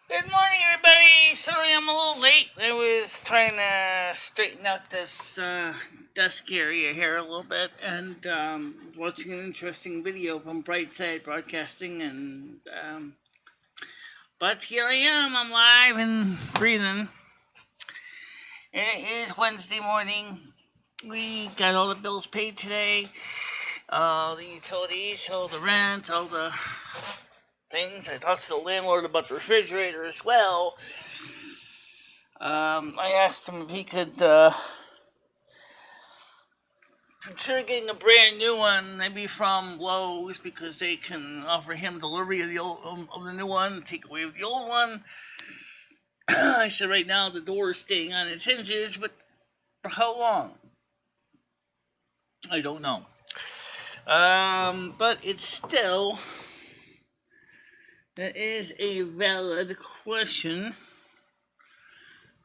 Good morning, everybody. Sorry I'm a little late. I was trying to straighten out this desk area here a little bit and watching an interesting video from Brightside Broadcasting. But here I am. I'm live and breathing. It is Wednesday morning. We got all the bills paid today. All the utilities, all the rent, all the things. I talked to the landlord about the refrigerator as well. I asked him if he could consider getting a brand new one, maybe from Lowe's, because they can offer him delivery of the new one, take away the old one. I said right now the door is staying on its hinges, but for how long? I don't know. But it's still, that is a valid question.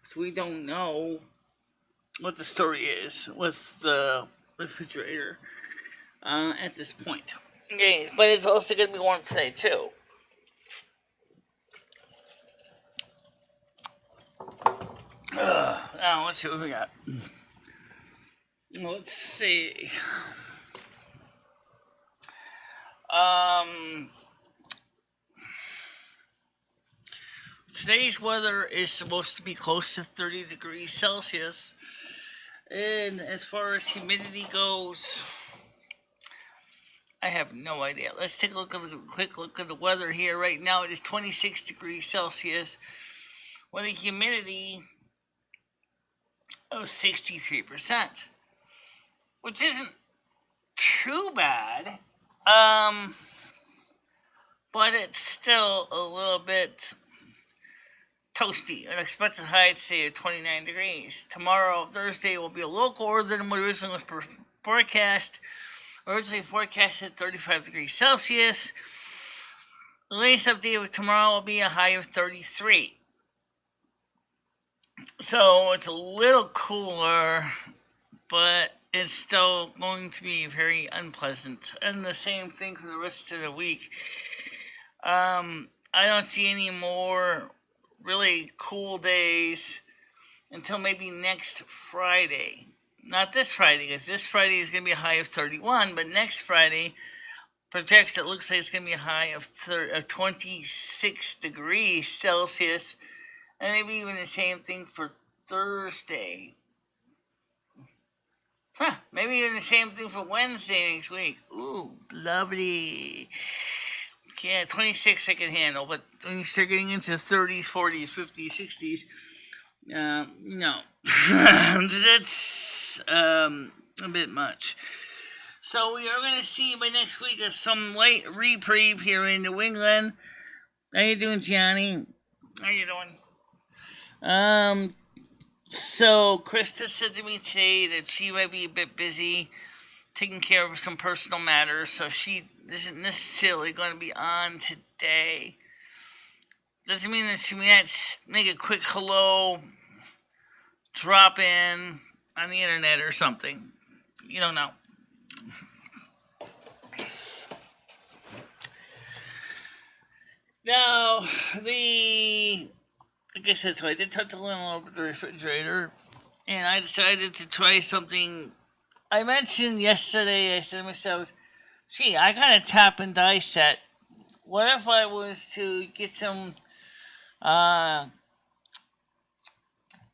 So we don't know what the story is with the refrigerator at this point. Okay, but it's also going to be warm today too. Now let's see what we got. Let's see. Today's weather is supposed to be close to 30 degrees Celsius. And as far as humidity goes, I have no idea. Let's take a quick look at the weather here. Right now it is 26 degrees Celsius with a humidity of 63%, which isn't too bad. But it's still a little bit toasty. An expected high today of 29 degrees. Tomorrow, Thursday, will be a little colder than what originally was forecast. Originally forecasted 35 degrees Celsius. The latest update of tomorrow will be a high of 33. So it's a little cooler, but it's still going to be very unpleasant. And the same thing for the rest of the week. I don't see any more really cool days until maybe next Friday. Not this Friday, because this Friday is going to be a high of 31, but next Friday projects it looks like it's going to be a high of 26 degrees Celsius, and maybe even the same thing for Thursday. Maybe even the same thing for Wednesday next week. Ooh, lovely. Yeah, 26 I can handle, but when you start getting into 30s, 40s, 50s, 60s, no. That's a bit much. So we are going to see by next week some light reprieve here in New England. How you doing, Johnny? How you doing? So Krista said to me today that she might be a bit busy taking care of some personal matters, so she isn't necessarily going to be on today. Doesn't mean that she might make a quick hello, drop in on the internet or something. You don't know. Now, like I said, so I did talk to Lynn over the refrigerator, and I decided to try something. I mentioned yesterday, I said to myself, gee, I got a tap and die set. What if I was to get some,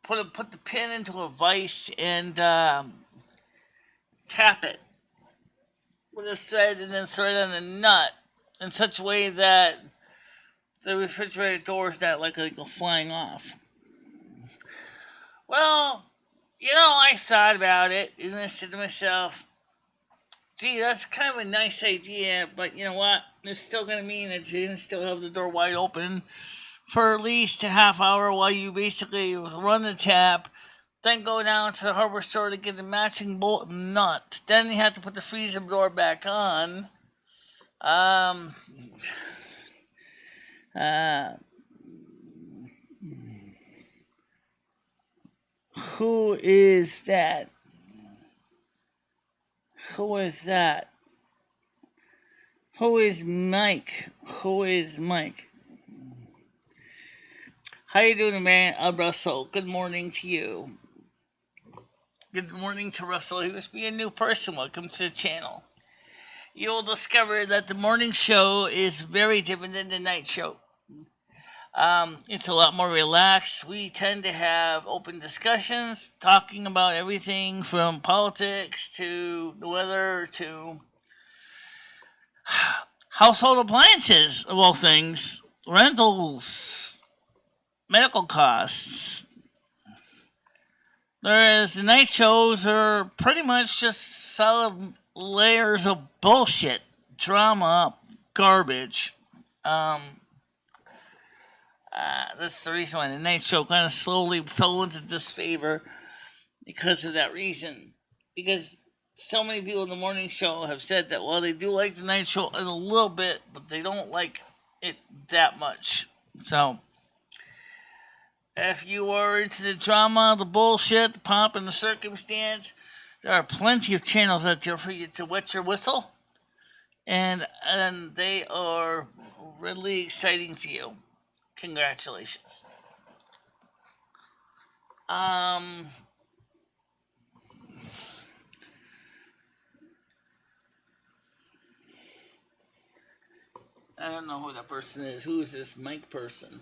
put the pin into a vise and tap it with a thread and then thread on a nut in such a way that the refrigerator door is not like flying off. Well, I thought about it, and I said to myself, gee, that's kind of a nice idea, but you know what? It's still going to mean that you can still have the door wide open for at least a half hour while you basically run the tap, then go down to the hardware store to get the matching bolt and nut. Then you have to put the freezer door back on. Who is that? Who is that? Who is Mike? Who is Mike? How you doing, man? I'm Russell. Good morning to you. Good morning to Russell. He must be a new person. Welcome to the channel. You will discover that the morning show is very different than the night show. It's a lot more relaxed. We tend to have open discussions, talking about everything from politics to the weather to household appliances, of all things, rentals, medical costs. Whereas the night shows are pretty much just solid layers of bullshit, drama, garbage. That's the reason why the night show kind of slowly fell into disfavor because of that reason. Because so many people in the morning show have said that, well, they do like the night show a little bit, but they don't like it that much. So, if you are into the drama, the bullshit, the pomp, and the circumstance, there are plenty of channels out there for you to wet your whistle. And they are really exciting to you. Congratulations. I don't know who that person is. Who is this Mike person?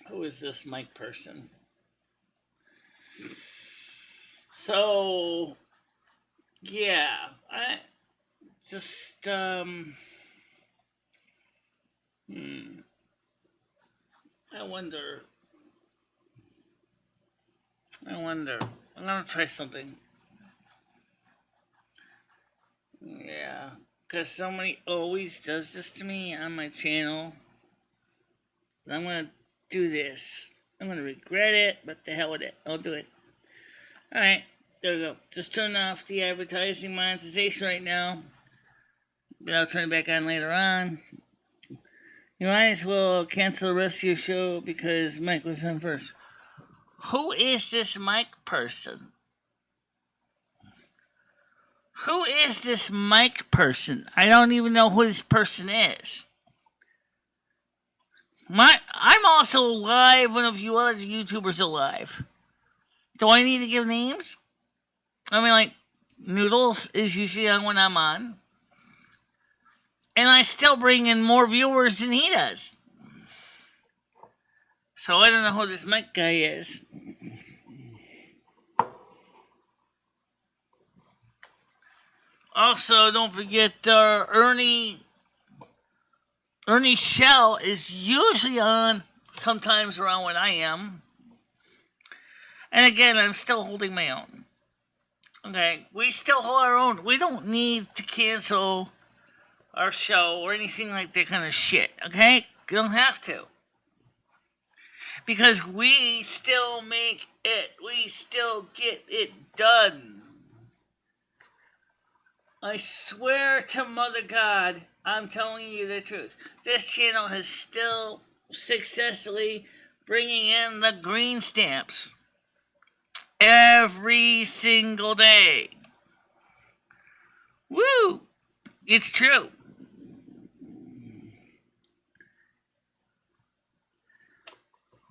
Who is this Mike person? So, yeah, I just, I wonder. I'm gonna try something. Yeah, because somebody always does this to me on my channel. I'm gonna do this. I'm gonna regret it, but the hell with it. I'll do it. Alright, there we go. Just turn off the advertising monetization right now. But I'll turn it back on later on. You might as well cancel the rest of your show because Mike was on first. Who is this Mike person? Who is this Mike person? I don't even know who this person is. I'm also live when a few other YouTubers are live. Do I need to give names? I mean, like, Noodles is usually on when I'm on. And I still bring in more viewers than he does. So I don't know who this Mike guy is. Also, don't forget Ernie Shell is usually on sometimes around when I am. And again, I'm still holding my own. Okay, we still hold our own. We don't need to cancel our show or anything like that kind of shit, okay? You don't have to. Because we still make it. We still get it done. I swear to Mother God, I'm telling you the truth. This channel is still successfully bringing in the green stamps every single day. Woo! It's true.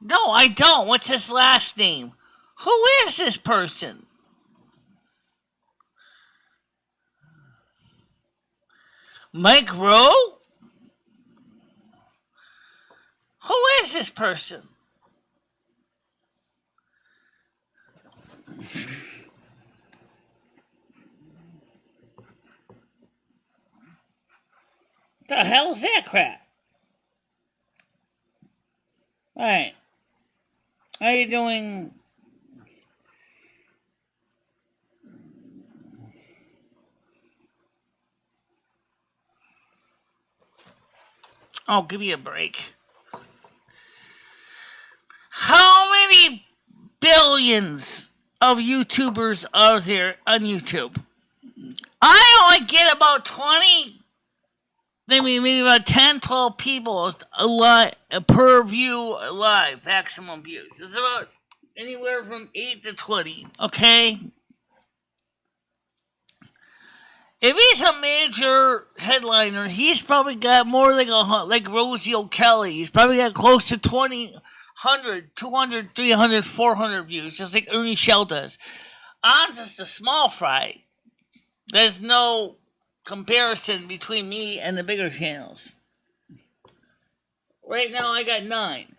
No, I don't. What's his last name? Who is this person? Mike Rowe? Who is this person? The hell is that crap? Alright. How you doing? Oh, give me a break. How many billions of YouTubers are there on YouTube? I only get about 20, maybe about 10, 12 people per view live, maximum views. It's about anywhere from 8 to 20, okay? If he's a major headliner, he's probably got more like Rosie O'Kelly. He's probably got close to 20, 100, 200, 300, 400 views, just like Ernie Shell does. I'm just a small fry. There's no comparison between me and the bigger channels. Right now, I got 9.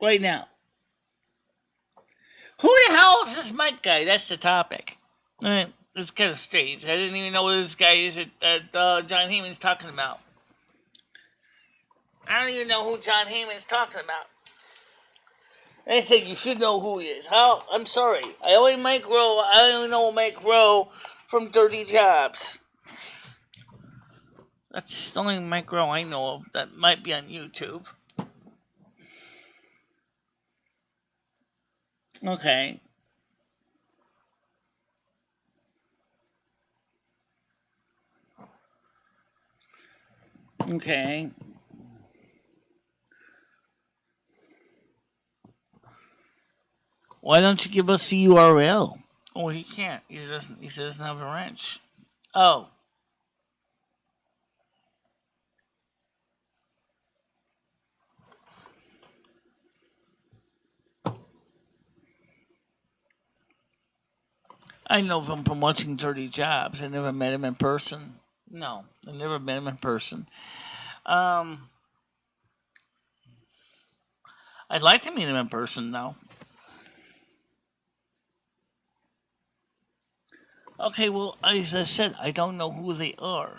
Right now. Who the hell is this Mike guy? That's the topic. Alright, it's kind of strange. I didn't even know what this guy is that John Heyman's talking about. I don't even know who John Heyman's talking about. They said you should know who he is. How? I'm sorry. I only know Mike Rowe from Dirty Jobs. That's the only Mike Rowe I know of that might be on YouTube. Okay. Okay. Why don't you give us the URL? Oh, he can't. He doesn't have a wrench. Oh. I know him from watching Dirty Jobs. I never met him in person. No, I never met him in person. I'd like to meet him in person, though. Okay, well, as I said, I don't know who they are.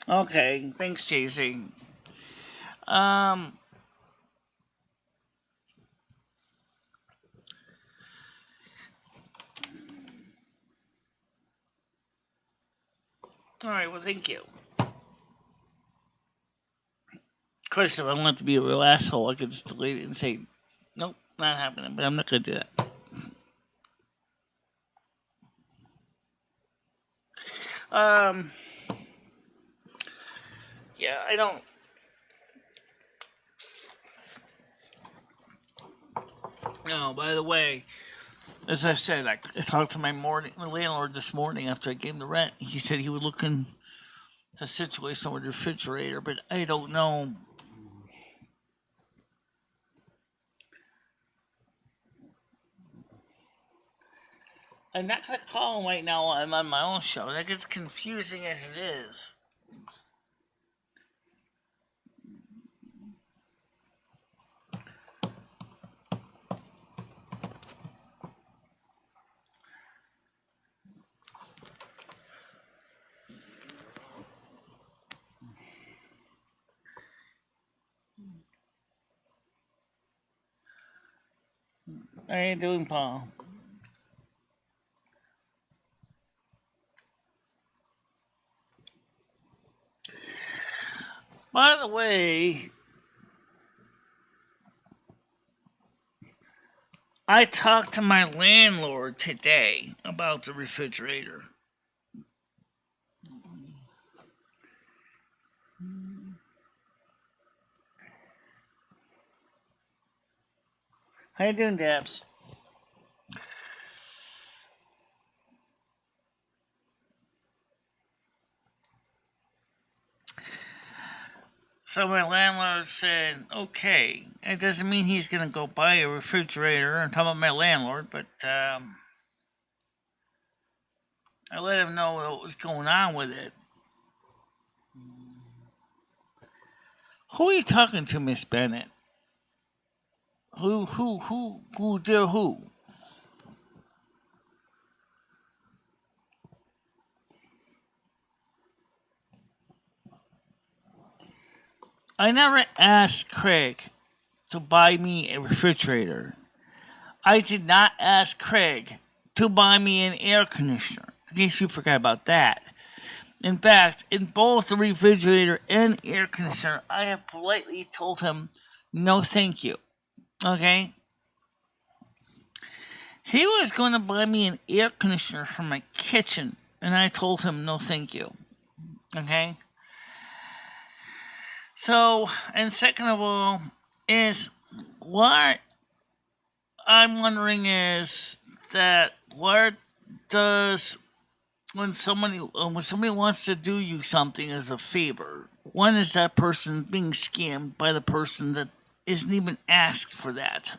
Okay, thanks, JC. Alright, well, thank you. Of course, if I want to be a real asshole, I could just delete it and say, nope, not happening, but I'm not going to do that. Yeah, I don't. No, by the way, as I said, I talked to my landlord this morning after I gave him the rent. He said he would look into the situation with the refrigerator, but I don't know. I'm not going to call him right now. I'm on my own show. That gets confusing as it is. How are you doing, Paul? By the way, I talked to my landlord today about the refrigerator. How you doing, Dabs? So my landlord said, okay, it doesn't mean he's going to go buy a refrigerator. I'm talking about my landlord, but I let him know what was going on with it. Who are you talking to, Miss Bennett? Who, dear who? I never asked Craig to buy me a refrigerator. I did not ask Craig to buy me an air conditioner, in case you forgot about that. In fact, in both the refrigerator and air conditioner, I have politely told him, no thank you. Okay? He was going to buy me an air conditioner for my kitchen, and I told him no thank you. Okay? So, and second of all, is what I'm wondering is that what does when somebody wants to do you something as a favor, when is that person being scammed by the person that isn't even asked for that?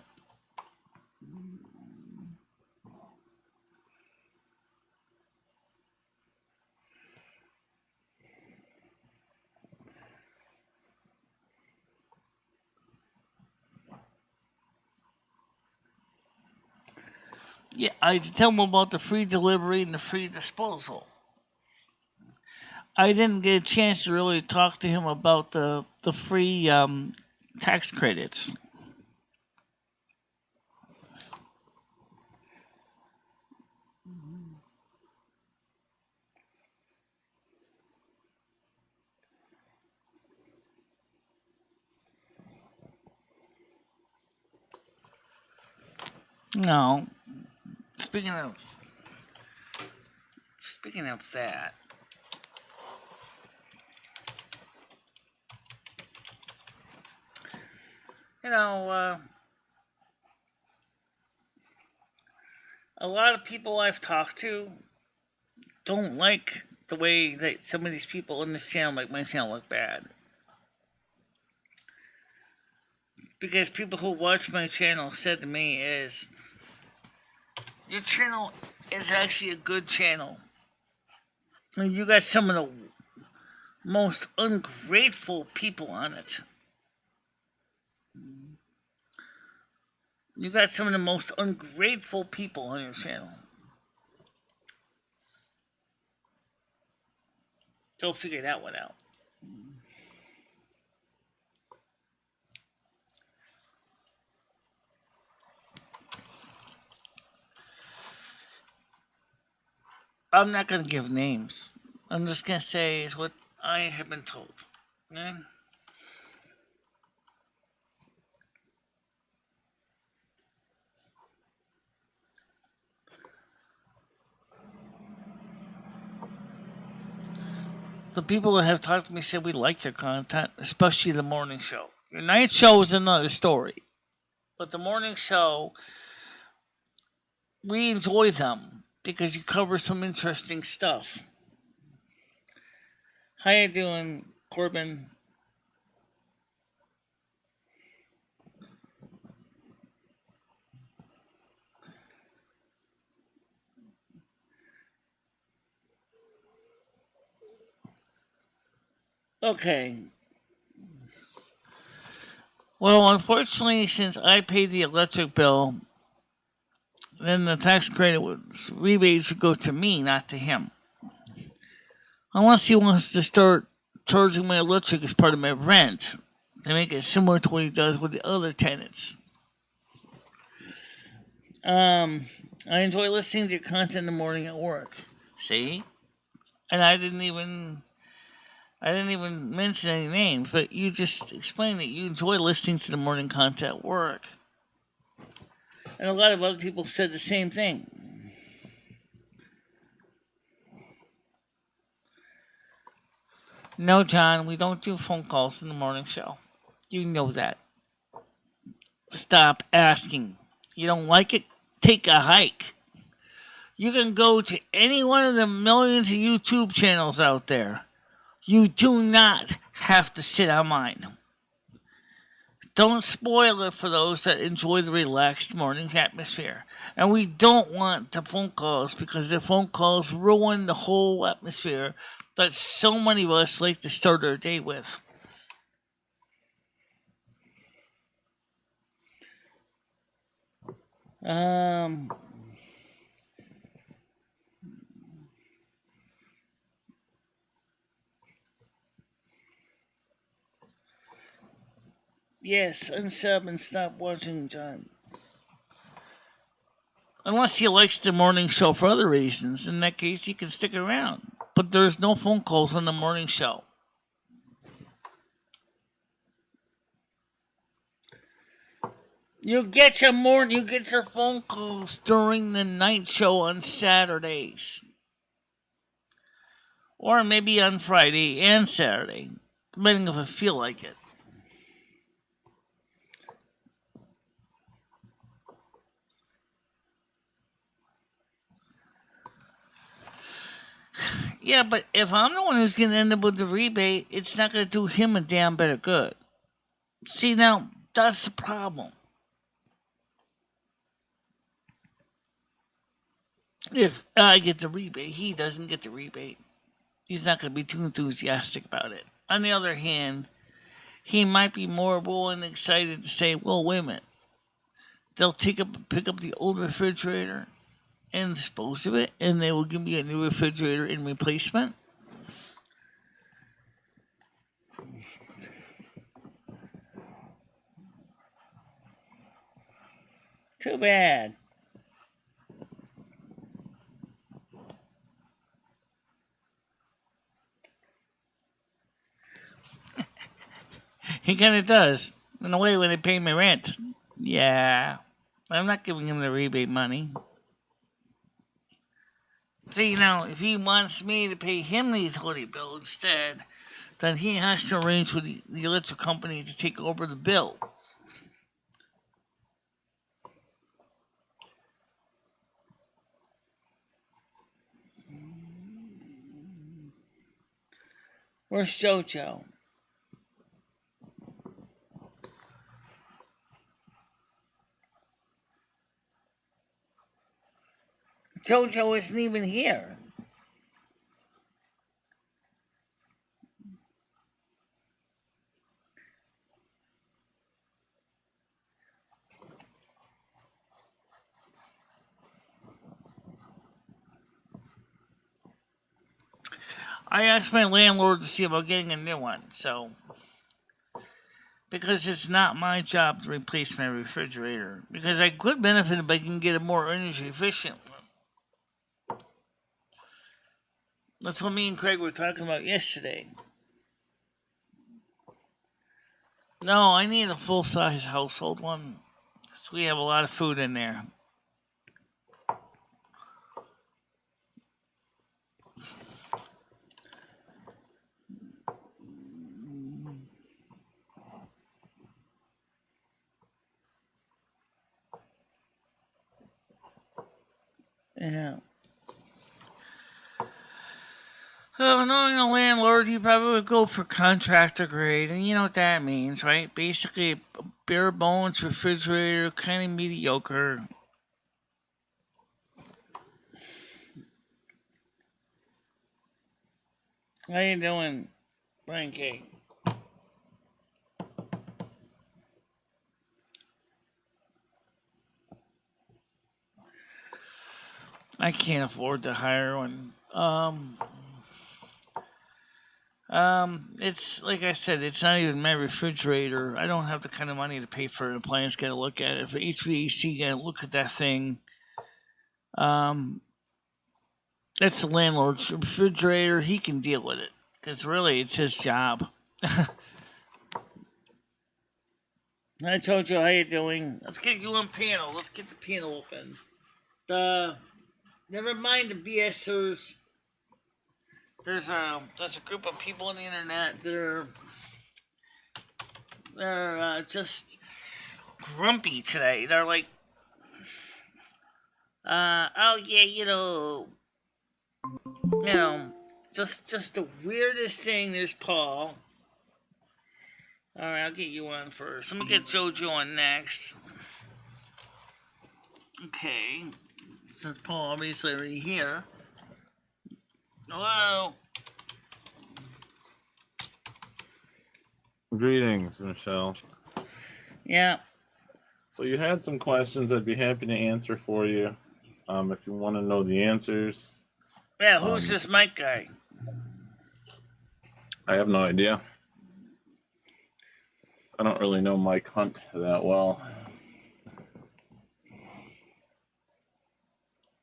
Yeah, I tell them about the free delivery and the free disposal. I didn't get a chance to really talk to him about the free tax credits. No, speaking of speaking of that, you know, a lot of people I've talked to don't like the way that some of these people in this channel make my channel look bad. Because people who watch my channel said to me is, your channel is actually a good channel. And you got some of the most ungrateful people on it. You got some of the most ungrateful people on your channel. Go figure that one out. I'm not going to give names. I'm just going to say is what I have been told. Okay? The people that have talked to me said we like your content, especially the morning show. Your night show is another story. But the morning show, we enjoy them because you cover some interesting stuff. How you doing, Corbin? Okay. Well, unfortunately, since I paid the electric bill, then the tax credit rebates would go to me, not to him. Unless he wants to start charging my electric as part of my rent to make it similar to what he does with the other tenants. I enjoy listening to your content in the morning at work. See? And I didn't even mention any names, but you just explained that you enjoy listening to the morning content at work. And a lot of other people said the same thing. No, John, we don't do phone calls in the morning show. You know that. Stop asking. You don't like it? Take a hike. You can go to any one of the millions of YouTube channels out there. You do not have to sit on mine. Don't spoil it for those that enjoy the relaxed morning atmosphere. And we don't want the phone calls because the phone calls ruin the whole atmosphere that so many of us like to start our day with. Yes, unsub and stop watching, John. Unless he likes the morning show for other reasons. In that case, he can stick around. But there's no phone calls on the morning show. You get your phone calls during the night show on Saturdays. Or maybe on Friday and Saturday. depending if I feel like it. Yeah, but if I'm the one who's going to end up with the rebate, it's not going to do him a damn bit of good. See, now, that's the problem. If I get the rebate, he doesn't get the rebate. He's not going to be too enthusiastic about it. On the other hand, he might be more willing and excited to say, well, wait a minute. They'll pick up the old refrigerator and dispose of it, and they will give me a new refrigerator in replacement. Too bad. He kind of does. In a way, when they pay my rent. Yeah. I'm not giving him the rebate money. See, now, if he wants me to pay him the utility bill instead, then he has to arrange with the electric company to take over the bill. Where's JoJo? JoJo isn't even here. I asked my landlord to see about getting a new one, so... Because it's not my job to replace my refrigerator. Because I could benefit if I can get a more energy efficient one. That's what me and Craig were talking about yesterday. No, I need a full-size household one. Because we have a lot of food in there. Yeah. So, knowing a landlord, he probably would go for contractor grade, and you know what that means, right? Basically, a bare bones refrigerator, kind of mediocre. How you doing, Brian K? I can't afford to hire one. It's like I said, it's not even my refrigerator. I don't have the kind of money to pay for an appliance. Got to look at it. For HVAC, got to look at that thing. That's the landlord's refrigerator. He can deal with it because really, it's his job. I told you how you doing. Let's get you on panel. Let's get the panel open. Never mind the BSers. There's a group of people on the internet that they're just grumpy today. They're like, oh yeah, just the weirdest thing. There's Paul. All right, I'll get you on first. Let me get JoJo on next. Okay, since Paul obviously already here. Hello. Greetings, Michelle. Yeah. So you had some questions I'd be happy to answer for you. If you want to know the answers. Yeah, who's this Mike guy? I have no idea. I don't really know Mike Hunt that well.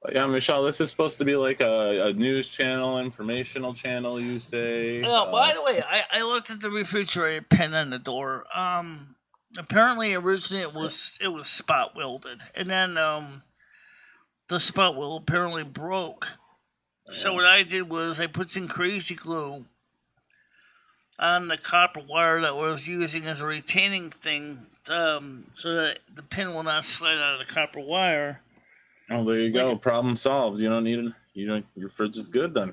But yeah, Michelle, this is supposed to be like a news channel, informational channel, you say. Oh, by the way, I looked at the refrigerator pin on the door. Apparently originally it was spot welded, and then the spot weld apparently broke. So what I did was I put some crazy glue on the copper wire that was using as a retaining thing, so that the pin will not slide out of the copper wire. Oh, there you go. Problem solved. You don't need it. Your fridge is good then.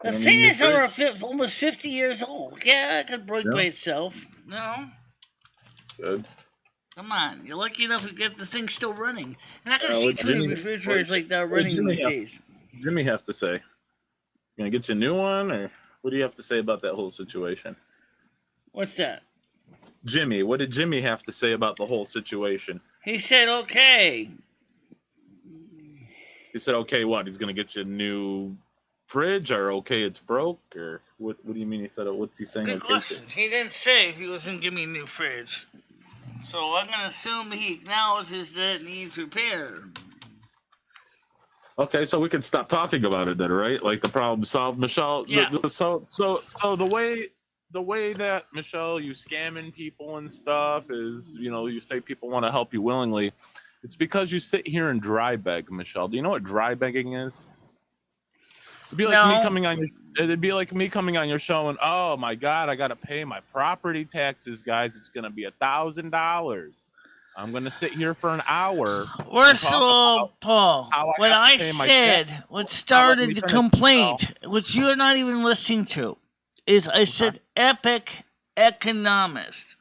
The thing is almost 50 years old. Yeah, it could break by itself. No. Good. Come on. You're lucky enough to get the thing still running. You're not going to see too many refrigerators like that running these days. Jimmy have to say? Gonna get you a new one, or what do you have to say about that whole situation? What's that? Jimmy. What did Jimmy have to say about the whole situation? He said, okay. He said, okay, what? He's gonna get you a new fridge, or okay, it's broke, or what do you mean he said it? What's he saying? Good question. He didn't say if he was going to give me a new fridge. So I'm going to assume he acknowledges that it needs repair. Okay, so we can stop talking about it then, right? Like the problem solved, Michelle. Yeah. So the way that, Michelle, you scamming people and stuff is, you say people want to help you willingly. It's because you sit here and dry beg, Michelle. Do you know what dry begging is? It'd be like me coming on your show and, oh my God, I got to pay my property taxes, guys. It's going to be $1,000. I'm going to sit here for an hour. First of all, Paul, what I said, what started the complaint, which you're not even listening to, is I said Epic Economist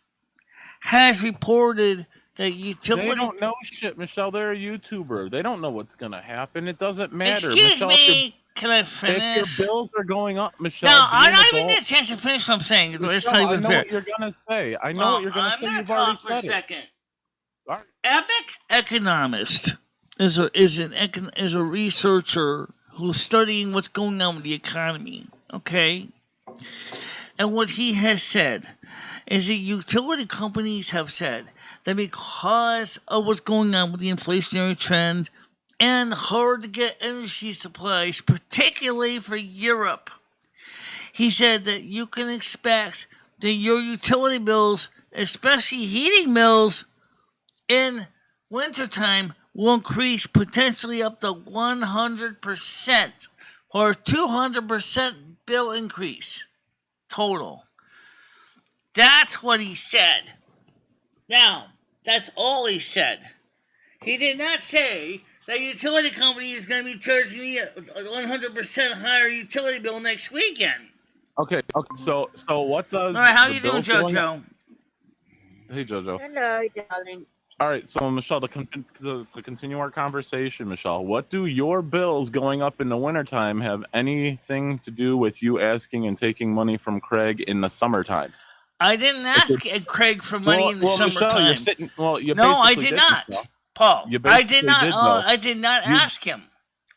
has reported that utility... They don't know shit, Michelle. They're a YouTuber. They don't know what's going to happen. It doesn't matter. Excuse Michelle, me. Can I finish? If your bills are going up, Michelle... No, I'm not even getting a chance to finish what I'm saying. Michelle, it's not even fair. I know what you're going to say. I know what you're going to say. You've already said it. I'm going to talk for a second. Right. Epic Economist is a researcher who's studying what's going on with the economy, okay? And what he has said is that utility companies have said that because of what's going on with the inflationary trend and hard to get energy supplies, particularly for Europe, he said that you can expect that your utility bills, especially heating bills, in wintertime will increase potentially up to 100% or 200% bill increase total. That's what he said. Now, that's all he said. He did not say that utility company is going to be charging me a 100% higher utility bill next weekend. Okay. So what does... All right, how you doing, JoJo? Hey, JoJo. Hello, darling. All right, so Michelle, to continue our conversation, Michelle, what do your bills going up in the wintertime have anything to do with you asking and taking money from Craig in the summertime? I didn't ask Craig for money in the summertime. Michelle, you no, I did not, Michelle. Paul. I did not. I did not ask him.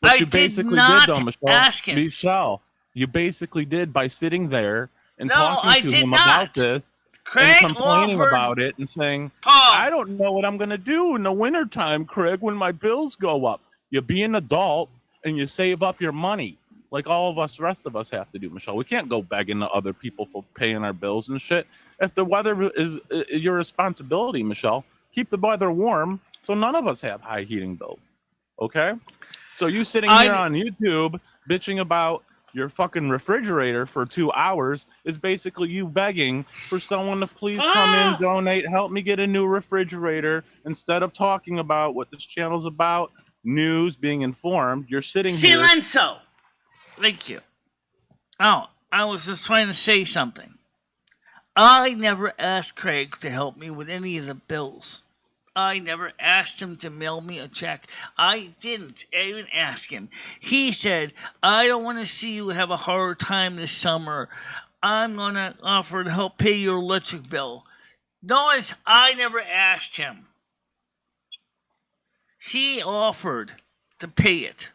I did not ask him. Michelle, you basically did by sitting there and talking to him about this. Craig and complaining about it and saying, Paul, I don't know what I'm going to do in the wintertime, Craig, when my bills go up. You be an adult and you save up your money like all of us, rest of us have to do, Michelle. We can't go begging to other people for paying our bills and shit. If the weather is your responsibility, Michelle, keep the weather warm so none of us have high heating bills. Okay? So you sitting here on YouTube bitching about your fucking refrigerator for 2 hours is basically you begging for someone to please come in, donate, help me get a new refrigerator. Instead of talking about what this channel's about, news, being informed, you're sitting here. Silencio. Thank you. Oh, I was just trying to say something. I never asked Craig to help me with any of the bills. I never asked him to mail me a check. I didn't even ask him. He said, I don't want to see you have a hard time this summer. I'm going to offer to help pay your electric bill. Notice I never asked him. He offered to pay it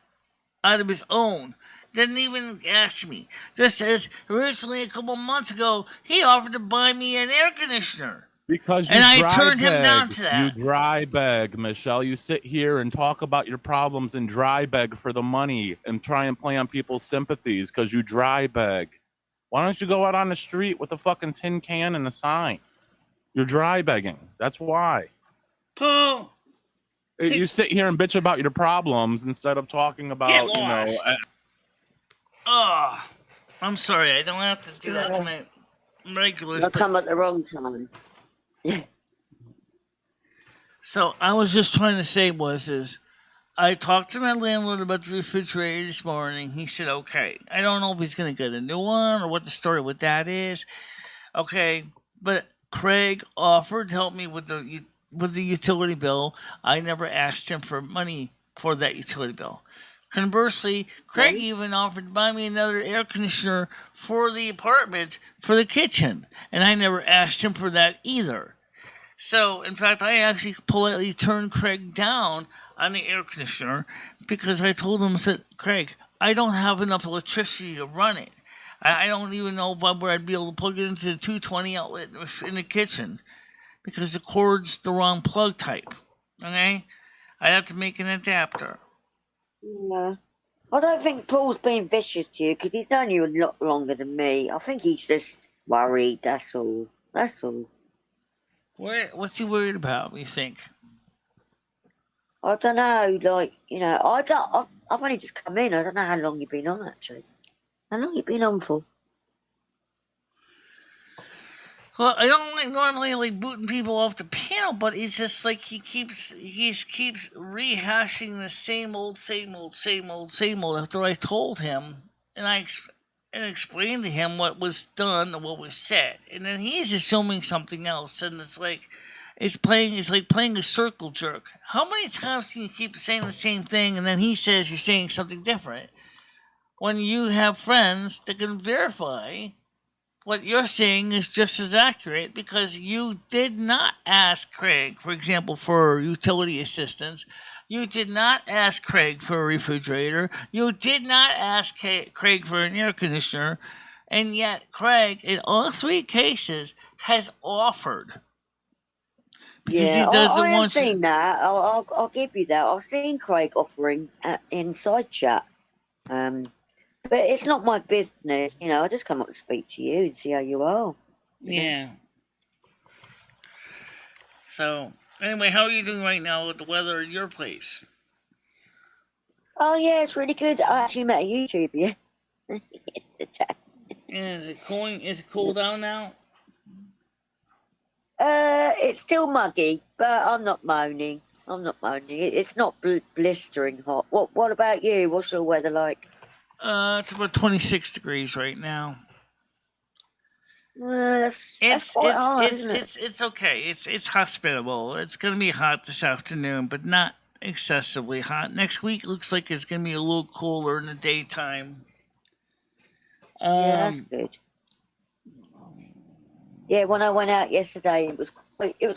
out of his own. Didn't even ask me. Just as originally a couple months ago, he offered to buy me an air conditioner. Because I turned him down to that. You dry beg, Michelle. You sit here and talk about your problems and dry beg for the money and try and play on people's sympathies because you dry beg. Why don't you go out on the street with a fucking tin can and a sign? You're dry begging. That's why. Paul. You sit here and bitch about your problems instead of talking about, you know. Oh, I'm sorry. I don't have to do that to ridiculous. I come at the wrong time. So I was just trying to say is I talked to my landlord about the refrigerator this morning. He said, okay, I don't know if he's going to get a new one or what the story with that is. Okay, but Craig offered to help me with the utility bill. I never asked him for money for that utility bill. Conversely, Craig even offered to buy me another air conditioner for the apartment for the kitchen, and I never asked him for that either. So, in fact, I actually politely turned Craig down on the air conditioner because I told him, Craig, I don't have enough electricity to run it. I don't even know where I'd be able to plug it into the 220 outlet in the kitchen because the cord's the wrong plug type. Okay? I'd have to make an adapter. Yeah. I don't think Paul's being vicious to you because he's known you a lot longer than me. I think he's just worried, that's all. That's all. What's he worried about, you think? I don't know, like, you know, I've only just come in. I don't know how long you've been on, actually. How long you been on for? Well, I don't normally like booting people off the panel, but it's just like he keeps rehashing the same old after I told him and I explained to him what was done and what was said. And then he's assuming something else, and it's like playing a circle jerk. How many times can you keep saying the same thing and then he says you're saying something different? When you have friends that can verify what you're saying is just as accurate because you did not ask Craig, for example, for utility assistance. You did not ask Craig for a refrigerator. You did not ask Craig for an air conditioner. And yet Craig, in all three cases, has offered. Because he doesn't want I've seen that. I'll give you that. I've seen Craig offering inside chat. But it's not my business, you know. I just come up to speak to you and see how you are. Yeah. So, anyway, how are you doing right now with the weather at your place? Oh, yeah, it's really good. I actually met a YouTuber. And is it cooling? Is it cool down now? It's still muggy, but I'm not moaning. It's not blistering hot. What about you? What's your weather like? It's about 26 degrees right now. That's quite hard, isn't it? It's okay. It's hospitable. It's gonna be hot this afternoon, but not excessively hot. Next week looks like it's gonna be a little cooler in the daytime. Yeah, that's good. Yeah, when I went out yesterday, it was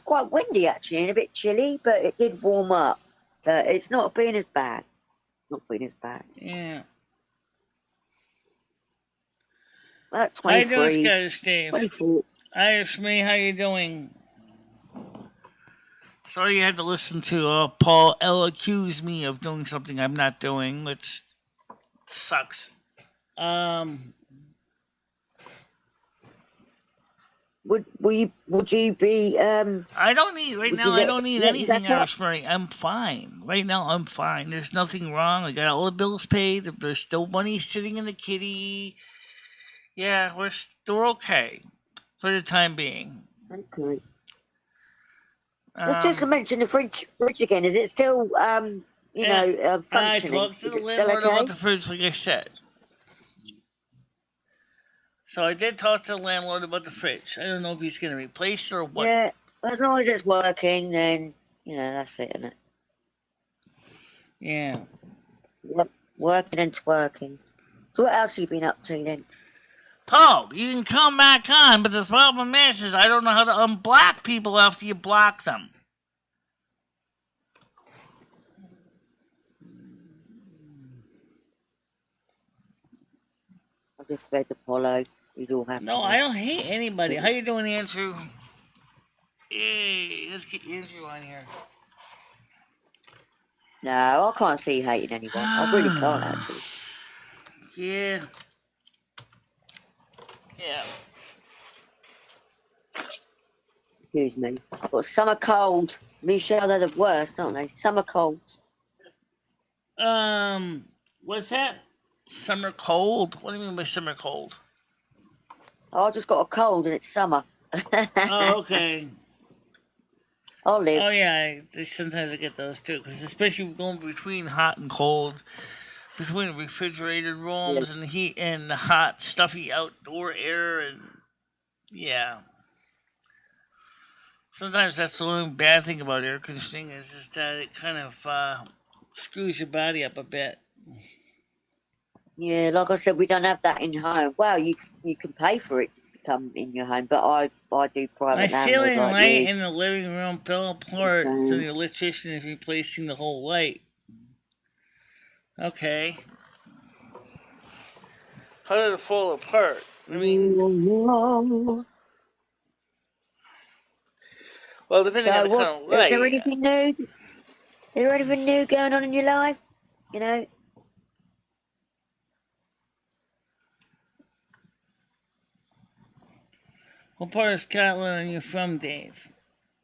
quite windy actually and a bit chilly, but it did warm up. It's not been as bad. Yeah. About How you 23. doing, Scottish Dave? 24. Irish me, how you doing? Sorry you had to listen to Paul L accuse me of doing something I'm not doing, which sucks. Would you be I don't need anything, that Irish Murray. I'm fine. Right now I'm fine. There's nothing wrong. I got all the bills paid. There's still money sitting in the kitty. Yeah, we're okay for the time being. Okay. Let's just mention the fridge again. Is it still functioning? I talked to the landlord about the fridge, like I said. So I did talk to the landlord about the fridge. I don't know if he's going to replace it or what. Yeah, as long as it's working, then that's it, isn't it? Yeah. Yep. Working and twerking. So what else have you been up to then? Paul, you can come back on, but the problem is I don't know how to unblock people after you block them. I just read Apollo. He's all happy. No, I don't hate anybody. How you doing, Andrew? Hey, let's get Andrew on here. No, I can't see you hating anyone. I really can't, actually. Yeah. Yeah. Excuse me. I've got summer cold. Michelle, they're the worst, aren't they? Summer colds. What's that? Summer cold? What do you mean by summer cold? I just got a cold and it's summer. Oh, okay. I'll live. Oh yeah, sometimes I get those too, because especially going between hot and cold, between refrigerated rooms and the heat and the hot, stuffy outdoor air, and yeah. Sometimes that's the only bad thing about air conditioning is that it kind of screws your body up a bit. Yeah, like I said, we don't have that in home. Well, you can pay for it to come in your home, but I do My private landlord ceiling like light you. in the living room fell apart, so Okay. the electrician is replacing the whole light. Okay. How did it fall apart? I mean, So, well, depending on the kind of is there light. anything new? Is there anything new going on in your life? You know? What part of Scotland are you from, Dave?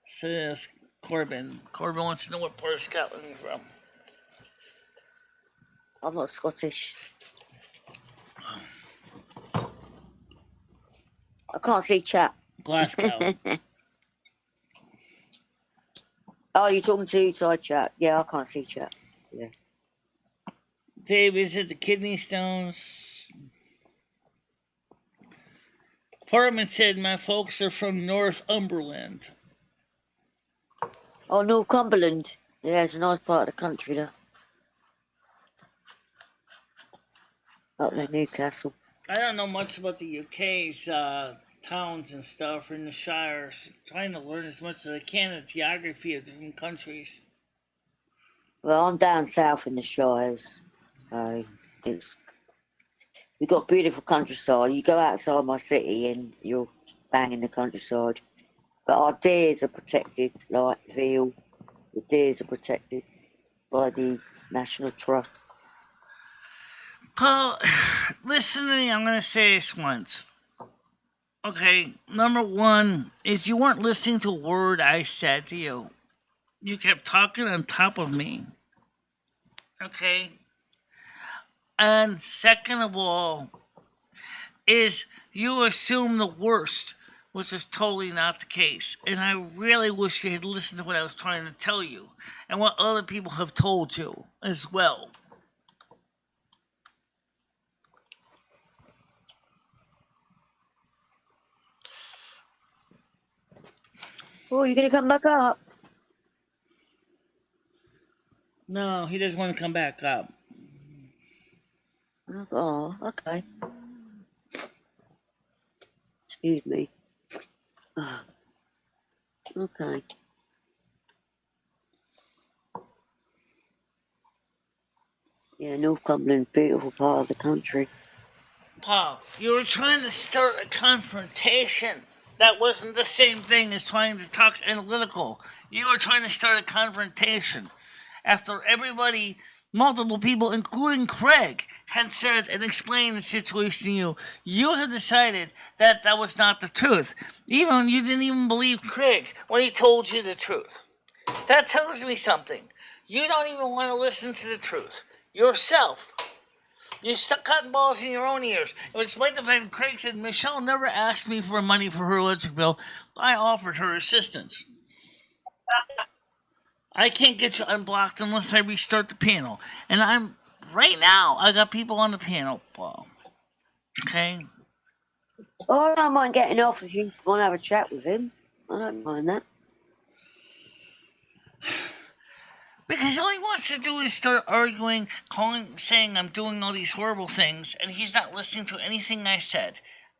Says Corbin. Corbin wants to know what part of Scotland you're from. I'm not Scottish. I can't see chat. Glasgow. Oh, you're talking to side chat. Yeah, I can't see chat. Yeah. Dave, is it the kidney stones? Portman said my folks are from Northumberland. Oh, Northumberland. Yeah, it's a nice part of the country there. Up there, Newcastle. I don't know much about the UK's towns and stuff in the shires. Trying to learn as much as I can the geography of different countries. Well, I'm down south in the Shires. We've got beautiful countryside. You go outside my city and you're bang in the countryside. But our deers are protected, like veal. The deers are protected by the National Trust. Paul, listen to me. I'm going to say this once. Okay, number one is you weren't listening to a word I said to you. You kept talking on top of me. Okay? And second of all, is you assume the worst, which is totally not the case. And I really wish you had listened to what I was trying to tell you and what other people have told you as well. Oh, you're going to come back up? No, he doesn't want to come back up. Oh, okay. Excuse me. Oh, okay. Yeah, Northumberland's a beautiful part of the country. Paul, you were trying to start a confrontation. That wasn't the same thing as trying to talk analytical. You were trying to start a confrontation. After everybody, multiple people, including Craig, had said and explained the situation to you, you have decided that that was not the truth. Even you didn't even believe Craig when he told you the truth. That tells me something. You don't even want to listen to the truth yourself. You're stuck cotton balls in your own ears. And despite the fact that Craig said, Michelle never asked me for money for her electric bill, I offered her assistance. I can't get you unblocked unless I restart the panel. And right now, I got people on the panel, Paul. Okay? Oh, I don't mind getting off if you want to have a chat with him. I don't mind that. Because all he wants to do is start arguing, saying I'm doing all these horrible things, and he's not listening to anything I said.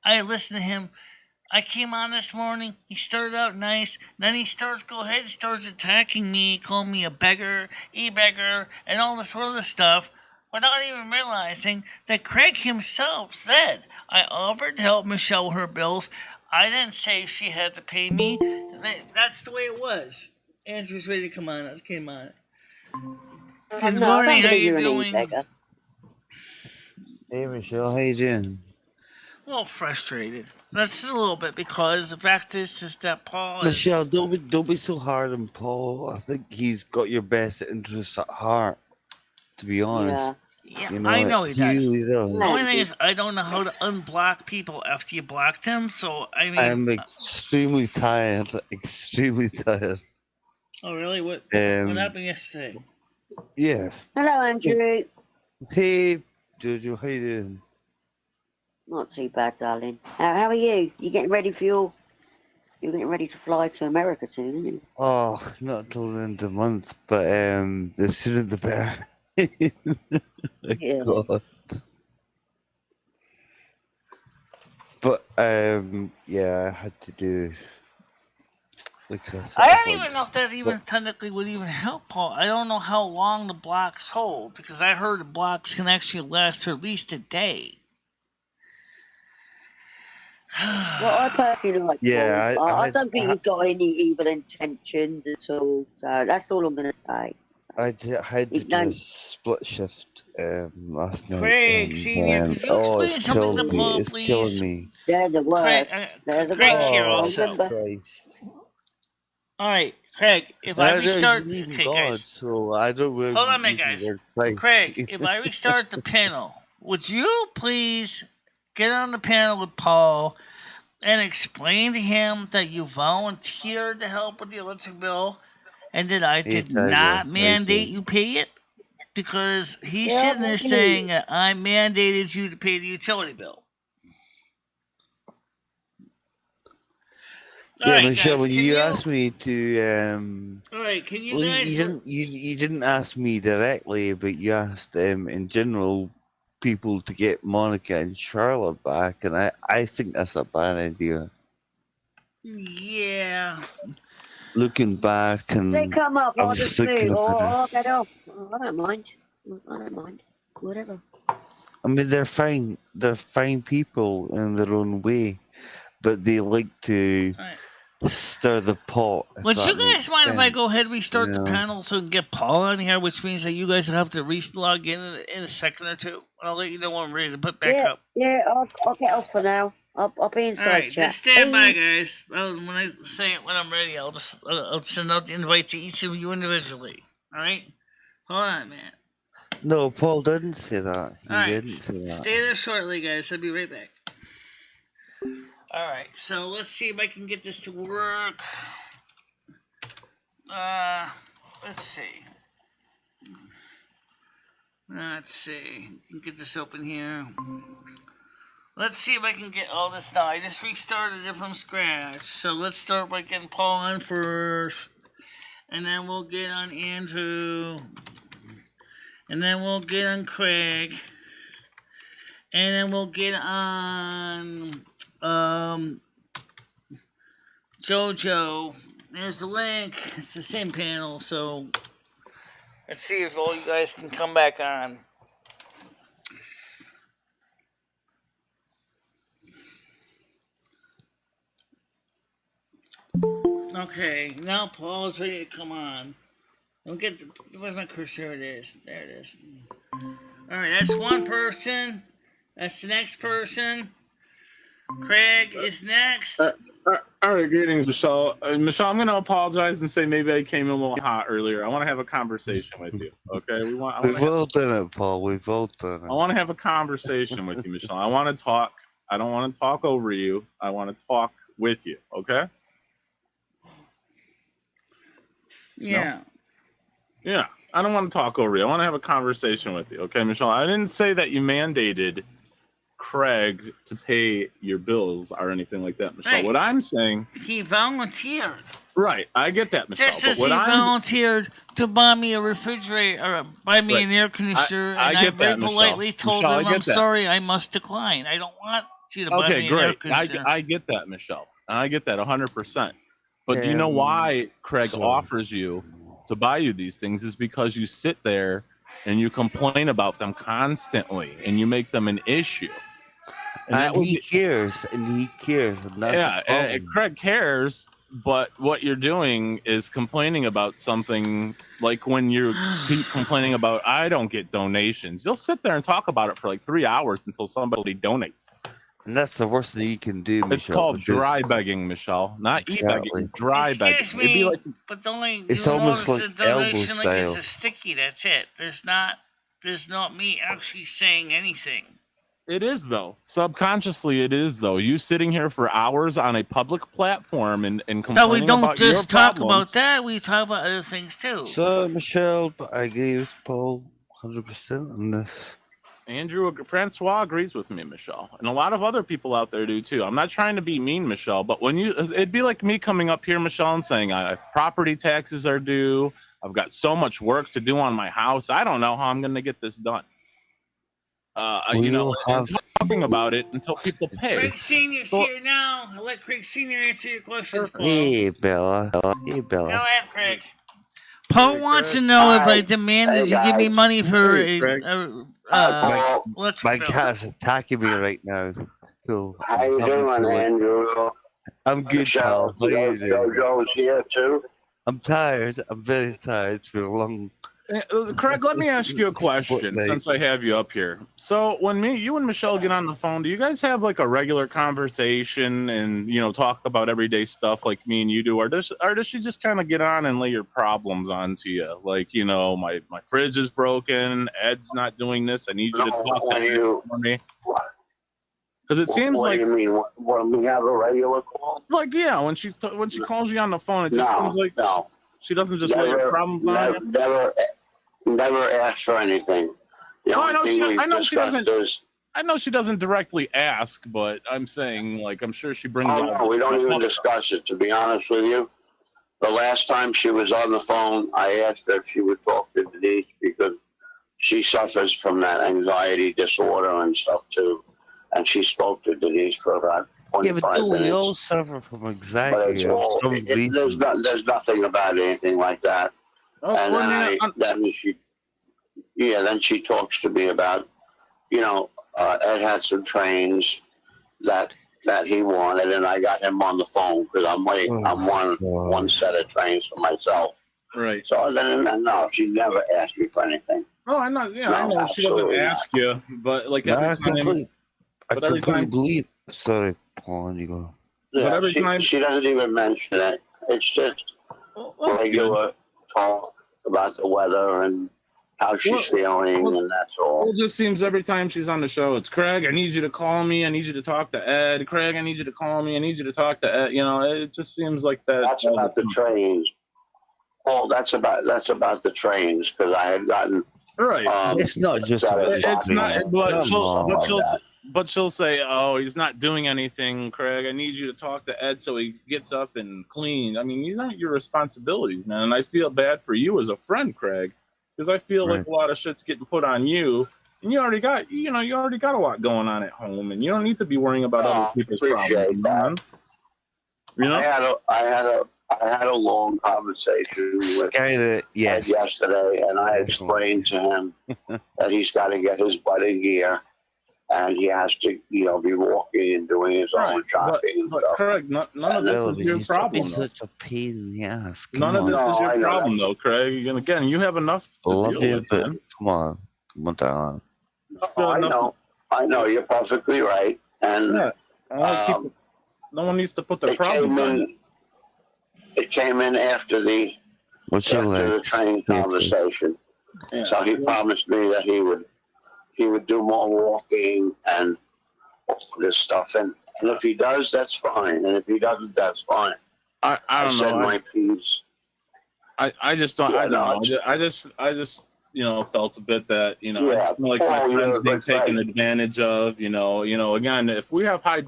I listened to him. I came on this morning. He started out nice. Then he starts attacking me, calling me a beggar, e-beggar, and all this other stuff, without even realizing that Craig himself said I offered to help Michelle with her bills. I didn't say she had to pay me. That's the way it was. Andrew's ready to come on. Let's get him on. Good No, morning. I don't How believe you you're an doing? e-beggar. Hey Michelle, how you doing? A little frustrated. That's a little bit because the fact is that Paul is. Michelle, don't be so hard on Paul. I think he's got your best interests at heart, to be honest. Yeah, You know, I know it he does. really The does. only thing is, I don't know how to unblock people after you block them. So I mean, I'm extremely tired. Extremely tired. oh really? What happened yesterday? Yeah. Hello, Andrew. Hey, Jojo, how you doing? Not too bad, darling. How are you? You getting ready for your? You're getting ready to fly to America soon, aren't you? Oh, not till the end of the month, but the sooner the better. Yeah. God. But yeah, I had to do like a sort I of don't like even know if that even technically would even help, Paul. I don't know how long the blocks hold because I heard the blocks can actually last for at least a day. Well, I personally like Yeah, Paul. I I don't think he's got any evil intentions at all. So that's all I'm going to say. had to He's do a known. split shift last night, Craig, and Senior, could you oh, explain it's something to killed me. Paul, It's please? killing me. They're the worst. They're the Craig's worst. here I also. remember. Christ. All right, Craig. If I I don't restart, believe in okay, God, guys, so I don't really hold on a minute, believe in guys. the word Christ. Craig, if I restart the panel, would you please get on the panel with Paul and explain to him that you volunteered to help with the electric bill and that I did not mandate you pay it? Because he's sitting there saying that I mandated you to pay the utility bill. Yeah, Alright, Michelle, guys, when you asked me to, Alright, can you well, guys... you didn't ask me directly, but you asked in general people to get Monica and Charlotte back, and I think that's a bad idea. Yeah. Looking back, and They come up, I I'll was just thinking move, about or it. I'll get off. I don't mind. I don't mind. Whatever. I mean, they're fine. They're fine people in their own way, but they like to stir the pot. Would you guys mind if I go ahead and restart the Yeah. panel so we can get Paul on here, which means that you guys will have to log in a second or two? I'll let you know when I'm ready to put back up. Yeah, I'll get off for now. I'll be inside Alright, chat. just stand by, guys. When I say it when I'm ready, I'll send out the invite to each of you individually. Alright? Hold on, man. No, Paul didn't say that. He didn't say that. Stay there shortly, guys. I'll be right back. Alright, so let's see if I can get this to work. Let's see. Get this open here. Let's see if I can get all this done. I just restarted it from scratch. So let's start by getting Paul on first. And then we'll get on Andrew. And then we'll get on Craig. And then we'll get on Jojo. There's the link. It's the same panel, so let's see if all you guys can come back on. Okay, now Paul's ready to come on. Where's my cursor? There it is. There it is. Alright, that's one person. That's the next person. Craig is next. All right, greetings, Michelle. Michelle, I'm going to apologize and say maybe I came in a little hot earlier. I want to have a conversation with you, okay? We've all done it, Paul. We've all done it. I want to have a conversation with you, Michelle. I want to talk. I don't want to talk over you. I want to talk with you, okay? Yeah. No? Yeah, I don't want to talk over you. I want to have a conversation with you, okay, Michelle? I didn't say that you mandated Craig to pay your bills or anything like that, Michelle. Right. What I'm saying... He volunteered. Right, I get that, Michelle. Just as he volunteered to buy me a refrigerator or buy me an air conditioner, and I very politely told him, I'm sorry, I must decline. I don't want you to buy me an air conditioner. I get that, Michelle. I get that 100%. But do you know why Craig offers you to buy you these things is because you sit there and you complain about them constantly and you make them an issue. And he cares. And that's and Craig cares, but what you're doing is complaining about something like when you keep complaining about, I don't get donations. You'll sit there and talk about it for like 3 hours until somebody donates. And that's the worst thing you can do, Michelle. It's called dry begging, Michelle. Not e-begging, dry begging. Excuse me, but the only it's almost like the donation elbow style. is sticky, that's it. There's not is not me actually saying anything. It is, though. Subconsciously, it is, though. You sitting here for hours on a public platform and complaining No, we don't about just your talk problems. about that. We talk about other things too. So, Michelle, but I agree with Paul 100% on this. Andrew Francois agrees with me, Michelle, and a lot of other people out there do too. I'm not trying to be mean, Michelle, but it'd be like me coming up here, Michelle, and saying property taxes are due. I've got so much work to do on my house. I don't know how I'm going to get this done. Talking about it until people pay. Craig Senior's here now. I'll let Craig Senior answer your questions, Paul. Hey, Bella. Hey, Bella. Go ahead, Craig. Paul wants to know if I demanded you give me money for my cat's attacking me right now. So how you doing, Andrew? I'm good, pal. How you doing? Jojo's here too. I'm tired. I'm very tired. It's been a long. Craig, let me ask you a question since I have you up here. So when you and Michelle get on the phone, do you guys have like a regular conversation and talk about everyday stuff like me and you do, or does she just kind of get on and lay your problems onto you? Like, my fridge is broken, Ed's not doing this, I need you to talk to you for me. Because it seems like. What do you mean? When we have a regular call? Like, yeah, when she calls you on the phone, it just seems like she doesn't just lay your problems on you. Never ask for anything. I know she doesn't directly ask, but I'm saying, like, I'm sure she brings. Oh no, we don't even discuss it. To be honest with you, the last time she was on the phone, I asked her if she would talk to Denise because she suffers from that anxiety disorder and stuff too, and she spoke to Denise for about 25 minutes. We all suffer from anxiety. But there's nothing about anything like that. Then she talks to me about, Ed had some trains that he wanted, and I got him on the phone because I'm waiting on one set of trains for myself. Right. So then, no, she never asked me for anything. Oh, I know. Yeah, I know she doesn't ask you, but like every time. I completely believe. Sorry, Paul, you go. Yeah, she doesn't even mention it. It's just regular talk about the weather and how she's feeling, and that's all. It just seems every time she's on the show, it's Craig, I need you to call me. I need you to talk to Ed. Craig, I need you to call me. I need you to talk to Ed. It just seems like that. That's about the trains. Oh, that's about the trains because I had gotten. Right. It's not just about it's not. But she'll say, "Oh, he's not doing anything, Craig. I need you to talk to Ed so he gets up and clean." I mean, these aren't your responsibilities, man. And I feel bad for you as a friend, Craig, because I feel like a lot of shit's getting put on you, and you already got a lot going on at home, and you don't need to be worrying about other people's problems. Man. I had a long conversation with Ed yesterday, and I explained to him that he's got to get his butt in gear. And he has to, be walking and doing his own shopping. But Craig, none of this is your problem. Such a pain in the ass. None of this is your problem, though, Craig. And again, you have enough to deal with. Come on, darling. I know. You're perfectly right. And no one needs to put their problem on. It came in after the train conversation. Yeah. So he promised me that he would do more walking and all this stuff. And if he does, that's fine. And if he doesn't, that's fine. I don't know. Said my piece. I just don't. I don't know. I just felt a bit that I just feel like my friends being taken advantage of. Again, if we have high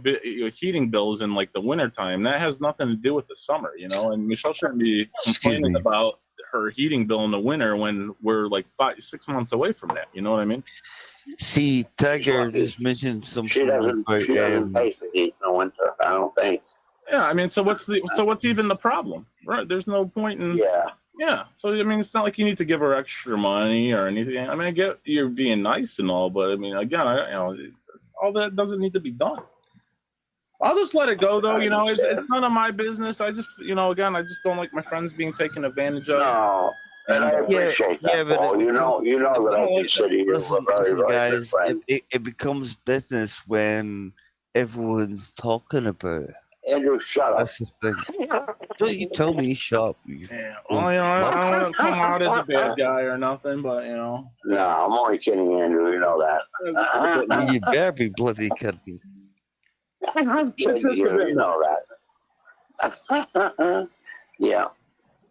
heating bills in like the wintertime, that has nothing to do with the summer. And Michelle shouldn't be complaining about her heating bill in the winter when we're like 5-6 months away from that. You know what I mean? See, Tiger just mentioned something. She doesn't pay for heat in the winter, I don't think. Yeah, I mean, so what's even the problem, right? There's no point in. Yeah. So I mean, it's not like you need to give her extra money or anything. I mean, I get you're being nice and all, but I mean, again, all that doesn't need to be done. I'll just let it go, though. It's none of my business. I just, again, I just don't like my friends being taken advantage of. No. And I appreciate that, Paul. You know that I'll be sitting here with very, very good friends. It becomes business when everyone's talking about it. Andrew, shut up. That's the thing. Don't you tell me shut up. Yeah. Well, I don't want to come out as a bad guy or nothing, but No, I'm only kidding, Andrew. You know that. You better be bloody kidding me. You know that. Yeah.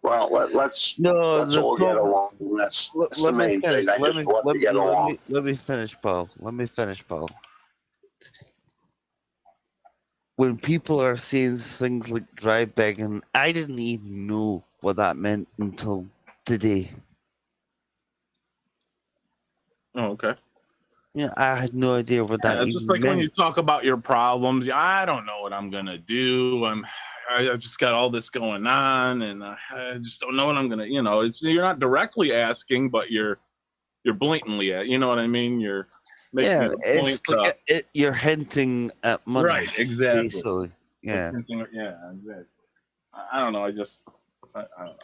Well, let's all get along. That's the main thing. I just want to get along. Let me finish, Paul. When people are saying things like dry begging, I didn't even know what that meant until today. Oh, okay. Yeah, I had no idea what that It's even just like meant. when you talk about your problems. I don't know what I'm gonna do. I just got all this going on, and I just don't know what I'm gonna. You're not directly asking, but you're blatantly at. You know what I mean? You're making a it's point. like you're hinting at money. Right, exactly. Basically. Yeah. Exactly. I don't know. I don't know.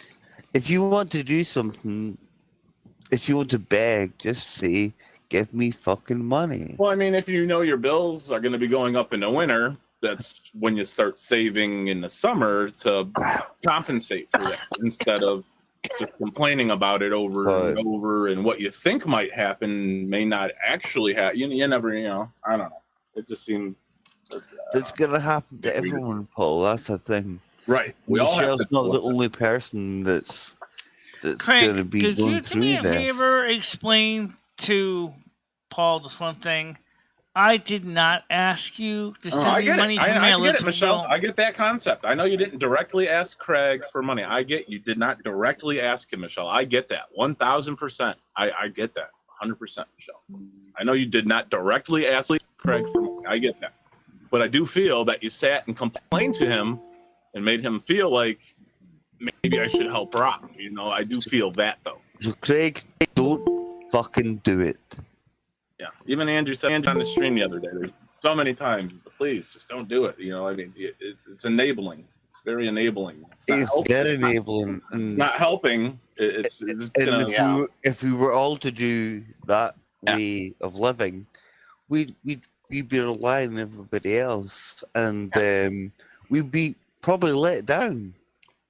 If you want to do something, if you want to beg, just say, "Give me fucking money." Well, I mean, if you know your bills are going to be going up in the winter, that's when you start saving in the summer to compensate for that instead of just complaining about it over and over, and what you think might happen may not actually happen. You never, I don't know. It just seems it's gonna happen to everyone, Paul. That's the thing. Right. We all have Michelle's not the only person that's Craig, gonna be going could you do me through a this. favor? Explain to Paul just one thing. I did not ask you to send me money from I get it, Michelle. I get that concept. I know you didn't directly ask Craig for money. I get you did not directly ask him, Michelle. I get that 1,000%. I get that 100%, Michelle. I know you did not directly ask Craig for money. I get that, but I do feel that you sat and complained to him and made him feel like maybe I should help Rob. I do feel that though. So Craig, don't fucking do it. Yeah, even Andrew said on the stream the other day. There's so many times, please just don't do it. I mean, it's enabling. It's very enabling. It's very enabling. It's not helping. It's just if we were all to do that way of living, we'd be relying on everybody else, and we'd be probably let down.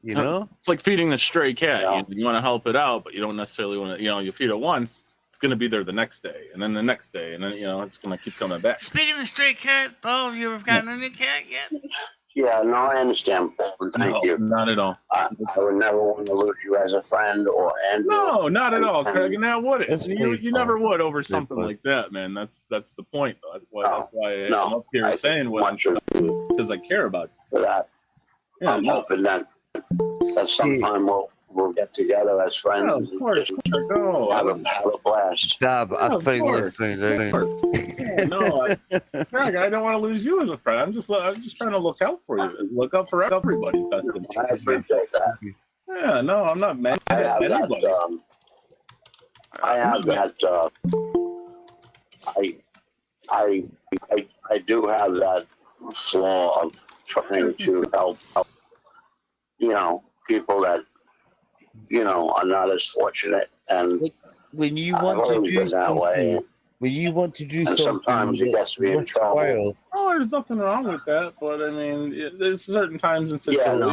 It's like feeding the stray cat. Yeah. You want to help it out, but you don't necessarily want to. You feed it once. It's going to be there the next day, and then the next day, and then it's going to keep coming back. Speaking of stray cat, Paul, have you ever gotten a new cat yet? Yeah, no, I understand, Paul. Thank you. Not at all. I would never want to lose you as a friend or Andrew. No, not at all, Craig. And now would it? You never would over something like that, man. That's the point, though. That's why I'm up here saying what I'm sure because I care about you. For that, I'm hoping that sometime we'll get together as friends. Yeah, of course. Have a blast. I think. No, Craig, I don't want to lose you as a friend. I was just trying to look out for you. Look out for everybody. I appreciate that. Yeah, no, I'm not mad at anybody. I do have that flaw of trying to help people that are not as fortunate, and when you want to do something, sometimes it gets me in trouble. Oh, there's nothing wrong with that, but I mean, there's certain times and situations. I know.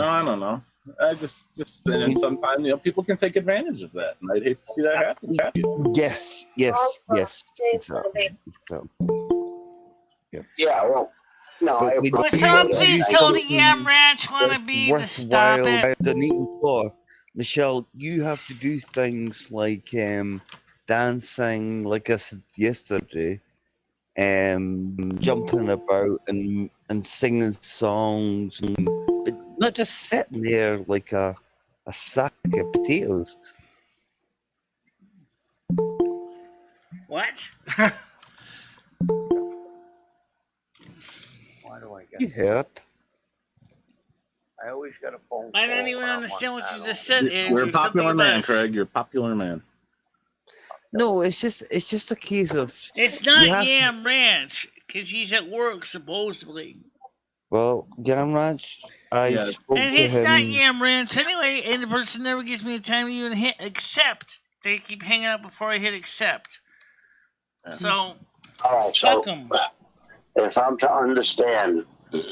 I don't know. I just and then sometimes people can take advantage of that, and I'd hate to see that happen. Yes. Exactly. Yeah, well. No, What's up? Please tell the Yam Ranch want to be to stop it. Donating for Michelle, you have to do things like dancing, like I said yesterday, jumping about and singing songs, but not just sitting there like a sack of potatoes. What? You heard. I always got a phone call. I don't even understand what you just said, Andrew. You're a popular man, Craig. You're a popular man. No, it's just a case of. It's not Yam Ranch because he's at work supposedly. Well, Yam Ranch, I spoke and to it's him. not Yam Ranch anyway, and the person never gives me a time to even hit accept. They keep hanging up before I hit accept. So, fuck them. If I'm to understand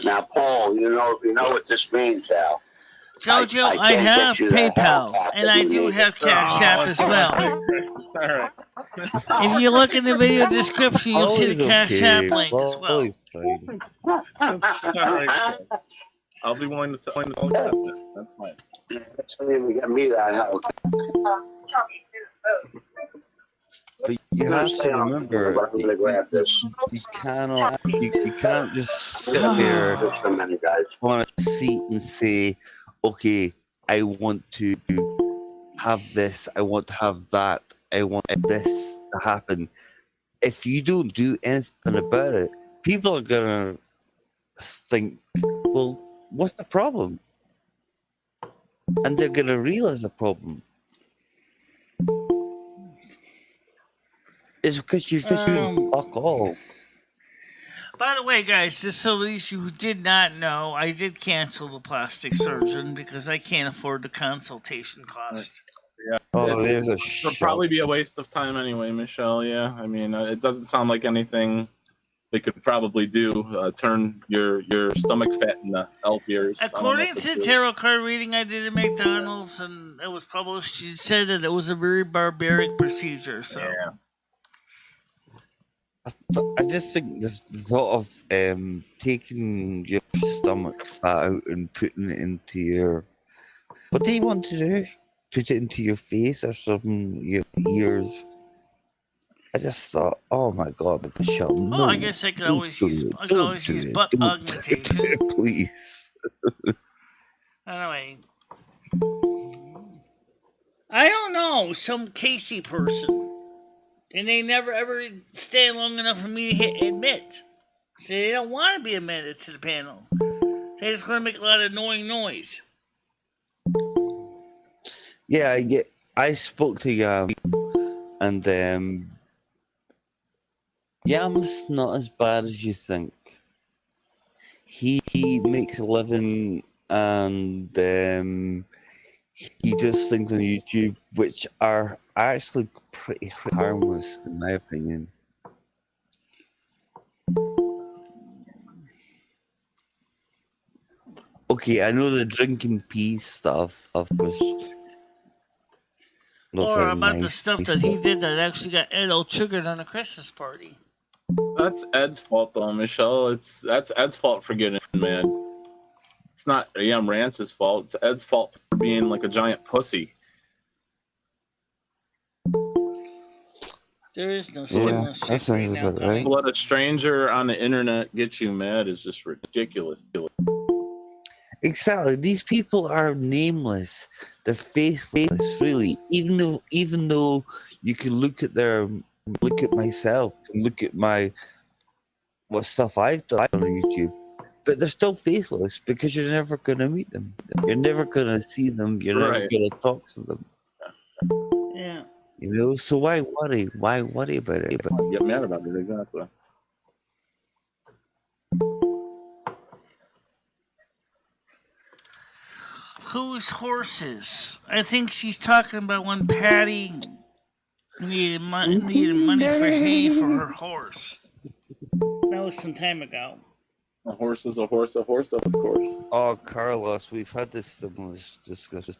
Now, Paul, you know what this means, Al. Jojo, I I can't have get you that PayPal, Hellcat and that I you do need. have CashApp as well. It's all right. If you look in the video description, you'll see the Always CashApp okay. link as well. Always fine. All right. I'll be willing to accept it. That's fine. We got me that Hellcat. But you have to remember, I'm gonna grab this. you cannot, you can't just sit there There's so many guys. on a seat and say, okay, I want to have this, I want to have that, I want this to happen. If you don't do anything about it, people are gonna think, well, what's the problem? And they're gonna realize the problem. It's because you're just doing fuck all. By the way, guys, just so these who did not know, I did cancel the plastic surgeon because I can't afford the consultation cost. Yeah. Oh, there's a It'll probably be a waste of time anyway, Michelle. Yeah. I mean, it doesn't sound like anything they could probably do. Turn your stomach fat into elf ears. According to the tarot card reading I did at McDonald's and it was published, it said that it was a very barbaric procedure. So. Yeah. I just think the thought of taking your stomach fat out and putting it into your... What do you want to do? Put it into your face or something? Your ears? I just thought, oh my God, Michelle, no. Well, I guess I could always use butt augmentation. Please. Anyway. I don't know, some Casey person. And they never ever stay long enough for me to hit admit. So they don't want to be admitted to the panel. They're just going to make a lot of annoying noise. Yeah, I spoke to Yam, and Yam's not as bad as you think. He makes a living, and he does things on YouTube which are actually pretty harmless, in my opinion. Okay, I know the drinking peas stuff was not Or very about the nice. stuff that he did that actually got Ed all triggered on a Christmas party. That's Ed's fault, though, Michelle. That's Ed's fault for getting mad. It's not Yam Ranch's fault. It's Ed's fault for being like a giant pussy. There is no stimulus that check sounds right now about coming. right. Let a stranger on the internet get you mad is just ridiculous. Exactly. These people are nameless. They're faithless, really. Even though you can look at myself and look at what stuff I've done on YouTube, but they're still faithless because you're never gonna meet them. You're never gonna see them. You're never gonna talk to them. Yeah. You know. So why worry? Why worry about it? Get mad about it, exactly. Whose horses? I think she's talking about when Patty needed money for hay for her horse. That was some time ago. A horse is a horse, of course. Oh, Carlos, we've had this similar discussion.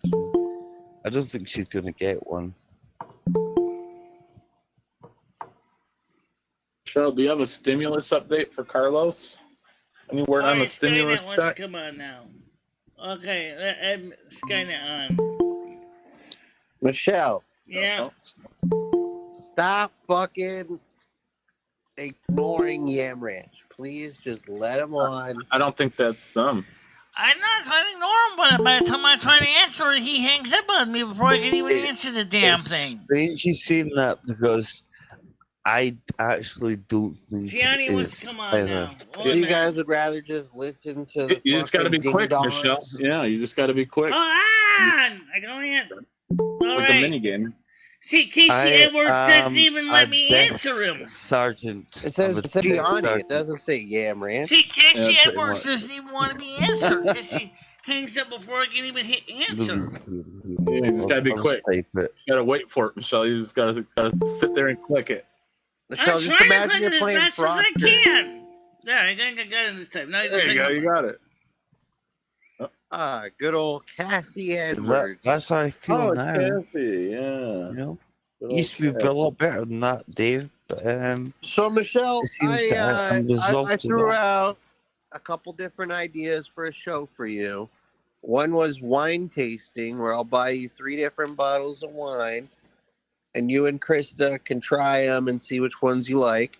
I don't think she's gonna get one. Cheryl, do you have a stimulus update for Carlos? Any word on the stimulus Skynet wants check? to come on now. Okay, add Skynet on. Michelle, Yeah. stop fucking ignoring Yam Ranch. Please just let him on. I don't think that's them. I'm not trying to ignore him, but by the time I'm trying to answer it, he hangs up on me before I can even answer the damn thing. Strange you saying that because I actually don't think Gianni it wants is to come on either. now. So you guys would rather just listen to the You just got to be quick, ding-dongs? Michelle. Yeah, you just got to be quick. Hold on! I don't yet. It's All like a right. mini game. See, Casey Edwards doesn't even let me answer him. Sergeant. It says of a Gianni. It sergeant. doesn't say Yam Ranch. See, Casey Yeah, pretty Edwards much. doesn't even want to be answered because he hangs up before I can even hit answer. Yeah, you just gotta be I'll quick. type it. You got to wait for it, Michelle. You just got to sit there and click it. Michelle, I'm just trying to imagine click you're it as playing fast as I Frogger. can. Yeah, I think I got it this time. Now There you go. You got it. Good old Cassie That, Edwards. that's how I feel Oh, now. Kathy. Yeah. You know, Good old used to be a lot better than that, Dave. But So Michelle, it seems that I'm I resolved to threw that. out a couple different ideas for a show for you. One was wine tasting, where I'll buy you 3 different bottles of wine, and you and Krista can try them and see which ones you like.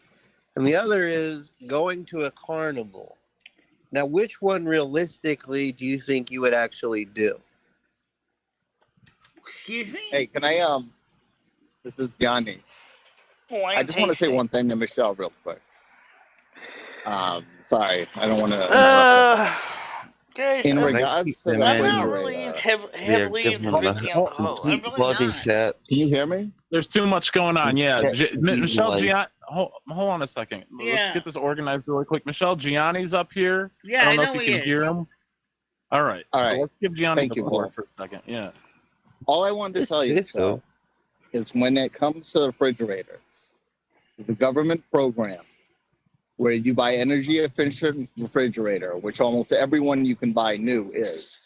And the other is going to a carnival. Now, which one realistically do you think you would actually do? Excuse me? Hey, can I this is Johnny. Wine I just want to say tasting. one thing to Michelle real quick. Sorry, I don't want to interrupt Guys, In I'm regards to the not refrigerator, really They're heavily giving into them a drinking alcohol. I'm complete really body not. set. can you hear me? There's too much going on. Yeah. Check Michelle visualize. Gianni. Hold on a second. Yeah. Let's get this organized really quick. Michelle Gianni's up here. Yeah, I don't know know if you he can is. hear him. All right. All So right. let's give Gianni Thank the you, floor Paul. for a second. Yeah. All I wanted to Just tell you, say so. Michelle, is when it comes to the refrigerators, there's a government program where you buy energy efficient refrigerator, which almost everyone you can buy new is.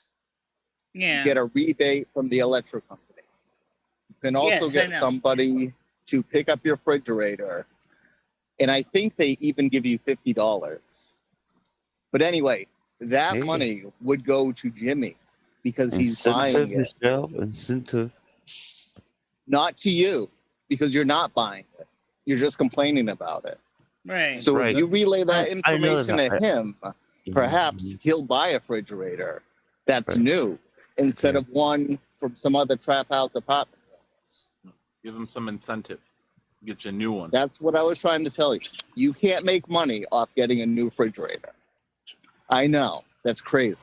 Yeah. You get a rebate from the electric company. You can also Yes, I get know. somebody to pick up your refrigerator, and I think they even give you $50. But anyway, that Hey. money would go to Jimmy because he's buying Incentive, it, Michelle, incentive. not to you because you're not buying it. You're just complaining about it. Right. So Right. if you relay that I know information that. to him, perhaps Mhm. he'll buy a refrigerator that's Right. new instead of one from some other trap house apartment. Give him some incentive. Get you a new one. That's what I was trying to tell you. You can't make money off getting a new refrigerator. I know. That's crazy.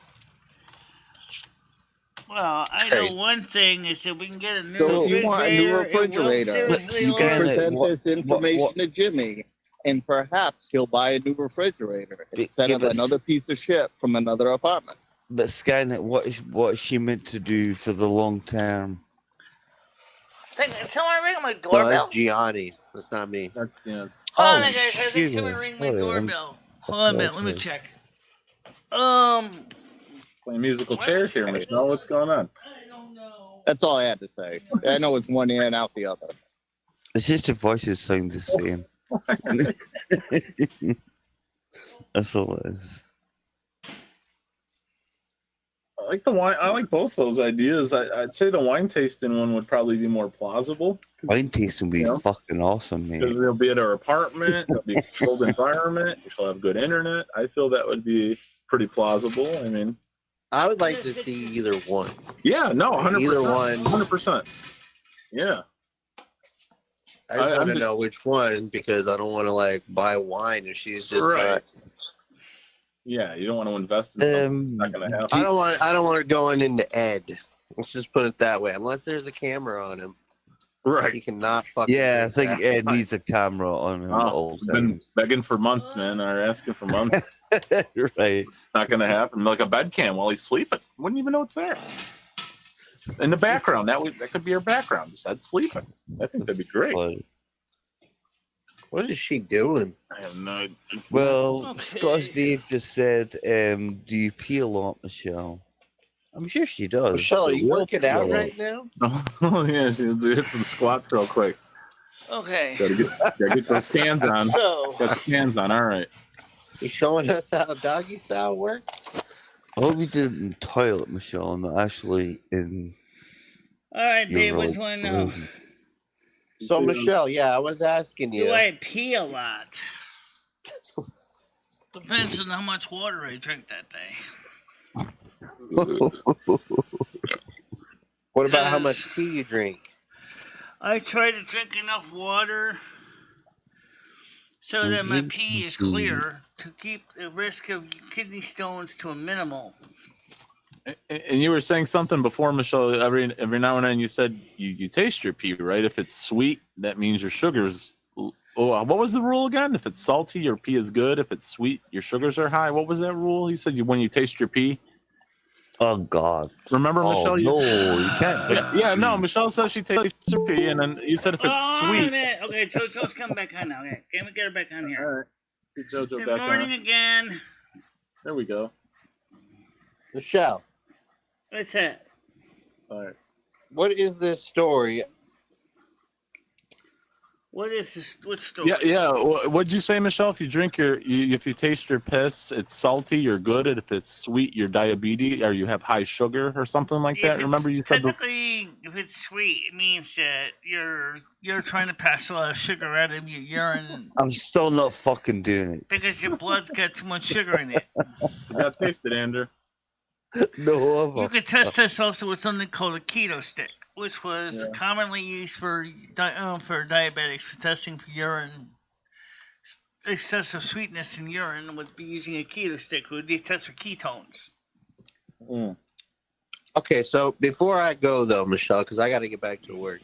Well, I great. know one thing is that we can get a new So if you want a new refrigerator, refrigerator, it will seriously you can Skynet, lower- present what- this information what- to Jimmy, and perhaps he'll buy a new refrigerator instead give of us- another piece of shit from another apartment. But Skynet, what is she meant to do for the long term? Someone ring my No, doorbell. that's Gianni. That's not me. That's, yeah, it's- Hold on, Oh, guys. I think shit. someone ring my Sorry, doorbell. Hold on a minute. Let me okay. check. playing musical chairs here, Michelle. What's going on? I don't know. That's all I had to say. I know it's one ear and out the other. It's just your voices sound the same. That's all it is. I like the wine. I like both those ideas. I'd say the wine tasting one would probably be more plausible Wine tasting would be Yeah. fucking awesome, because man. they'll be at our apartment. It'll be a controlled environment. She'll have good internet. I feel that would be pretty plausible. I mean, I would like to see either one. yeah, no, 100%. Either one. 100%. Yeah. I just I'm want to just- know which one because I don't want to like buy wine if she's just Right. not. Yeah, you don't want to invest in something that's not going to happen. I don't want her going into Ed. Let's just put it that way. Unless there's a camera on him, he Right. cannot fucking. Yeah, I drink think that. Ed needs a camera on him at Oh, all been times. begging for months, man, or asking for months. Right. Not going to happen. Like a bed cam while he's sleeping. Wouldn't even know it's there. In the background, that could be her background. Just Ed sleeping. I think that'd be great. But, What is she doing? I have no. well, Okay. Scottish Dave just said, do you pee a lot, Michelle? I'm sure she does. Michelle, are but you we'll working pee a out lot. right now? Oh yeah, she'll do hit some squats real quick. Okay. Gotta get those cans on. So, Got the cans on. All right. You showing us how doggy style works? I hope you did it in the toilet, Michelle, not actually in all right, your Dave, which real one? room. So Michelle, yeah, I was asking you. Do I pee a lot? Depends on how much water I drink that day. What about how much tea you drink? I try to drink enough water so that my Drink pee is some tea. clear to keep the risk of kidney stones to a minimal. And you were saying something before, Michelle. Every now and then you said you taste your pee, right? If it's sweet, that means your sugars. Oh, what was the rule again? If it's salty, your pee is good. If it's sweet, your sugars are high. What was that rule? You said when you taste your pee. Oh, God. Remember, Oh, Michelle? no, you can't drink Yeah, no. Michelle says she tastes her pee, and then you said if it's Oh, wait a sweet. minute. Okay, Joe's coming back on now. Okay, can we get her back on here? Get JoJo Good back morning on. again. There we go. Michelle, What's that? All right. what is this story? What is this? What story? Yeah. What'd you say, Michelle? If you drink if you taste your piss, it's salty, you're good. And if it's sweet, you're diabetes, or you have high sugar, or something like that. Remember you said technically, if it's sweet, it means that you're trying to pass a lot of sugar out of your urine I'm still not fucking doing it. because your blood's got too much sugar in it. you got to taste it, Andrew. No, You could test this also with something called a keto stick, which was Yeah. commonly used for diabetics for testing for urine excessive sweetness in urine. Would be using a keto stick. Would be test for ketones. Mm. Okay, so before I go though, Michelle, because I got to get back to work.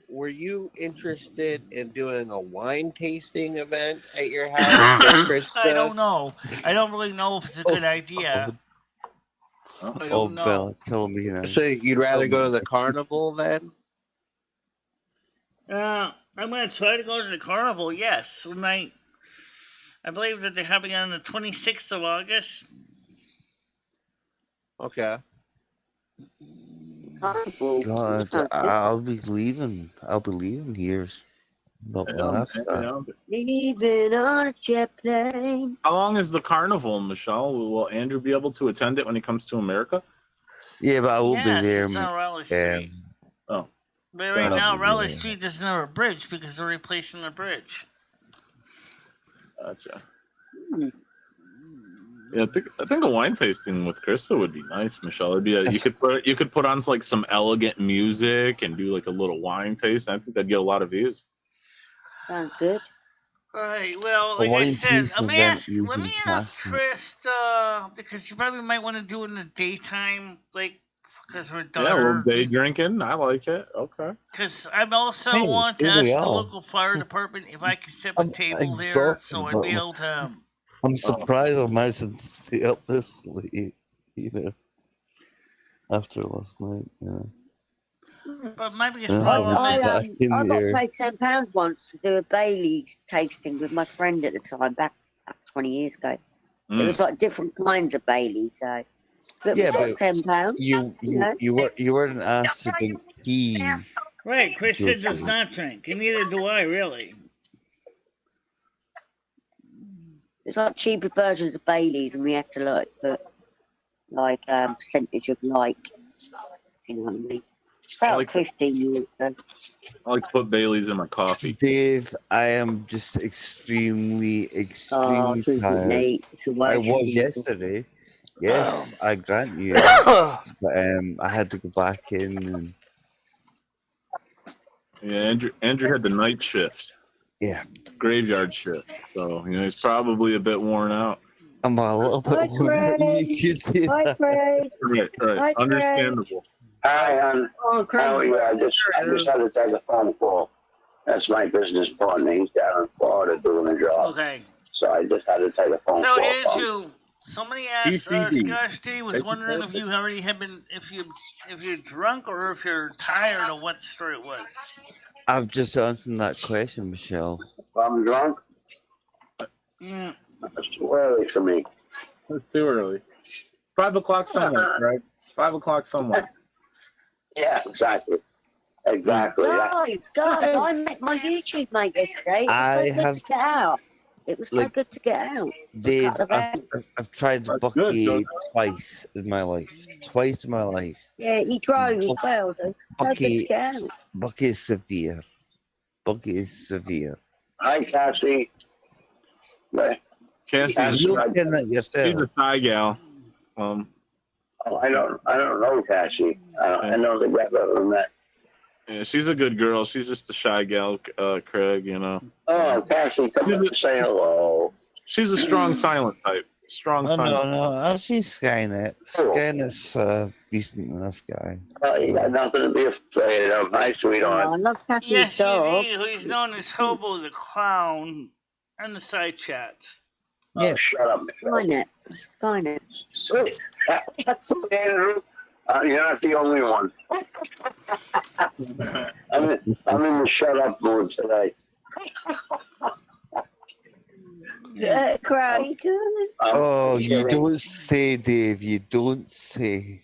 Were you interested in doing a wine tasting event at your house, Krista? I don't know. I don't really know if it's a good idea. I don't know. Bella, kill me now. So you'd rather go to the carnival then? I'm going to try to go to the carnival, yes. I believe that they're having it on the 26th of August. Okay. Carnival. God, Sounds good. I'll be leaving. here. Not long after that. Leaving on a jet plane. How long is the carnival, Michelle? Will Andrew be able to attend it when he comes to America? Yeah, but I won't be there. It's on Raleigh Street. Oh. But right I'll now, be Raleigh there. Street doesn't have a bridge because they're replacing the bridge. Gotcha. Yeah, I think a wine tasting with Krista would be nice, Michelle. It'd be you could put on like some elegant music and do like a little wine taste. I think that'd get a lot of views. Sounds good. Right. Well, A like I wine said, tasting event let me using ask CashApp. Krista because you probably might want to do it in the daytime, like because we're done. Yeah, well, day drinking. I like it. Okay. Because I also Hey, want to here we ask the are. local fire department if I can set a I'm table there so I'd be exhausted, able to. I'm surprised I managed to stay up this late, after last night. Yeah. But my biggest Yeah, problem I is. got paid £10 once to do a Bailey's tasting with my friend at the time, back 20 years ago. It was like different kinds of Bailey, so. But Yeah, we got but £10. you weren't asked to drink tea. Right, Krista does not drink, and neither do I, really. It's like cheaper versions of Bailey's, and we had to like put percentage of like, you know what I mean? About like 15 years ago. I like to put Bailey's in my coffee. Dave, I am just extremely tired. Late. I was yesterday. Yes, I grant you. But I had to go back in. And... Yeah, Andrew had the night shift. Yeah. Graveyard shift. So, he's probably a bit worn out. I'm a little bit worn out. You could see that. Right. Understandable. Hi, hon. Oh, Oh, yeah, I just had to take a phone call. That's my business partner. He's down in Florida doing a job. Okay. So I just had to take a phone So, call. Andrew, somebody asked TCB. Scotch D was wondering if you already have been, if you're drunk or if you're tired or what the story was. I've just answered that question, Michelle. I'm drunk. Mm. It's too early for me. It's too early. 5 o'clock somewhere, right? 5 o'clock somewhere. Yeah, exactly. Exactly. Guys, I met my YouTube mate yesterday. It was so good to get out. It was so good to get out. Dave, I've tried Bucky twice in my life. Twice in my life. Yeah, he drove as well. So good to get out. Bucky is severe. Hi, Cassie. Cassie's You looking at yourself. she's a Thai gal. Oh, I don't know Cassie. I know the guy better than that. Yeah, she's a good girl. She's just a shy gal, Craig, Oh, Cassie, come up and say hello. She's a strong silent type. No, she's Skynet. Skynet's a decent enough guy. Oh, you got nothing to be afraid of. Hi, sweetheart. I love Cassie's Yes, dog. who's known as Hobo the Clown and the side chats. Oh, Yeah. shut up, Michelle. Skynet. Sweet. That's okay, Andrew. You're not the only one. I'm in the shut up mood today. Craig. Oh, you don't say, Dave. You don't say.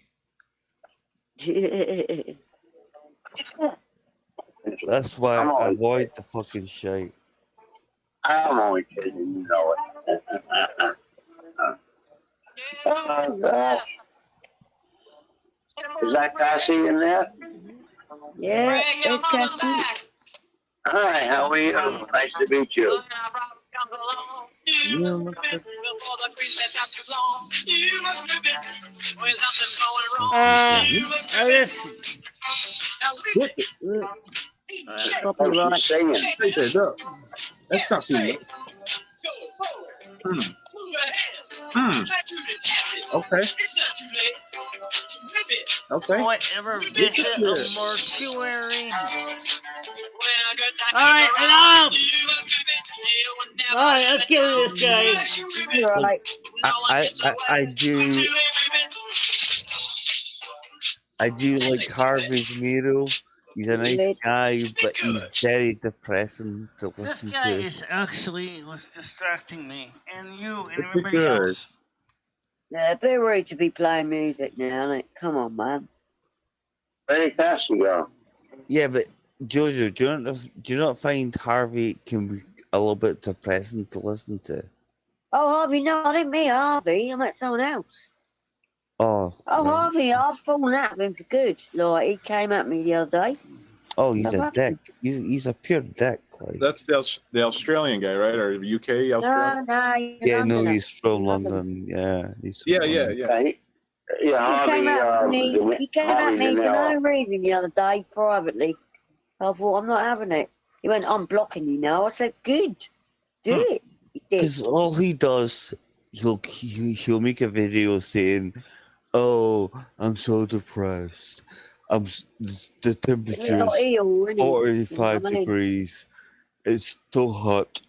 That's why I avoid the fucking shite. I'm only kidding, you know it. Is that Cassie in there? Yeah, it's Cassie. Hi, how are you? Nice to meet you. This. Copyright. She's singing. Right there, look. That's not too much. Okay. Okay. Whatever visit a mortuary. Alright, enough! Alright, let's get rid of this guy. Right. I do like Harvey De Niro. He's a nice guy, but he's very depressing to This listen guy to. is actually was distracting me, and you and Pretty everybody good. else. Yeah, they're ready to be playing music now. Like, come on, man. Where did Cassie go? Yeah, but Jojo, do you not find Harvey can be a little bit depressing to listen to? Oh, Harvey, no, I didn't mean Harvey. I meant someone else. Oh. Oh, right. Harvey, I've fallen out with him for good. Like, he came at me the other day. Oh, he's No, a dick. He's a pure dick. Like. That's the Australian guy, right? Or UK Australian? No, he's Yeah, no, Londoner. he's from London. Yeah, he's from Yeah. Yeah, He Harvey, came at me. He came at Harvey me for Danilo. no reason the other day, privately. I thought, I'm not having it. He went, I'm blocking you now. I said, good. Do it. He did. Because all he does, he'll make a video saying, "Oh, I'm so depressed. The temperature's 45 degrees. It's so hot.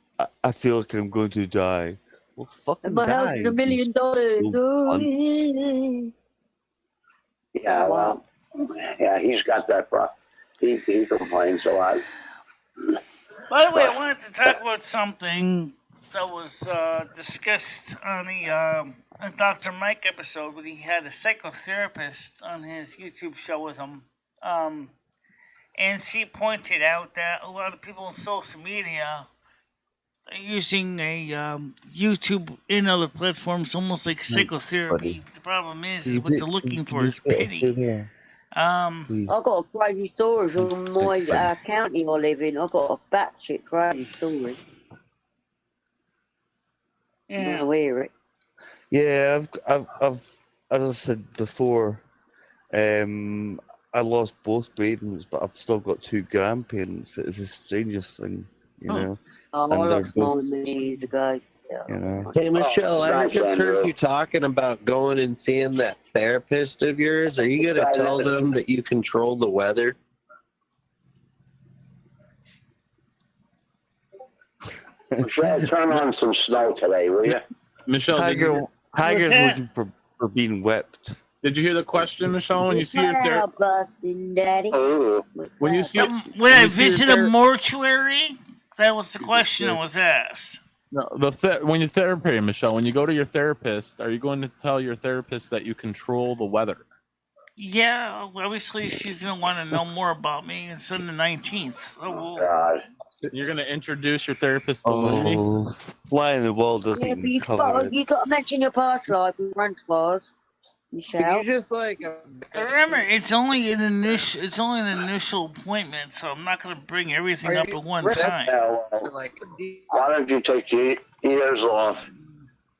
I feel like I'm going to die." Well, fucking My house die. is $1 million. Oh, Yeah, well, yeah, he's got that problem. He complains a lot. By the way, I wanted to talk about something that was discussed on the Dr. Mike episode when he had a psychotherapist on his YouTube show with him. And she pointed out that a lot of people on social media are using a YouTube and other platforms almost like psychotherapy. The problem is what they're looking for is pity. I've got a crazy story from my county I live in. I've got a batshit crazy story. Yeah. I hear it. Yeah, I've as I said before, I lost both parents, but I've still got two grandparents. It's the strangest thing, you know. Oh, I And they're lost both- mine many years ago. Yeah. You know. Hey, Michelle, I Right, just heard Andrew. you talking about going and seeing that therapist of yours. Are you going to tell them that you control the weather? Michelle, turn on some snow today, will you? Michelle, Tiger's that? looking for being whipped. did you hear the question, Michelle? When you see your Wow, busting, Daddy. Ooh. when you see When when I you see your visit a mortuary, that was the question that was asked. no, when you therapy, Michelle, when you go to your therapist, are you going to tell your therapist that you control the weather? Yeah, obviously she's going to want to know more about me. It's on the 19th. Oh, well. God. You're going to introduce your therapist to Lindy? Oh, fly in the wall doesn't Yeah, but even cover it. you got to mention your past life and once was, Can Michelle. you just like Remember, it's only an initial appointment, so I'm not going to bring everything up at one time. like Why don't you take your ears off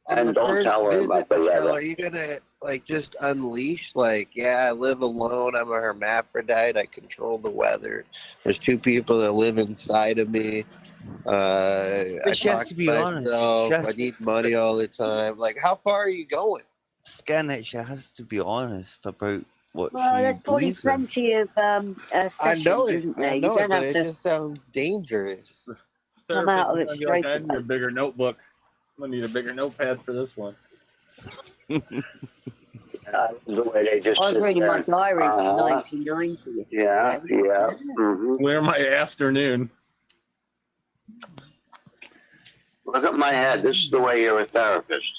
and don't tell her about the weather? Are you gonna like just unleash like, yeah, I live alone, I'm a hermaphrodite, I control the weather. There's two people that live inside of me. I she has talk to be to honest. myself, She has I need money all the time. Like, how far are you going? Scannet, she has to be honest about what Well, she there's probably believes in. plenty of sessions, I know it, isn't there? I You know it, don't but have it to just sounds dangerous. come out of it Therapist is gonna be straight I need a away. bigger notebook. I'm going to need a bigger notepad for this one. The way they just I was sit reading my there. diary from Uh-huh. 1990. Yeah. Mm-hmm. Where my afternoon? Look at my head. This is the way you're a therapist.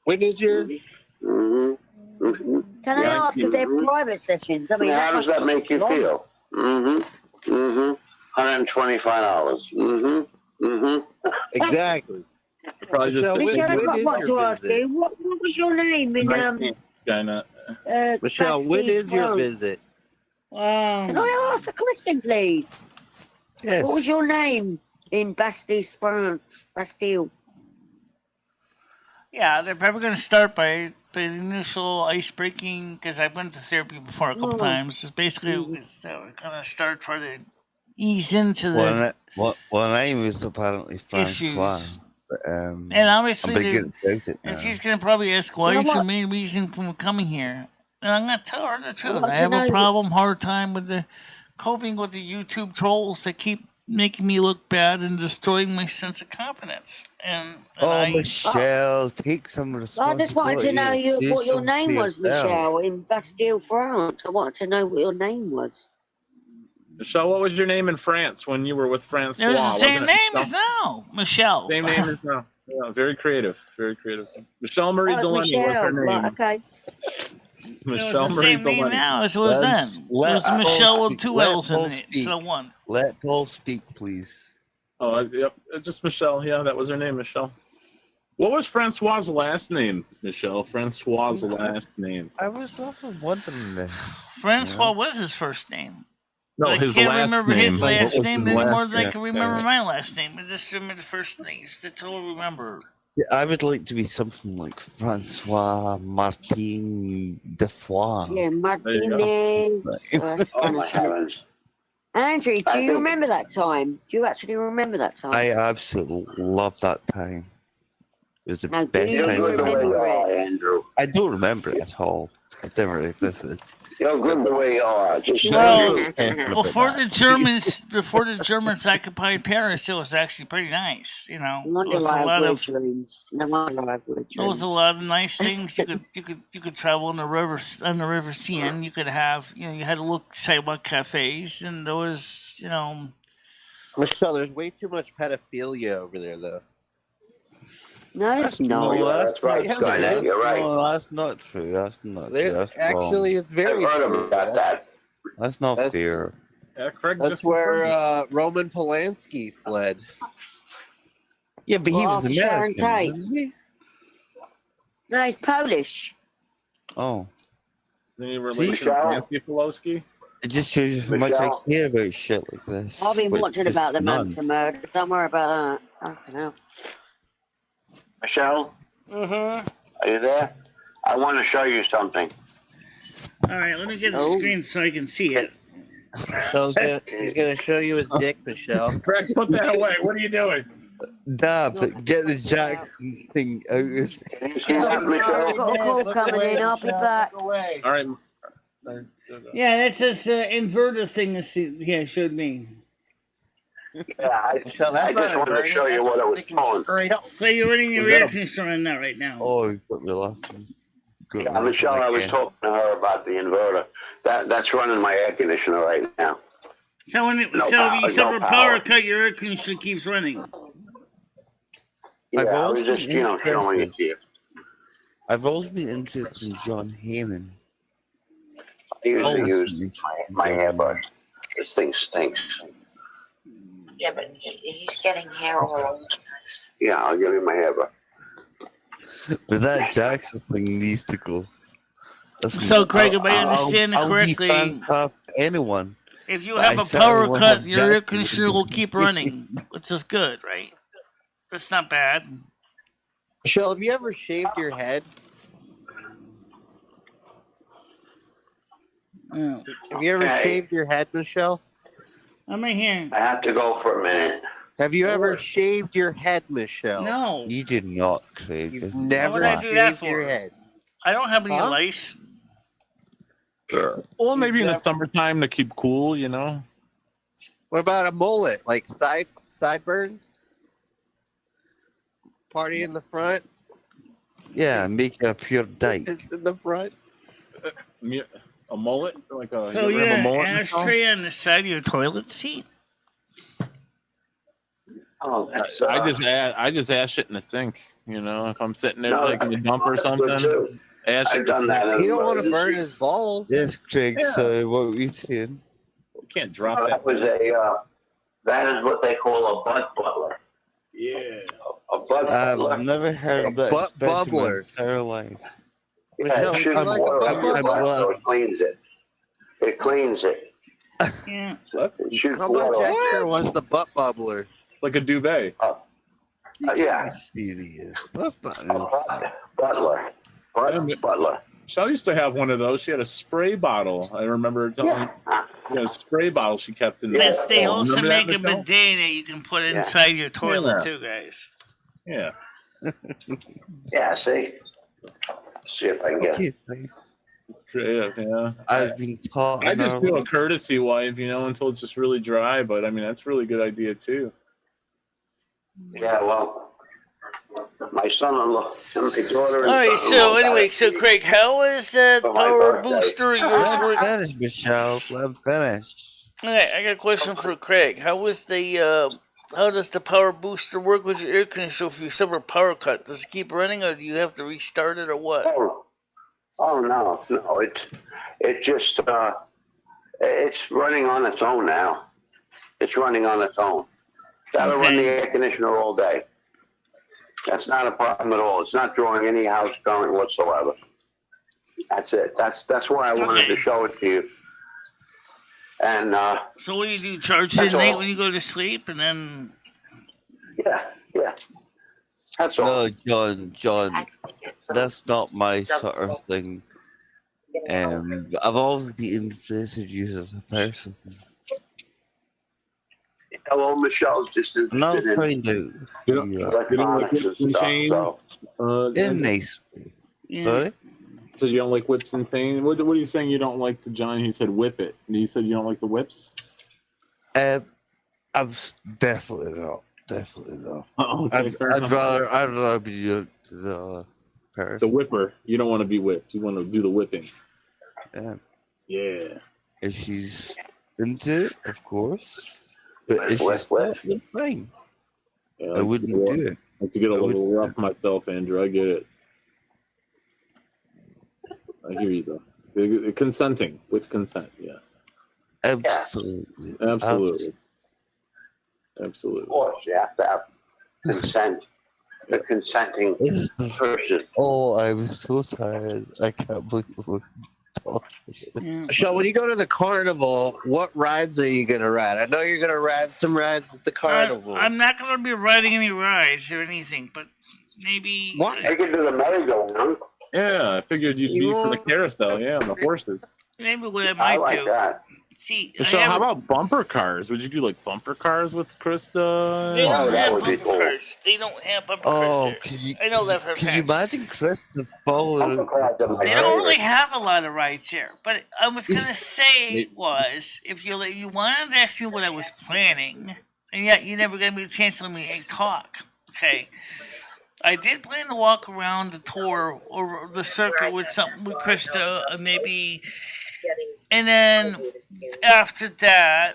When is your? Mm-hmm. Mm-hmm. Can I ask if they're Mhm. private sessions? I mean, How does that make you long. feel? Mm-hmm. Mm-hmm. $125. Mm-hmm. Mm-hmm. Exactly. Probably just Michelle, a when Michelle, I've got is what your to ask visit? you. What was your name in Kinda. Michelle, when Bastille, is your France? visit? Can I ask a question, please? Yes. What was your name in Bastille, France? Bastille. Yeah, they're probably going to start by the initial ice breaking because I've been to therapy before a couple times. It's basically it's going to start trying to ease into the Well, name is apparently Francois. issues. But, And obviously, I'm beginning to doubt it now. and she's going to probably ask, why You know is your what? main reason for coming here? And I'm going to tell her the truth. want I to have a know- problem, hard time with the coping with the YouTube trolls that keep making me look bad and destroying my sense of confidence. And Oh, Michelle, take some I responsibility. just wanted to know and do what your something name for was, yourself. Michelle, in Bastille, France. I wanted to know what your name was. Michelle, what was your name in France when you were with Francois? it was the same wasn't it, name Michelle? as now, Michelle. Same name as now. Yeah, very creative. Very creative. Michelle Marie Oh, it's Delaney was her Michelle. name. Right, okay. It Michelle was the Marie same name Delaney. now as it was Let's- then. It let was Paul Michelle with speak. 2 Let L's in Paul it speak. instead of 1. Let Paul speak, please. Oh, yep. Just Michelle. Yeah, that was her name, Michelle. What was Francois' last name, Michelle? Francois' last name. I was often wondering this. Francois was his first name. No, I his can't last remember name. his What last was name his any last more than I name? can remember my last name. I just remember the first names. That's all I remember. Yeah, I would like to be something like Francois Martin Defoy. Yeah, There you Martinez. That's Oh, funny. my heavens. Andrew, do I you think- remember that time? Do you actually remember that time? I absolutely love that time. It was the Now, do best you You're time. good the way you remember are, Andrew. I don't remember it at all. I've never existed. You're good the way you are. Just Well, About Before that. the Germans occupied Paris, it was actually pretty nice. You know, No there wonder was a I lot have of dreams. No wonder I have there was dreams. a lot of nice things. You could travel on the river Seine. You could have you had to look sidewalk cafes, and there was Michelle, there's way too much pedophilia over there, though. No, it's not. No, that's that's right, Yeah, Skynet. man. You're right. No, that's not true. That's not true. There's That's actually, it's I've very heard true. about that. That's not That's- fair. Yeah, Craig That's just where confirmed it. Roman Polanski fled. Yeah, but he Well, was after Sharon American, Tate. wasn't he? No, it's Polish. Oh, Any relation to Michelle? Nancy Pelosi? it just shows you how much I Michelle? care about shit like this. I've been which watching is about the none. Manson murder. Don't worry about that. I don't know. Michelle, Mm-hmm. are you there? I want to show you something. All right, let me get the Oh. screen so I can see it. He's gonna show you his dick, Michelle. Craig, put that away. What are you doing? Nah, but get the Jack thing out of Can you see that, Michelle? I've got a call coming in. I'll be back. All right. Yeah, that's this inverter thing that showed me. Yeah, Michelle, I that's just not wanted to inverted, show you that's what it was sticking pulling. straight up. So you're running your Was that air a- conditioner on that right now. Oh, you've got me laughing. Got Yeah, me Michelle, I was again. talking to her about the inverter. That's running my air conditioner right now. So when No so power, you suffer no a power power. cut, your air conditioner keeps running. Yeah, I've I was always just, been showing it interested. to you. I've always been interested in John Heyman. I usually Always use been interested in my John hairbrush. This thing stinks. Yeah, but he's getting hair all over the place. Yeah, I'll give you my hairbrush. Heyman. But that Jackson thing needs to go. Listen, So, Craig, if I understand it I'll be correctly, fans of anyone. if you But have I a certainly power won't cut, have your air Jack- conditioner will keep running, which is good, right? That's not bad. Michelle, have you ever shaved your head? Yeah. Have you ever Okay. shaved your head, Michelle? I'm right here. I have to go for a minute. Have you ever shaved your head, Michelle? No, You did not, Craig. You've would never I do that shaved your for? head. I don't have any Huh? lice. Well, maybe in the never- summertime to keep cool, you know. What about a mullet? Like sideburns? Party in the front? Yeah, make a pure dyke. Just in the front? A mullet, like a. So you you ever got have a an mullet, Michelle? ashtray on the side of your toilet seat? Oh, that's, I just ash it in the sink. You know, if I'm sitting there No, like in a dump or that's something, good too. ash I've it. done that. He don't want to burn his balls. Yes, Craig. Yeah. So what were you saying? You can't drop That that. was that is what they call a butt butler. Yeah. A butt butler. I've never heard of that butt expression in my bubbler. entire life. Yeah, Michelle, it you shoots like a water butt up your bubbler? butt, so it cleans it. It cleans it. Yeah. It shoots How much water. extra was the butt bubbler? It's like a duvet. Yeah. Serious. That's not A real. butt butler. Butt butler. Shell used to have one of those. She had a spray bottle. I remember her telling me she had a spray bottle she kept in there. Yes, they also Remember make that, a Michelle? bidet that you can put inside your toilet Yeah. too, guys. Yeah. Yeah, see? See if I can get Okay, fine. It's creative, yeah. I've been taught. I in just our do a life. courtesy wipe, you know, until it's just really dry. But I mean, that's a really good idea too. Yeah, well, my son-in-law and my daughter. All right. So anyway, so Craig, how is that For my power birthday. booster yours Let work? him finish, Michelle. Let him finish. All right, I got a question for Craig. How does the power booster work with your air conditioner if you suffer a power cut? Does it keep running, or do you have to restart it, or what? Oh no, it just it's running on its own now. It's running on its own. That'll run the air conditioner all day. That's not a problem at all. It's not drawing any house current whatsoever. That's it. That's why I wanted to show it to you. And So what do? Charge it That's at night all. when you go to sleep, and then yeah. That's all. No, John, that's not my sort of thing. I've always been interested in you as a person. Hello, Michelle's just And I'll interested in find out. You know, who you are. electronics and stuff. So In nice way. yeah. Sorry? So you don't like whips and things? What are you saying you don't like to John? He said whip it. And he said you don't like the whips? I'm definitely not. Definitely not. Oh, okay, fair I'd enough. rather be the The person. whipper. You don't want to be whipped. You want to do the whipping. Yeah. Yeah. If she's into it, of course. But if West, she's not, then fine. Yeah, I wouldn't do it. I like to get a I little wouldn't rough myself, Andrew. I get it. I hear you though. Consenting with consent, yes. Absolutely. Absolutely. of Absolutely. course, you have to have consent. The consenting person. Oh, I was so tired. I can't believe we're talking. Yeah. Michelle, when you go to the carnival, what rides are you gonna ride? I know you're gonna ride some rides at the carnival. I'm not going to be riding any rides or anything, but maybe. What? Take it to the merry-go-round. Yeah, I figured you'd be for the carousel, yeah, on the horses. Maybe what I I might like do. that. See, So I how have, about bumper cars? Would you do like bumper cars with Krista? they don't that have would be bumper cool. cars. They don't have bumper Oh, cars could there. you, I know that for a could you fact. imagine Chris to follow Bumper cars are my They don't really have a lot of rides here. But I was gonna say was if you wanted to ask me what I was planning, and yet you never gave me a chance to let me talk. Okay. I did plan to walk around the tour or the circuit with Krista, maybe, and then after that,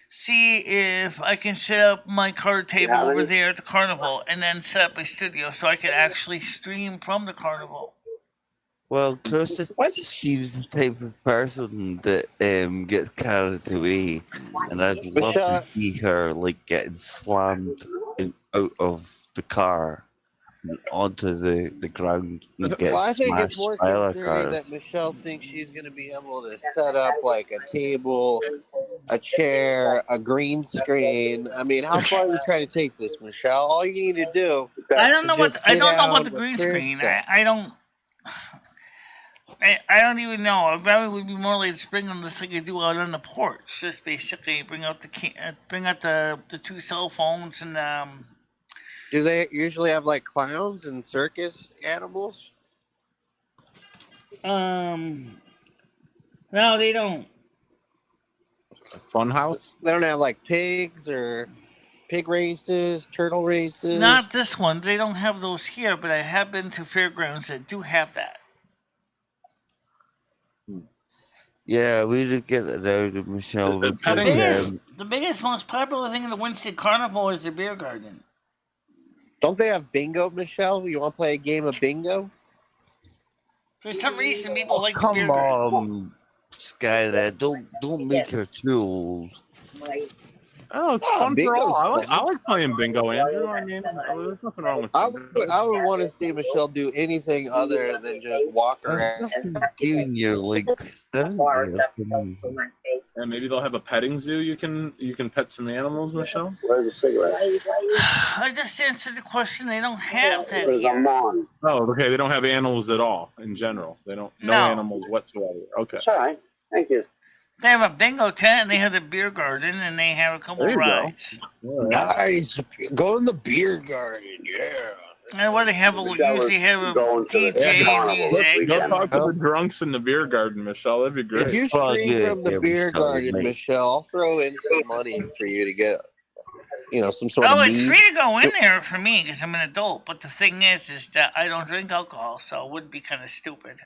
see if I can set up my card table over there at the carnival, and then set up a studio so I could actually stream from the carnival. Well, Chris seems the type of person that gets carried away, and I'd love Michelle- to see her like getting slammed out of the car and onto the ground and get Well, I think it's smashed more by a concerning car. that Michelle thinks she's going to be able to set up like a table, a chair, a green screen. I mean, how far are you trying to take this, Michelle? All you need to do. I don't know what Just I sit don't know down what the with green Krista. screen. I don't. I don't even know. I probably would be more like just bring them just like you do out on the porch. Just basically bring out the two cell phones and Do they usually have like clowns and circus animals? no, they don't. Fun house? They don't have like pigs or pig races, turtle races. Not this one. They don't have those here, but I have been to fairgrounds that do have that. Yeah, we did get it out of Michelle. The because, petting Thing is, The biggest, most popular thing in the Winston Carnival is the beer garden. Don't they have bingo, Michelle? You want to play a game of bingo? For some reason, people like the beer Come garden. on, Skynet. Don't make her too old. Oh, it's Ah, fun for bingo's all. I fun. like playing bingo, Andrew. I mean, there's nothing wrong with I bingo. would want to see Michelle do anything other than just walk That's around. nothing doing your like 70 And maybe they'll have a petting zoo. You can pet some animals, Michelle. Where's the cigarette? I just answered the question. They don't have that Where's the here. lawn? Oh, okay. They don't have animals at all in general. They don't no No. animals whatsoever. Okay. It's all right. Thank you. They have a bingo tent, and they have the beer garden, and they have a couple There you go. rides. Nice. Go in the beer garden, yeah. And what they have, usually have a Going to the DJ carnival this music. Go weekend. talk to the drunks in the beer garden, Michelle. That'd be If great. you Fuck stream yeah, from the yeah, beer Michelle, garden, mate. Michelle, I'll throw in some money for you to get, some sort Oh, of it's mead. free to go in there for me because I'm an adult. But the thing is that I don't drink alcohol, so it would be kind of stupid.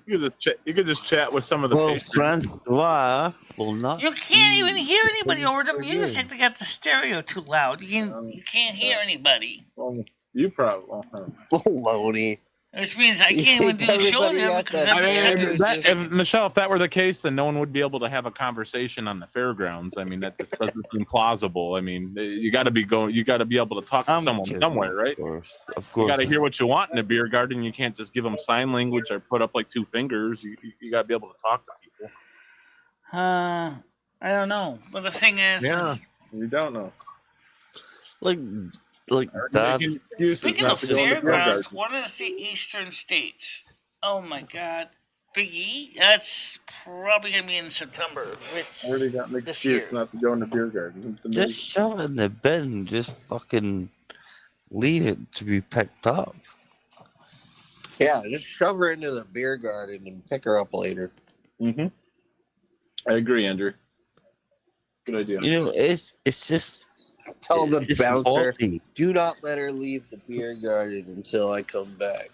You could just chat with some of the Well, patrons. Francois will not. You can't even hear anybody over the for you. music. They got the stereo too loud. You can't hear anybody. Well, you probably. Baloney. Which means I can't even do a show Everybody there got because that I'm beer. having Michelle, if that were the case, then no one would be able to have a conversation on the fairgrounds. I mean, that just doesn't seem plausible. I mean, you got to be able to talk to someone kidding, somewhere, right? Of course. You got to hear what you want in a beer garden. You can't just give them sign language or put up like two fingers. You got to be able to talk to people. I don't know. But the thing is You don't know. Like that. Making excuses speaking not of to go in the beer fairgrounds, garden. what is the Eastern States? Oh my God. Big E? That's probably going to be in September. It's I already got an this excuse year. not to go in the beer garden. It's amazing. Just shove it in the bin. Just fucking leave it to be picked up. Yeah, just shove her into the beer garden and pick her up later. Mm-hmm. I agree, Andrew. Good idea. It's just. Tell the it's bouncer, faulty. do not let her leave the beer garden until I come back.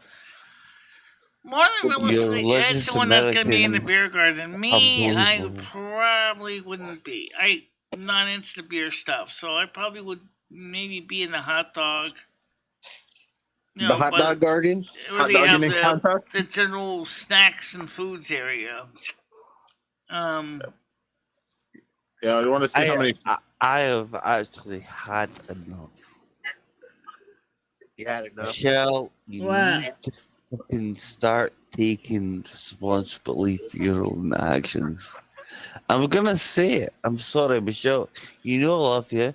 More than realistically, You're Ed's the one that's going to be in the Americans beer garden. Me, I unbelievable. probably wouldn't be. I'm not into the beer stuff, so I probably would maybe be in the hot dog. The hot dog garden? Where Hot they dog have eating contest? the general snacks and foods area. Yeah, I want to see how many. I have actually had enough. You had enough. Michelle, you What? need to fucking start taking responsibility for your own actions. I'm gonna say it. I'm sorry, Michelle. You know I love you.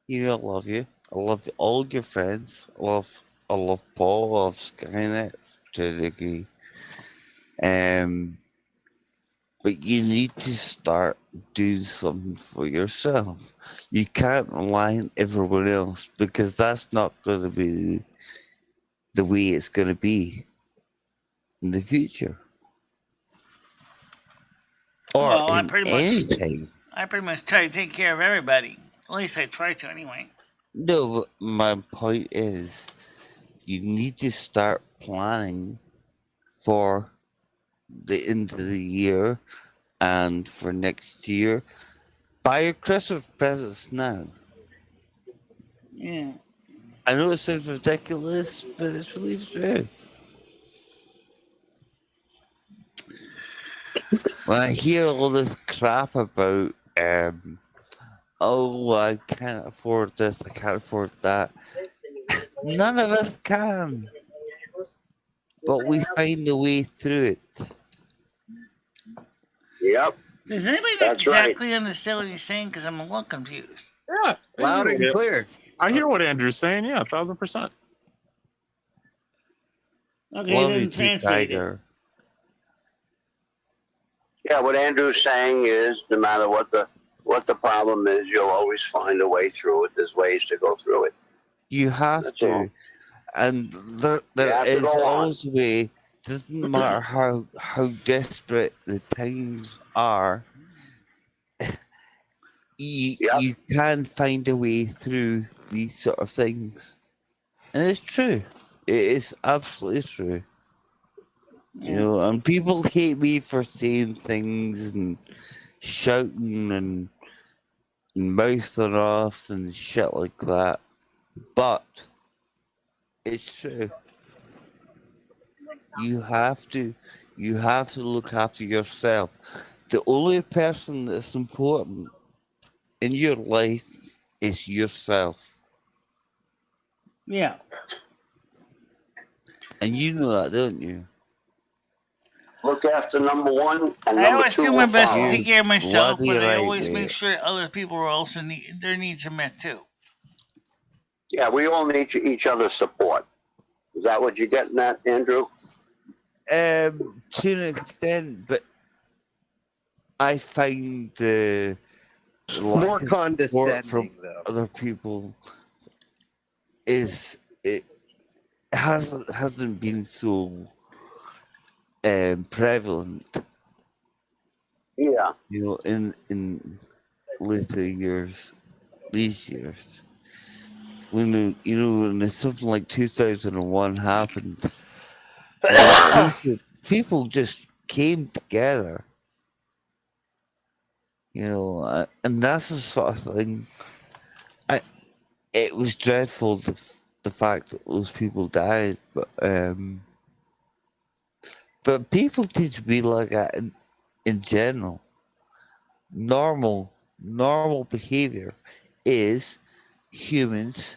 You know I love you. I love all your friends. I love Paul. I love Skynet to a degree. But you need to start doing something for yourself. You can't rely on everyone else because that's not going to be the way it's going to be in the future. Or Well, I in pretty any much- time. I pretty much try to take care of everybody. At least I try to, anyway. No, but my point is you need to start planning for the end of the year and for next year. Buy your Christmas presents now. Yeah. I know it sounds ridiculous, but it's really true. When I hear all this crap about, oh, I can't afford this, I can't afford that. None of us can. But we find a way through it. Yep. Does anybody not That's right. exactly understand what he's saying? Because I'm a little confused. Yeah, Loud and clear. I hear what Andrew's saying. Yeah, 1,000%. Okay, Love then you too, translate it. Tiger. Yeah, what Andrew's saying is no matter what the problem is, you'll always find a way through it. There's ways to go through it. You have That's to. all. And there have to is go on. always a way. Doesn't matter how desperate the times are. You Yep. can find a way through these sort of things, and it's true. It is absolutely true. You know, and people hate me for saying things and shouting and and mouthing off and shit like that. But it's true. You have to look after yourself. The only person that's important in your life is yourself. Yeah. And you know that, don't you? Look after number one, and I number always two do my will best to follow. take care of myself, Bloody but I right, always make mate. sure other people are also their needs are met too. Yeah, we all need each other's support. Is that what you're getting at, Andrew? To an extent, but I find the More lack of support from condescending, though. other people hasn't been so prevalent. Yeah. You know, in later years, these years, when when something like 2001 happened, people just came together. And that's the sort of thing. It was dreadful the fact that those people died, but people need to be like that in general. Normal behavior is humans.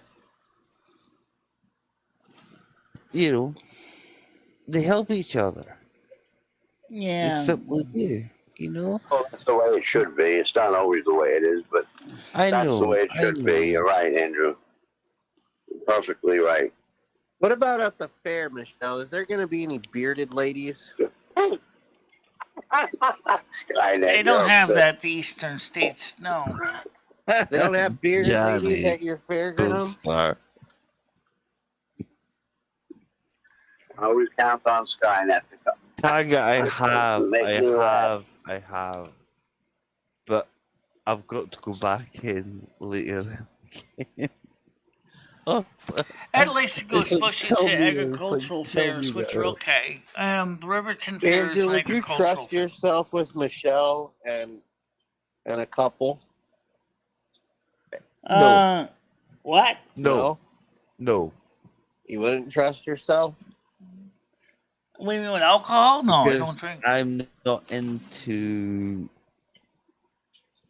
They help each other. Yeah. They simply do. Well, that's the way it should be. It's not always the way it is, but that's the way it should be. You're right, Andrew. Perfectly right. What about at the fair, Michelle? Is there going to be any bearded ladies? They don't have that, the Eastern states, no. They don't have bearded Johnny, ladies at your fairgrounds? Sorry. I always count on Skynet to come. Tiger, I have. But I've got to go back in later. I'd like to go, especially Tell to me agricultural that. Tell fairs, me which that. are okay. Riverton Fair is Andrew, would you agricultural. trust yourself with Michelle and a couple? No. What? No. You wouldn't trust yourself? What do you mean with alcohol? No, I Because don't drink. I'm not into.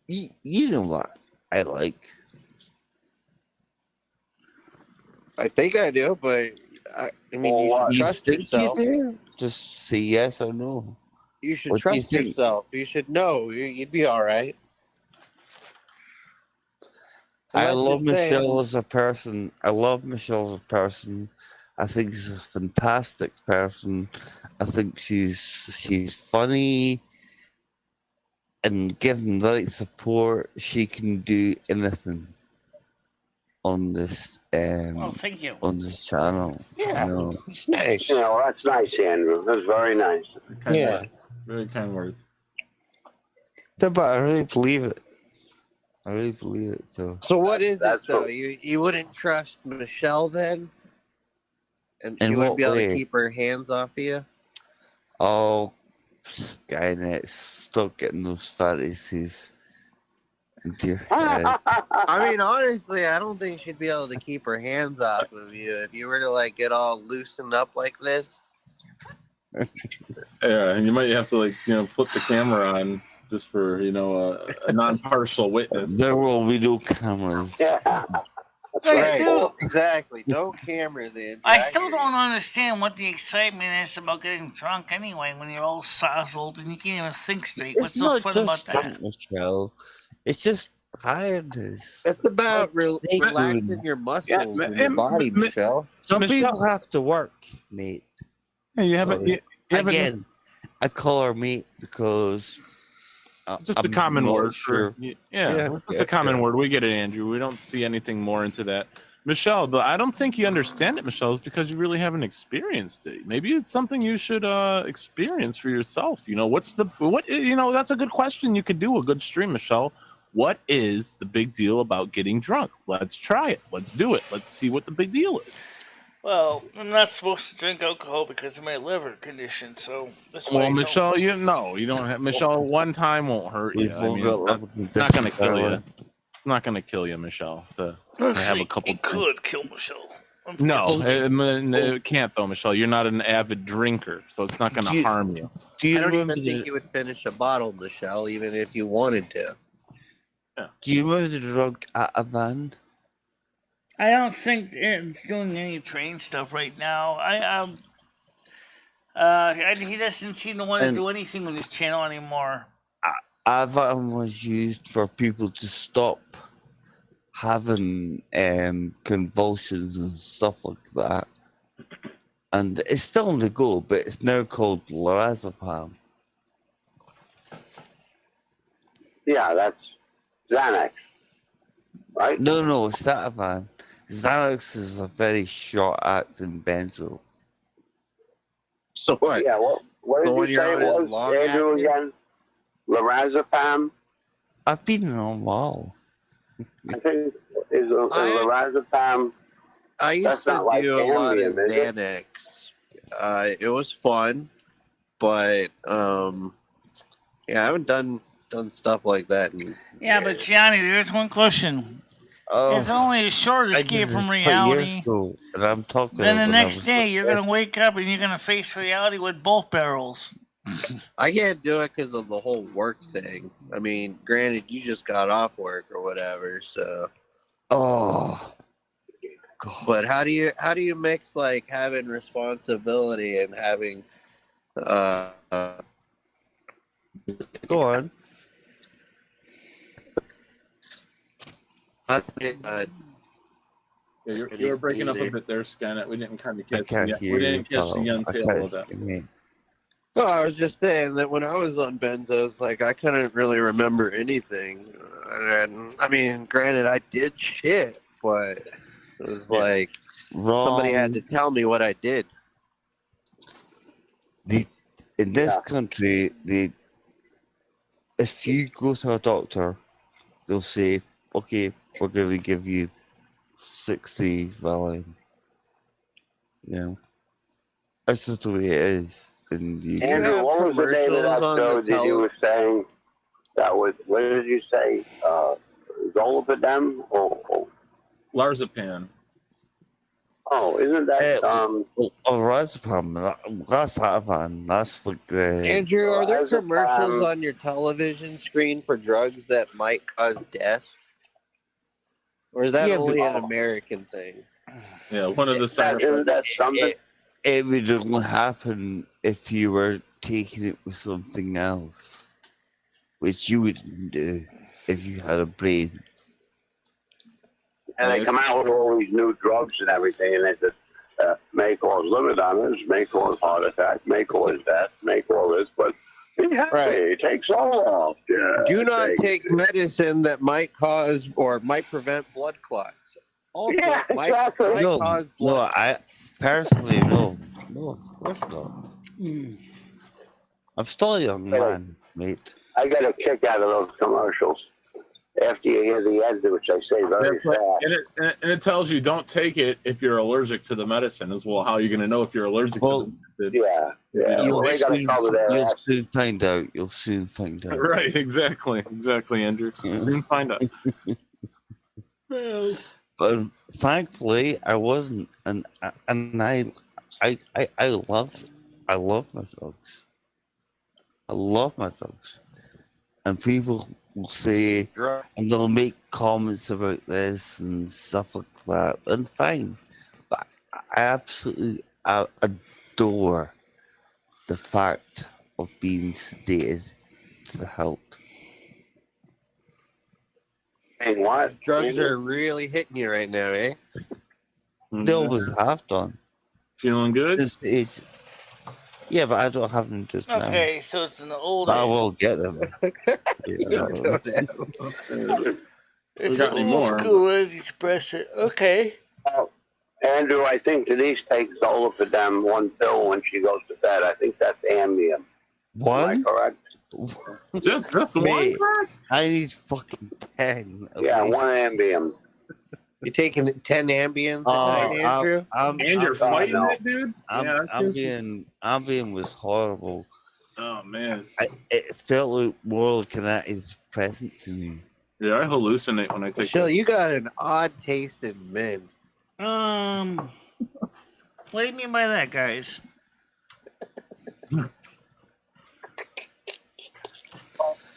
You know what I like. I think I do, but I mean, you should You trust think yourself. you do? Just say yes or no. You should What do you trust think? yourself. You should know. You'd be all right. I Unless love you're saying- Michelle as a person. I think she's a fantastic person. I think she's funny, and given the right support, she can do anything on this Oh, thank you. on this channel. Yeah, You know? it's nice. That's nice, Andrew. That's very nice. Yeah. Very kind words. Yeah, but I really believe it. So what is it That's though? what- You wouldn't trust Michelle then, and In you wouldn't what be able way? to keep her hands off of you. Oh, Skynet, stop getting those fantasies into your head. I mean, honestly, I don't think she'd be able to keep her hands off of you if you were to like get all loosened up like this. Yeah, and you might have to flip the camera on just for a non-partial witness. There will be no cameras. Yeah. I still, Exactly. No cameras in. I still don't understand what the excitement is about getting drunk anyway when you're all sozzled and you can't even think straight. What's It's so not fun about just that? that, Michelle. It's just tiredness. It's about Hey, relaxing your muscles in your body, Michelle. Some Michelle- people have to work, mate. Hey, you haven't. You haven't Again, I call her mate because just a I'm common not word. Sure. It's a common word. We get it, Andrew. We don't see anything more into that. Michelle, but I don't think you understand it, Michelle, is because you really haven't experienced it. Maybe it's something you should experience for yourself. That's a good question. You could do a good stream, Michelle. What is the big deal about getting drunk? Let's try it. Let's do it. Let's see what the big deal is. Well, I'm not supposed to drink alcohol because of my liver condition, so that's why. Well, I don't. Michelle, you don't have Michelle. One time won't hurt you. We've I all mean, got it's not going to kill you. It's It's not going to kill you, Michelle. To have a couple. It could kill Michelle. No, it can't though, Michelle. You're not an avid drinker, so it's not going to harm you. Do you I don't even remember think you would finish a bottle, Michelle, even if you wanted to. Do you remember the drug Ativan? I don't think it's doing any train stuff right now. He doesn't seem to want to do anything with his channel anymore. Ativan was used for people to stop having convulsions and stuff like that. And it's still on the go, but it's now called lorazepam. Yeah, that's Xanax, right? No, it's Ativan. Xanax is a very short-acting benzo. So what? Yeah, what The did one you you're say on it is was, long Andrew, acting? again? Lorazepam? I've been on a while. I think is lorazepam. I used That's to not like do a lot of Ambien, is it? Xanax. It was fun, but yeah, I haven't done stuff like that. Yeah, but Johnny, there's one question. It's only a short I did escape this from quite years reality. ago, and I'm talking Then the when I next was day, you're like gonna wake up and you're gonna face reality with both barrels. I can't do it because of the whole work thing. I mean, granted, you just got off work or whatever, so. Oh, God. But how do you mix like having responsibility and having Go on. Yeah, you were breaking up a bit there, Skynet. We didn't kind of I catch can't the, hear we didn't you, catch the pal. untail of that. So I was just saying that when I was on benzos, like I couldn't really remember anything. And I mean, granted, I did shit, but it was like somebody had to tell me what I did. In this country, if you go to a doctor, they'll say, "Okay, we're going to give you 60 Valium." You know, that's just the way it is. In the UK. Andrew, what was the name of that commercials on show the that you were saying that was, what did you say? Zolpidem? Lorazepam. Oh, isn't that, Lorazepam, that's Ativan. That's like the... Andrew, are there Lorazepam. commercials on your television screen for drugs that might cause death? Or is that only an American thing? Yeah, one of the side isn't that something? It would only happen if you were taking it with something else, which you wouldn't do if you had a brain. And they come out with all these new drugs and everything, and they just may cause liver damage, may cause heart attack, may cause death, may cause this, but be happy, take all off. Yeah, do not take medicine that might cause or might prevent blood clots. Also, might cause blood. No, I personally no, of course not. I'm still a young man, mate. I get a kick out of those commercials after you hear the end, which I say very fast. And it tells you don't take it if you're allergic to the medicine as well. How are you going to know if you're allergic to the medicine? Yeah. You'll soon find out. You'll soon find out. Right, exactly, Andrew. Soon find out. But thankfully, I wasn't, and I love my dogs. I love my dogs, and people will say, and they'll make comments about this and stuff like that, and fine. But I absolutely adore the fact of being sedated to the hilt. Hey, what? Drugs are really hitting you right now, eh? They always have done. Feeling good? Yeah, but I don't have them just now. Okay, so it's an old. I will get them. It's an old school as you express it. Okay. Andrew, I think Denise takes Zolpidem one pill when she goes to bed. I think that's Ambien. One? Am I correct? Just one? I need fucking 10. Okay? Yeah, one Ambien. You taking 10 Ambiens, Andrew? And you're fighting it, dude? Ambien was horrible. Oh, man. It felt like more like an active present to me. Yeah, I hallucinate when I take. Michelle, you got an odd taste in men. What do you mean by that, guys?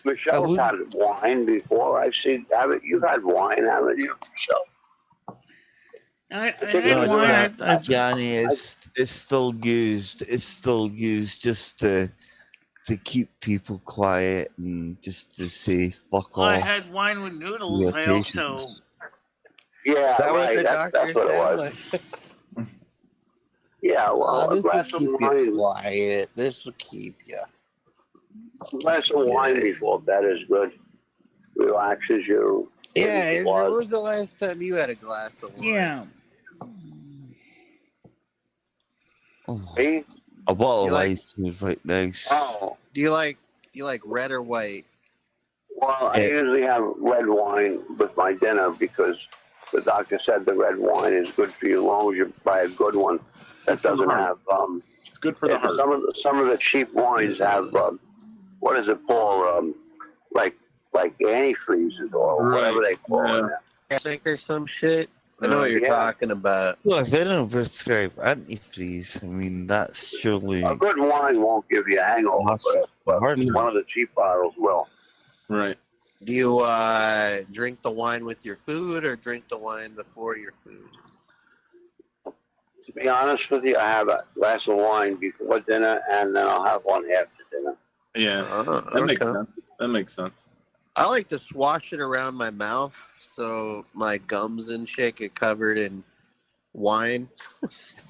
Michelle's had wine before. I've seen. You've had wine, haven't you, Michelle? I No, had wine. Johnny, it's still used. It's still used just to keep people quiet and just to say fuck off. I had wine with noodles. Yeah, I also. patience. Yeah, That what right. the That's doctor what it said? was. Like, Yeah, well, a this will glass of keep you wine. quiet. This will keep you. A glass of wine before bed is good. Relaxes you. Yeah, Andrew, when was the last time you had a glass of wine? Yeah. Me? A bottle You of like- ice was right nice. Oh, Do you like red or white? well, I usually have red wine with my dinner because the doctor said the red wine is good for you as long as you buy a good one that doesn't have. It's good for the heart. Some of the cheap wines have what is it called? Like antifreezes or whatever they call it. I think or some shit. I know what you're talking about. Well, if they don't prescribe antifreeze, I mean, that's surely. A good wine won't give you a hangover, but one of the cheap bottles will. Right. Do you drink the wine with your food or drink the wine before your food? To be honest with you, I have a glass of wine before dinner, and then I'll have one after dinner. Yeah, that makes sense. That makes sense. I like to swash it around my mouth so my gums and shit get covered in wine.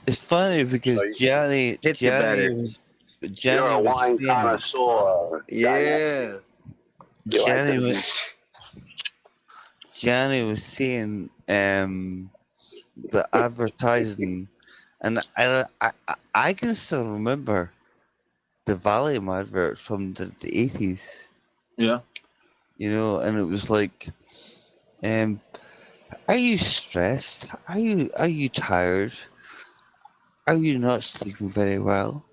It's funny because Johnny was You're a wine connoisseur. Yeah. Johnny was seeing the advertising, and I can still remember the Valium adverts from the 80s. Yeah. You know, and it was like, are you stressed? Are you tired? Are you not sleeping very well?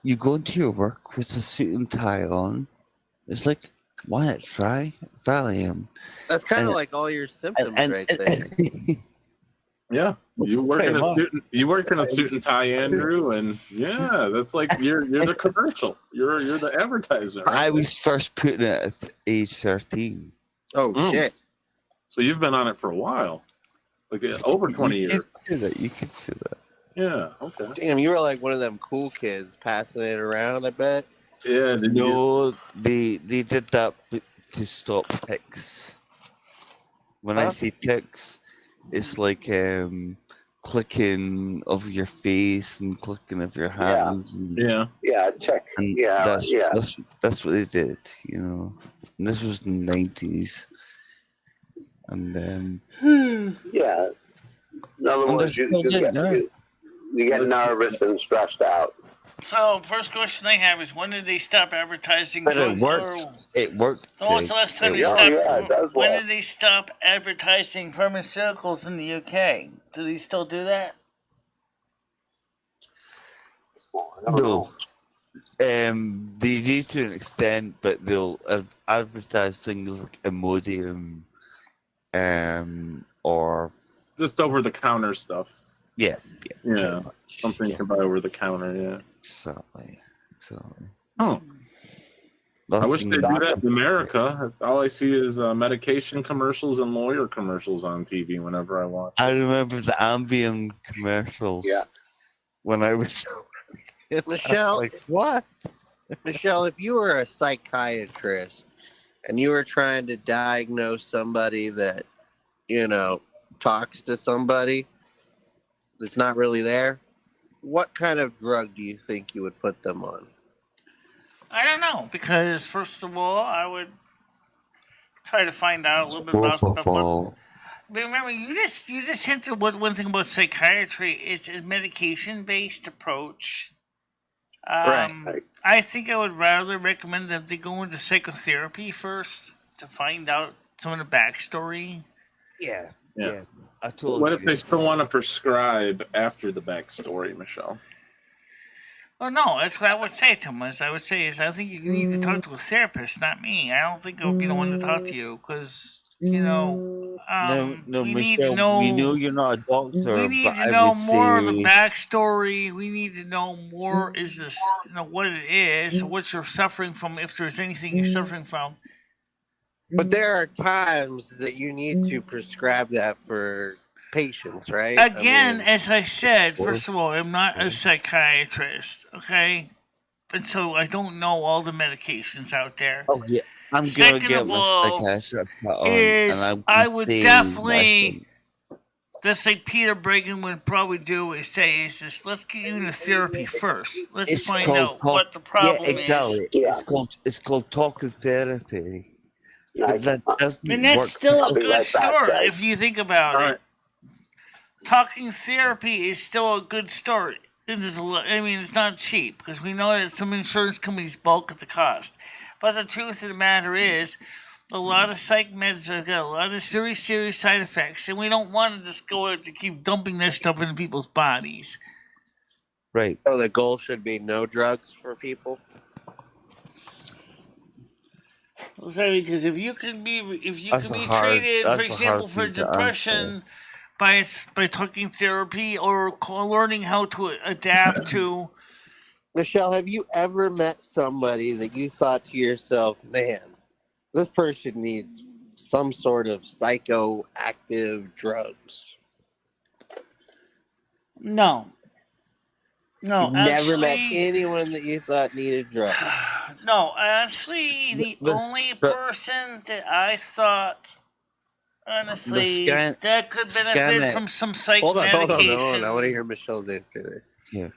You go into your work with a suit and tie on. It's like, why not try Valium? That's kind of like all your symptoms right there. Yeah, you work in a suit and tie, Andrew, and yeah, that's like you're the commercial. You're the advertiser. Right? I was first putting it at age 13. Oh shit! So you've been on it for a while, like over 20 years. You could see that. Yeah. Okay. Damn, you were like one of them cool kids passing it around. I bet. Yeah. They did that to stop ticks. When I say ticks, it's like clicking of your face and clicking of your hands. Yeah. Check. And that's what they did, you know. And this was in the 90s. And yeah. In other words, you get nervous and stressed out. So, first question I have is, when did they stop advertising? But it worked. It worked. When was the last time they stopped? When did they stop advertising pharmaceuticals in the UK? Do they still do that? No. They do to an extent, but they'll advertise things like Imodium, or just over the counter stuff. Yeah. Something you can buy over the counter. Yeah. Exactly. Oh. I wish they'd do that in America. All I see is medication commercials and lawyer commercials on TV whenever I watch. I remember the Ambien commercials. Yeah. When I was Michelle, like, what? Michelle, if you were a psychiatrist and you were trying to diagnose somebody that, you know, talks to somebody that's not really there, what kind of drug do you think you would put them on? I don't know, because first of all, I would try to find out a little bit about stuff. But remember, you just hinted one thing about psychiatry is a medication-based approach. Right. I think I would rather recommend that they go into psychotherapy first to find out some of the backstory. Yeah. I totally what if they still want to prescribe after the backstory, Michelle? Oh no, that's what I would say to them. I think you need to talk to a therapist, not me. I don't think I would be the one to talk to you, because You know, No, we need to Michelle. We know know. you're not a doctor, We need but to I know would more of the say backstory. We need to know more. Is this, what it is, what you're suffering from, if there's anything you're suffering from. But there are times that you need to prescribe that for patients, right? Again, as I said, first of all, I'm not a psychiatrist, okay? And so I don't know all the medications out there. okay, I'm gonna Second get of my all, CashApp on, is and I would say definitely, just like Peter Bregan would probably do, is say, is this, let's get you into therapy first. Let's it's find called out what the problem yeah, exactly. is. It's called talking therapy. Yeah, But that doesn't And that's work. still I'll a be good right back, start guys. if you think about it. Talking therapy is still a good start. It is I mean, it's not cheap because we know that some insurance companies bulk at the cost. But the truth of the matter is, a lot of psych meds have got a lot of serious side effects, and we don't want to just go out to keep dumping this stuff into people's bodies. Right. So the goal should be no drugs for people. Okay, because if you can be treated, for that's a example, hard for thing to depression by talking therapy or learning how to adapt to. Michelle, have you ever met somebody that you thought to yourself, man, this person needs some sort of psychoactive drugs? No. No, You've never met anyone that you thought needed drugs. No, actually, the only person that I thought, honestly, that could benefit from some psych medication. Hold on. I want to hear Michelle's answer this. Yeah.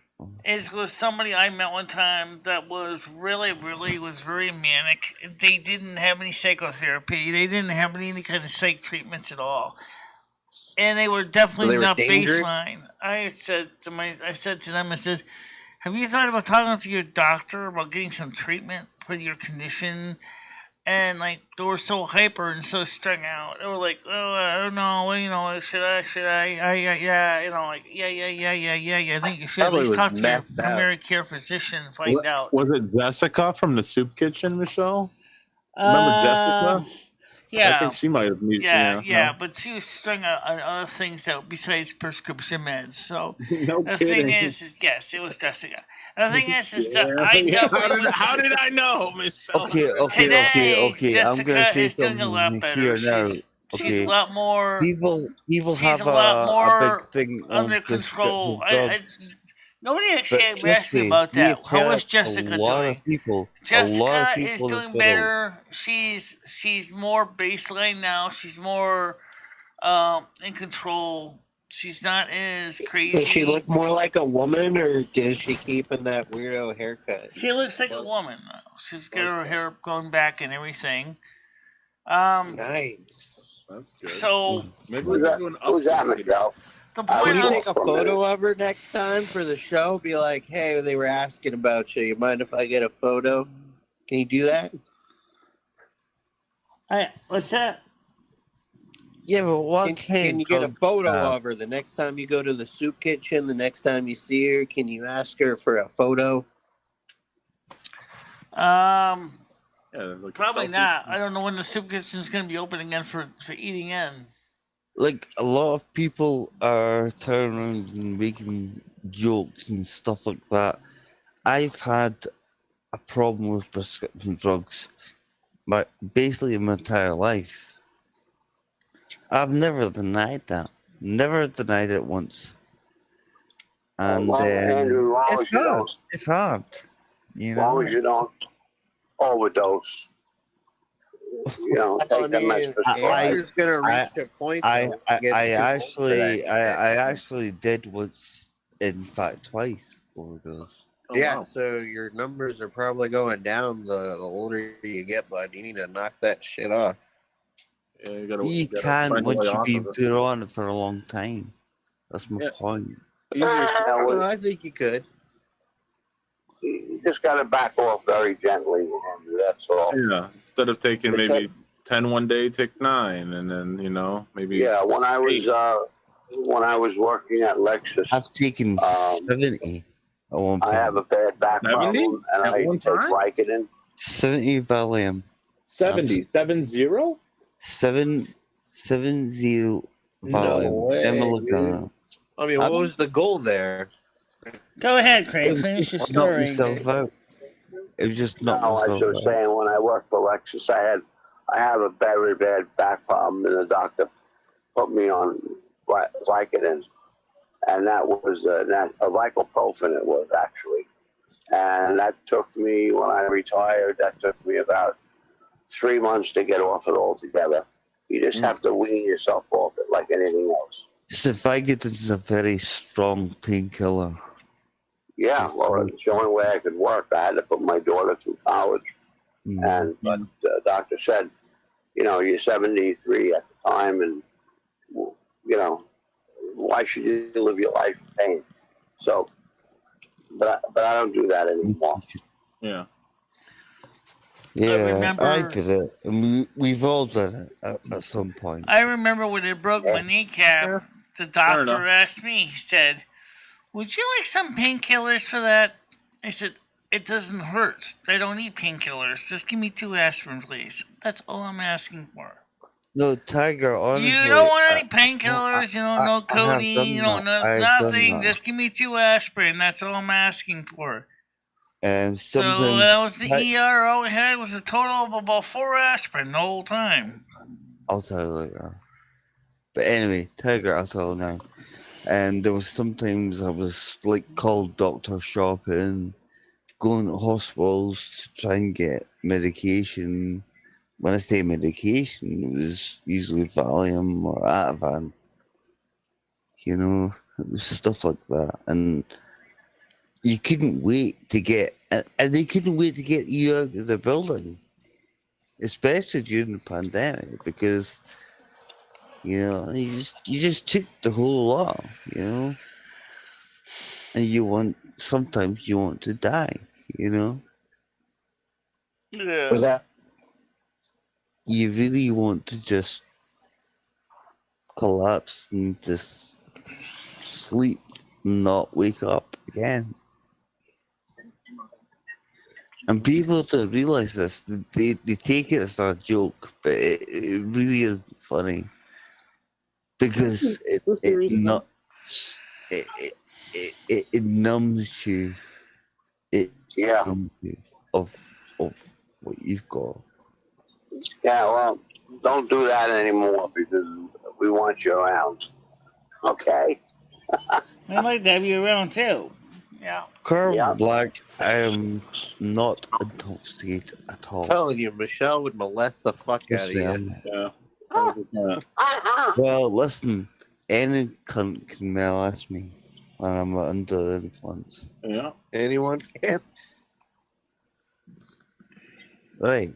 Was somebody I met one time that was really very manic. They didn't have any psychotherapy. They didn't have any kind of psych treatments at all. And they were definitely not dangerous? Baseline. I said to them, I said, have you thought about talking to your doctor about getting some treatment for your condition? And like they were so hyper and so strung out. They were like, oh, I don't know, should I? Yeah. I think you should at least talk to your primary care physician and find out. Was it Jessica from the soup kitchen, Michelle? Remember Jessica? Yeah, I think she might have needed. Yeah, but she was strung out on other things that besides prescription meds. So the thing is, yes, it was Jessica. The thing is that I definitely how did I know, Michelle? Okay. Jessica I'm gonna say is doing a lot better. Here now. She's a lot more. People she's have a lot more big thing under control. Nobody actually asked me me, about that. we've How is helped Jessica a lot doing? of people. Jessica is in doing hospital. better. She's more baseline now. She's more in control. She's not as crazy. Does she look more like a woman, or does she keep in that weirdo haircut? She looks like a woman now. She's got her hair going back and everything. Nice. That's good. So maybe who's that, Michelle? Can you take a photo of her next time for the show? Be like, hey, they were asking about you. You mind if I get a photo? Can you do that? What's that? Yeah, but what can you get a photo of her the next time you go to the soup kitchen? The next time you see her, can you ask her for a photo? Probably not. I don't know when the soup kitchen is going to be open again for eating in. Like, a lot of people are turning around and making jokes and stuff like that. I've had a problem with prescription drugs, but basically my entire life. I've never denied that. Never denied it once. And Andrew, it's hard. It's hard. You know? As long as you don't overdose. You know, Andrew's gonna reach a point. I actually did once, in fact, twice overdose. Yeah, so your numbers are probably going down the older you get, bud. You need to knock that shit off. Yeah, you can once you've been put on it for a long time. That's my point. Well, I think you could. You just got to back off very gently, Andrew, that's all. Yeah, instead of taking maybe 10 one day, take 9, and then maybe. Yeah, when I was working at Lexus, I've taken 70 at one point. I have a bad back problem, and I take Vicodin. 70 Valium. 70? 70? 770 No volume. way, Demolition. I mean, what was the goal there? Go ahead, It Craig. was Finish your just knock story. myself out. It was just knock No, as myself I was out. saying, when I worked for Lexus, I have a very bad back problem, and the doctor put me on Vicodin, and that was a Vicodin. It was actually, and that took me when I retired. That took me about 3 months to get off it altogether. You just have to wean yourself off it like anything else. So Vicodin is a very strong painkiller. Yeah, well, it's the only way I could work. I had to put my daughter through college, but the doctor said, you're 73 at the time, and why should you live your life in pain? So, but I don't do that anymore. Yeah. Yeah, I did it. And we've all done it at some point. I remember when it broke my kneecap, the doctor asked me, he said, "Would you like some painkillers for that?" I said, "It doesn't hurt. I don't need painkillers. Just give me 2 aspirin, please. That's all I'm asking for." No, Tiger, honestly. You don't want any painkillers, no codeine, you don't know nothing. Just give me 2 aspirin. That's all I'm asking for. So that was the ERO I had. Was a total of about 4 aspirin the whole time. I'll tell you later. But anyway, Tiger, I'll tell you now. And there was sometimes I was called doctor shopping, going to hospitals to try and get medication. When I say medication, it was usually Valium or Ativan. It was stuff like that. And you couldn't wait to get, and they couldn't wait to get you out of the building, especially during the pandemic, because, you just took the whole lot, and sometimes you want to die, Yeah. Was that? You really want to just collapse and just sleep, not wake up again. And people don't realize this. They take it as a joke, but it really isn't funny. Because it numbs you. It numbs you of what you've got. Yeah, well, don't do that anymore because we want you around. Okay? I'd like to have you around too. Yeah. Carl Black, I am not intoxicated at all. I'm telling you, Michelle would molest the fuck out of you. Yeah. Well, listen, any cunt can molest me when I'm under the influence. Yeah. Anyone can. Right.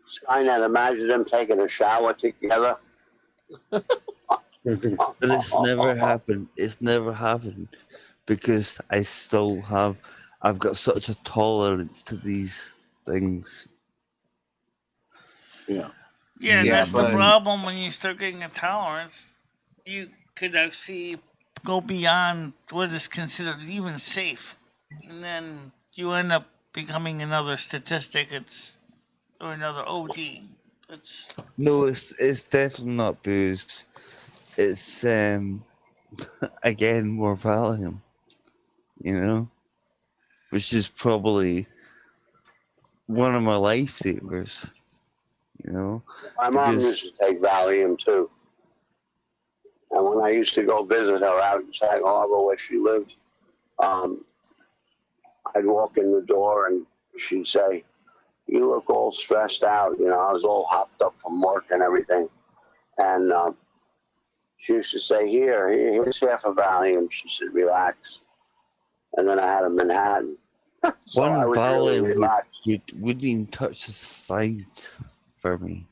Skynet, imagine them taking a shower together. But it's never happened. It's never happened because I've got such a tolerance to these things. Yeah. Yeah, that's the problem when you start getting a tolerance. You could actually go beyond what is considered even safe. And then you end up becoming another statistic. Or another OD. No, it's definitely not booze. It's again more Valium, which is probably one of my lifesavers. My mom used to take Valium too, and when I used to go visit her out in Sag Harbor where she lived, I'd walk in the door and she'd say, "You look all stressed out." I was all hopped up from work and everything. And she used to say, here's half a Valium. She said, relax. And then I had a Manhattan. So one Valium really wouldn't even touch the sides for me.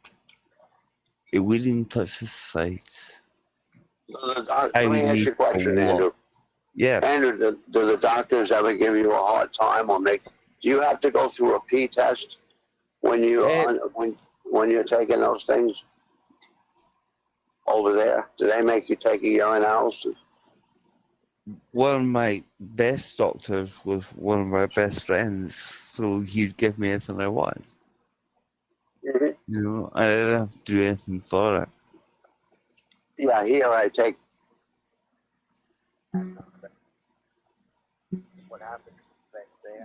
It wouldn't even touch the sides. Let me ask you a question, Andrew. Yeah. Andrew, do the doctors ever give you a hard time or do you have to go through a P test when when you're taking those things over there? Do they make you take a urinalysis? One of my best doctors was one of my best friends, so he'd give me anything I want. Mm-hmm. You know, I didn't have to do anything for it. Yeah, here I take.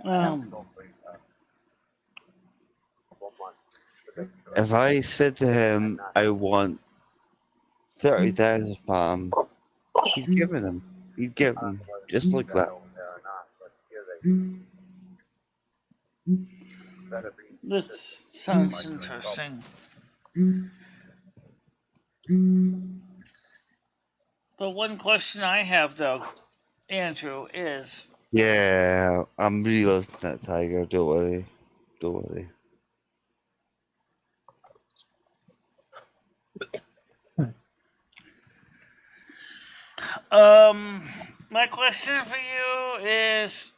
Um, If I said to him, I want 30,000 pounds, he'd give it him. He'd give him just like that. this sounds interesting. But one question I have, though, Andrew, is Yeah, I'm really listening to that, Tiger. Don't worry. Don't worry. my question for you is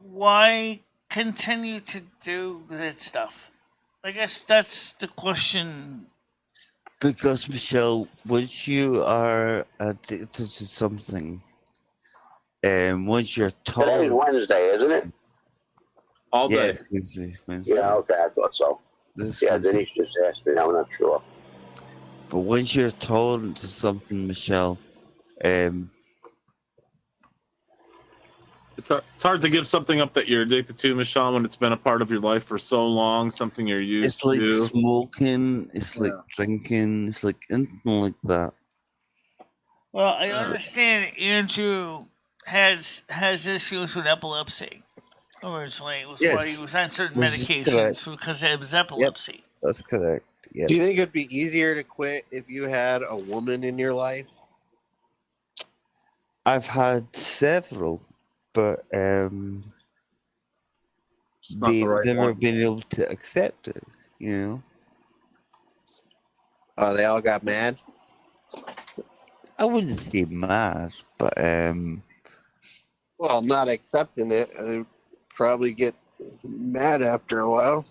why continue to do that stuff? I guess that's the question. Because, Michelle, once you are addicted to something, and once you're Today's told. Wednesday, isn't it? All day. Yes, Wednesday. Yeah, okay, I thought so. This Yeah, Wednesday. Denise just asked me. I'm not sure. But once you're told to something, Michelle, It's hard to give something up that you're addicted to, Michelle, when it's been a part of your life for so long, something you're used it's like to. smoking, it's like drinking, it's like anything like that. Well, I understand Andrew has issues with epilepsy. Originally, it was why he was on certain Which is medications correct. because it was epilepsy. That's correct. Yes. Do you think it'd be easier to quit if you had a woman in your life? I've had several, but It's not the they've right never one. been able to accept it, you know? Oh, they all got mad? I wouldn't say mad, but Well, not accepting it. They'd probably get mad after a while.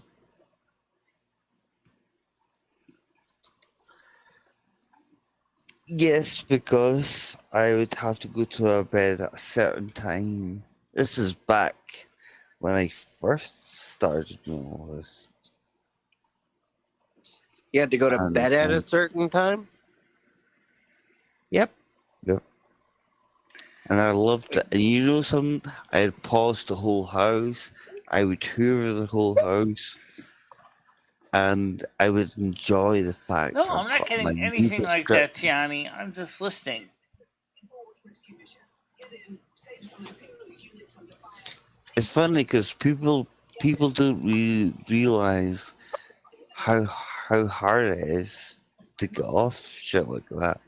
yes, because I would have to go to a bed at a certain time. This is back when I first started doing all this. You had to go to And, bed at a certain time? Yep. And I loved it. And you know something? I'd polish the whole house. I would hoover the whole house. And I would enjoy the fact No, I've I'm not got getting my anything new like script. that, Gianni. I'm just listening. It's funny because people don't really realize how hard it is to get off shit like that.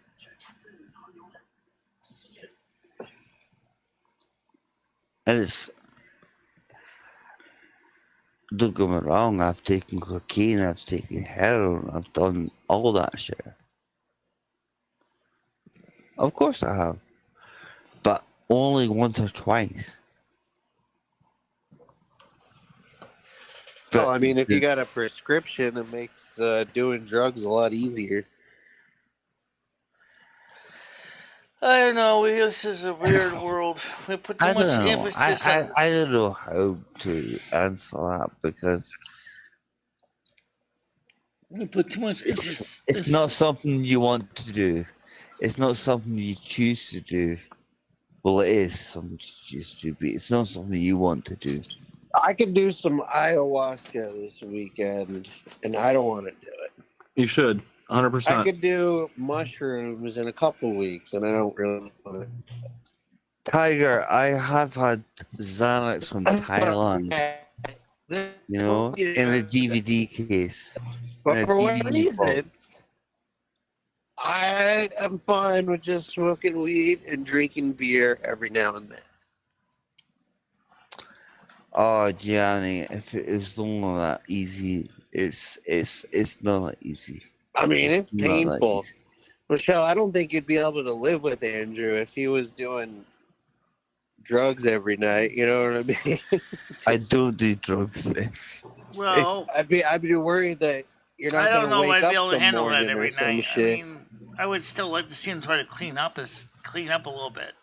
And it's, don't get me wrong, I've taken cocaine, I've taken heroin, I've done all that shit. Of course I have. But only once or twice. Well, I mean, if you got a prescription, it makes doing drugs a lot easier. I don't know. This is a weird world. We put too I much don't know. emphasis on. I don't know how to answer that because We put too much emphasis. it's not something you want to do. It's not something you choose to do. Well, it is something you choose to do, but it's not something you want to do. I could do some ayahuasca this weekend, and I don't want to do it. You should, 100%. I could do mushrooms in a couple weeks, and I don't really want to. Tiger, I have had Xanax from Thailand, you know, in a DVD case. But in a for what DVD box. reason, I am fine with just smoking weed and drinking beer every now and then. Oh, Gianni, if it was only that easy, it's not that easy. I mean, it's Not that painful. easy. Michelle, I don't think you'd be able to live with Andrew if he was doing drugs every night. You know what I mean? I don't do drugs. Well, I'd be worried that you're I not don't going to know if wake I'd up be able to some handle that morning every or some night. shit. I mean, I would still like to see him try to clean up a little bit.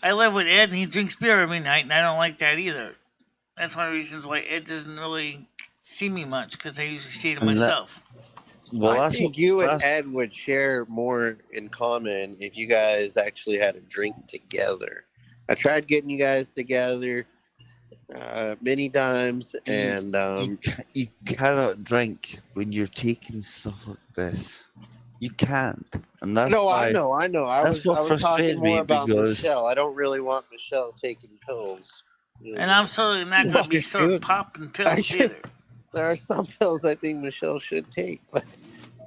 I live with Ed, and he drinks beer every night, and I don't like that either. That's one of the reasons why Ed doesn't really see me much because I usually see to And that- myself. Well, I that's think what, you and that's, Ed would share more in common if you guys actually had a drink together. I tried getting you guys together many times, and you cannot drink when you're taking stuff like this. You can't, and that's no, why. I know. I That's was what talking frustrated more me about because Michelle. I don't really want Michelle taking pills. And I'm certainly not going to be You sort of should. popping I pills should. either. There are some pills I think Michelle should take, but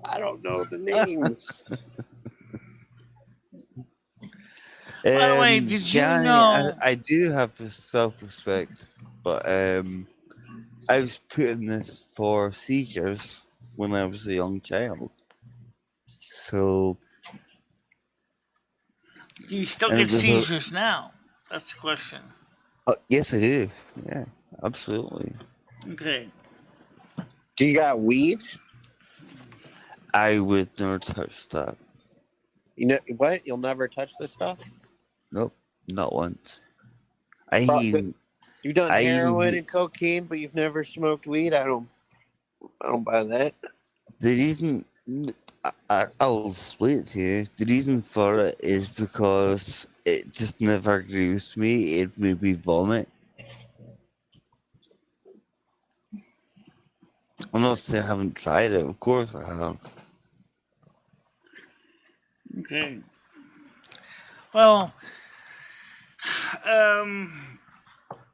I don't know the names. By the way, did you Johnny, know? I do have self-respect, but I was put in this for seizures when I was a young child. So, Do you still and get it was seizures now? That's the question. yes, I do. Yeah, absolutely. Okay. Do you got weed? I would never touch that. You know what? You'll never touch this stuff. Nope, not once. I But even, You've done I heroin even, and cocaine, but you've never smoked weed. I don't buy that. the reason I'll explain it to you. The reason for it is because it just never agrees with me. It made me vomit. I'm not saying I haven't tried it. Of course I have. Okay. Well,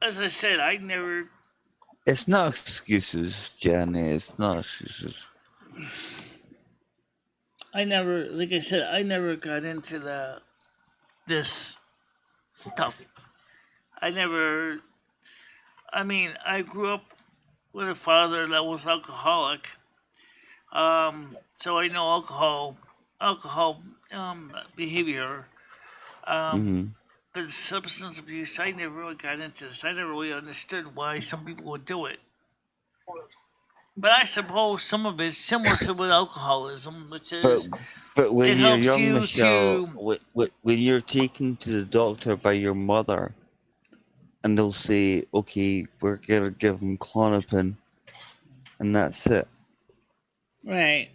as I said, I never. It's not excuses, Jenny. It's not excuses. Like I said, I never got into this stuff. I mean, I grew up with a father that was alcoholic. So I know alcohol behavior. hmm But substance abuse, I never really got into this. I never really understood why some people would do it. But I suppose some of it's similar to with alcoholism, which is But when it you're helps young, you Michelle, to. when you're taken to the doctor by your mother, and they'll say, "Okay, we're gonna give him Clonopin," and that's it. Right.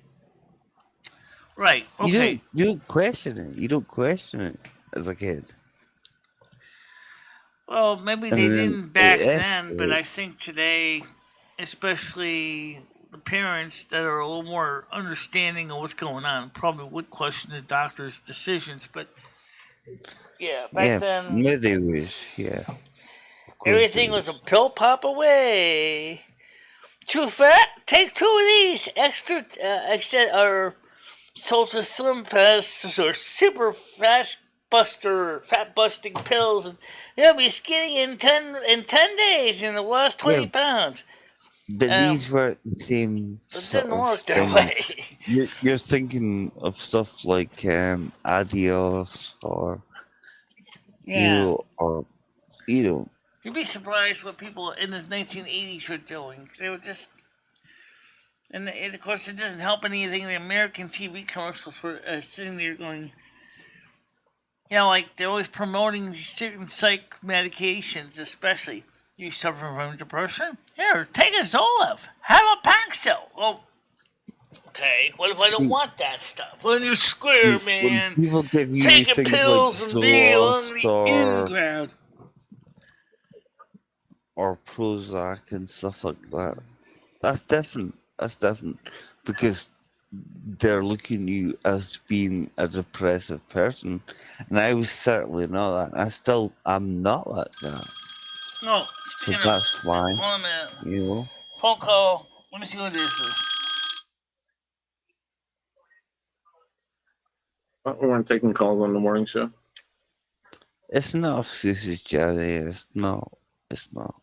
Right. Okay. You don't question it. You don't question it as a kid. Well, maybe And they then didn't back it then, but escalates. I think today, especially the parents that are a little more understanding of what's going on, probably would question the doctor's decisions. But yeah, back Yeah, then, maybe they wish. Yeah, of course everything they was a wish. pill pop away. Too fat? Take two of these extra, or Ultra Slim Fast or Super Fast Buster, fat busting pills, and you'll be skinny in 10 days in the last Yeah, 20 pounds. but these were the same It sort didn't of work that things. way. You're thinking of stuff like Adios or Yeah. or you know. You'd be surprised what people in the 1980s were doing. They were just. And of course, it doesn't help anything. The American TV commercials were sitting there going, like they're always promoting these certain psych medications, especially. You suffer from depression? Here, take a Zoloft. Have a Paxil. Oh, okay. What if I don't See, want that stuff? When you're square, when man. people give you Taking things like pills and be on Zoloft the in crowd. or Prozac and stuff like that, that's different. That's different because they're looking at you as being a depressive person, and I was certainly not that. I'm not like that. No, So speaking of, that's why, hold on a minute. you know. Phone call. Let me see what this is. We weren't taking calls on the morning show. It's not excuses, Jerry. It's not. It's not.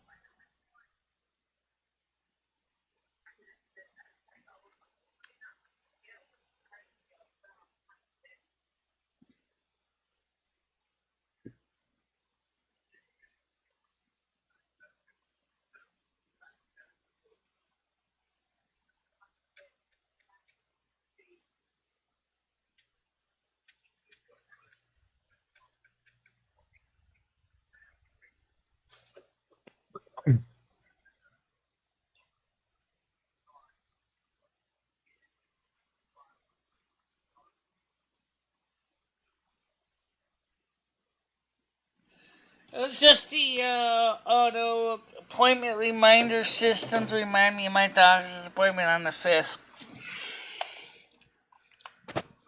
It's just the auto appointment reminder system to remind me of my doctor's appointment on the 5th.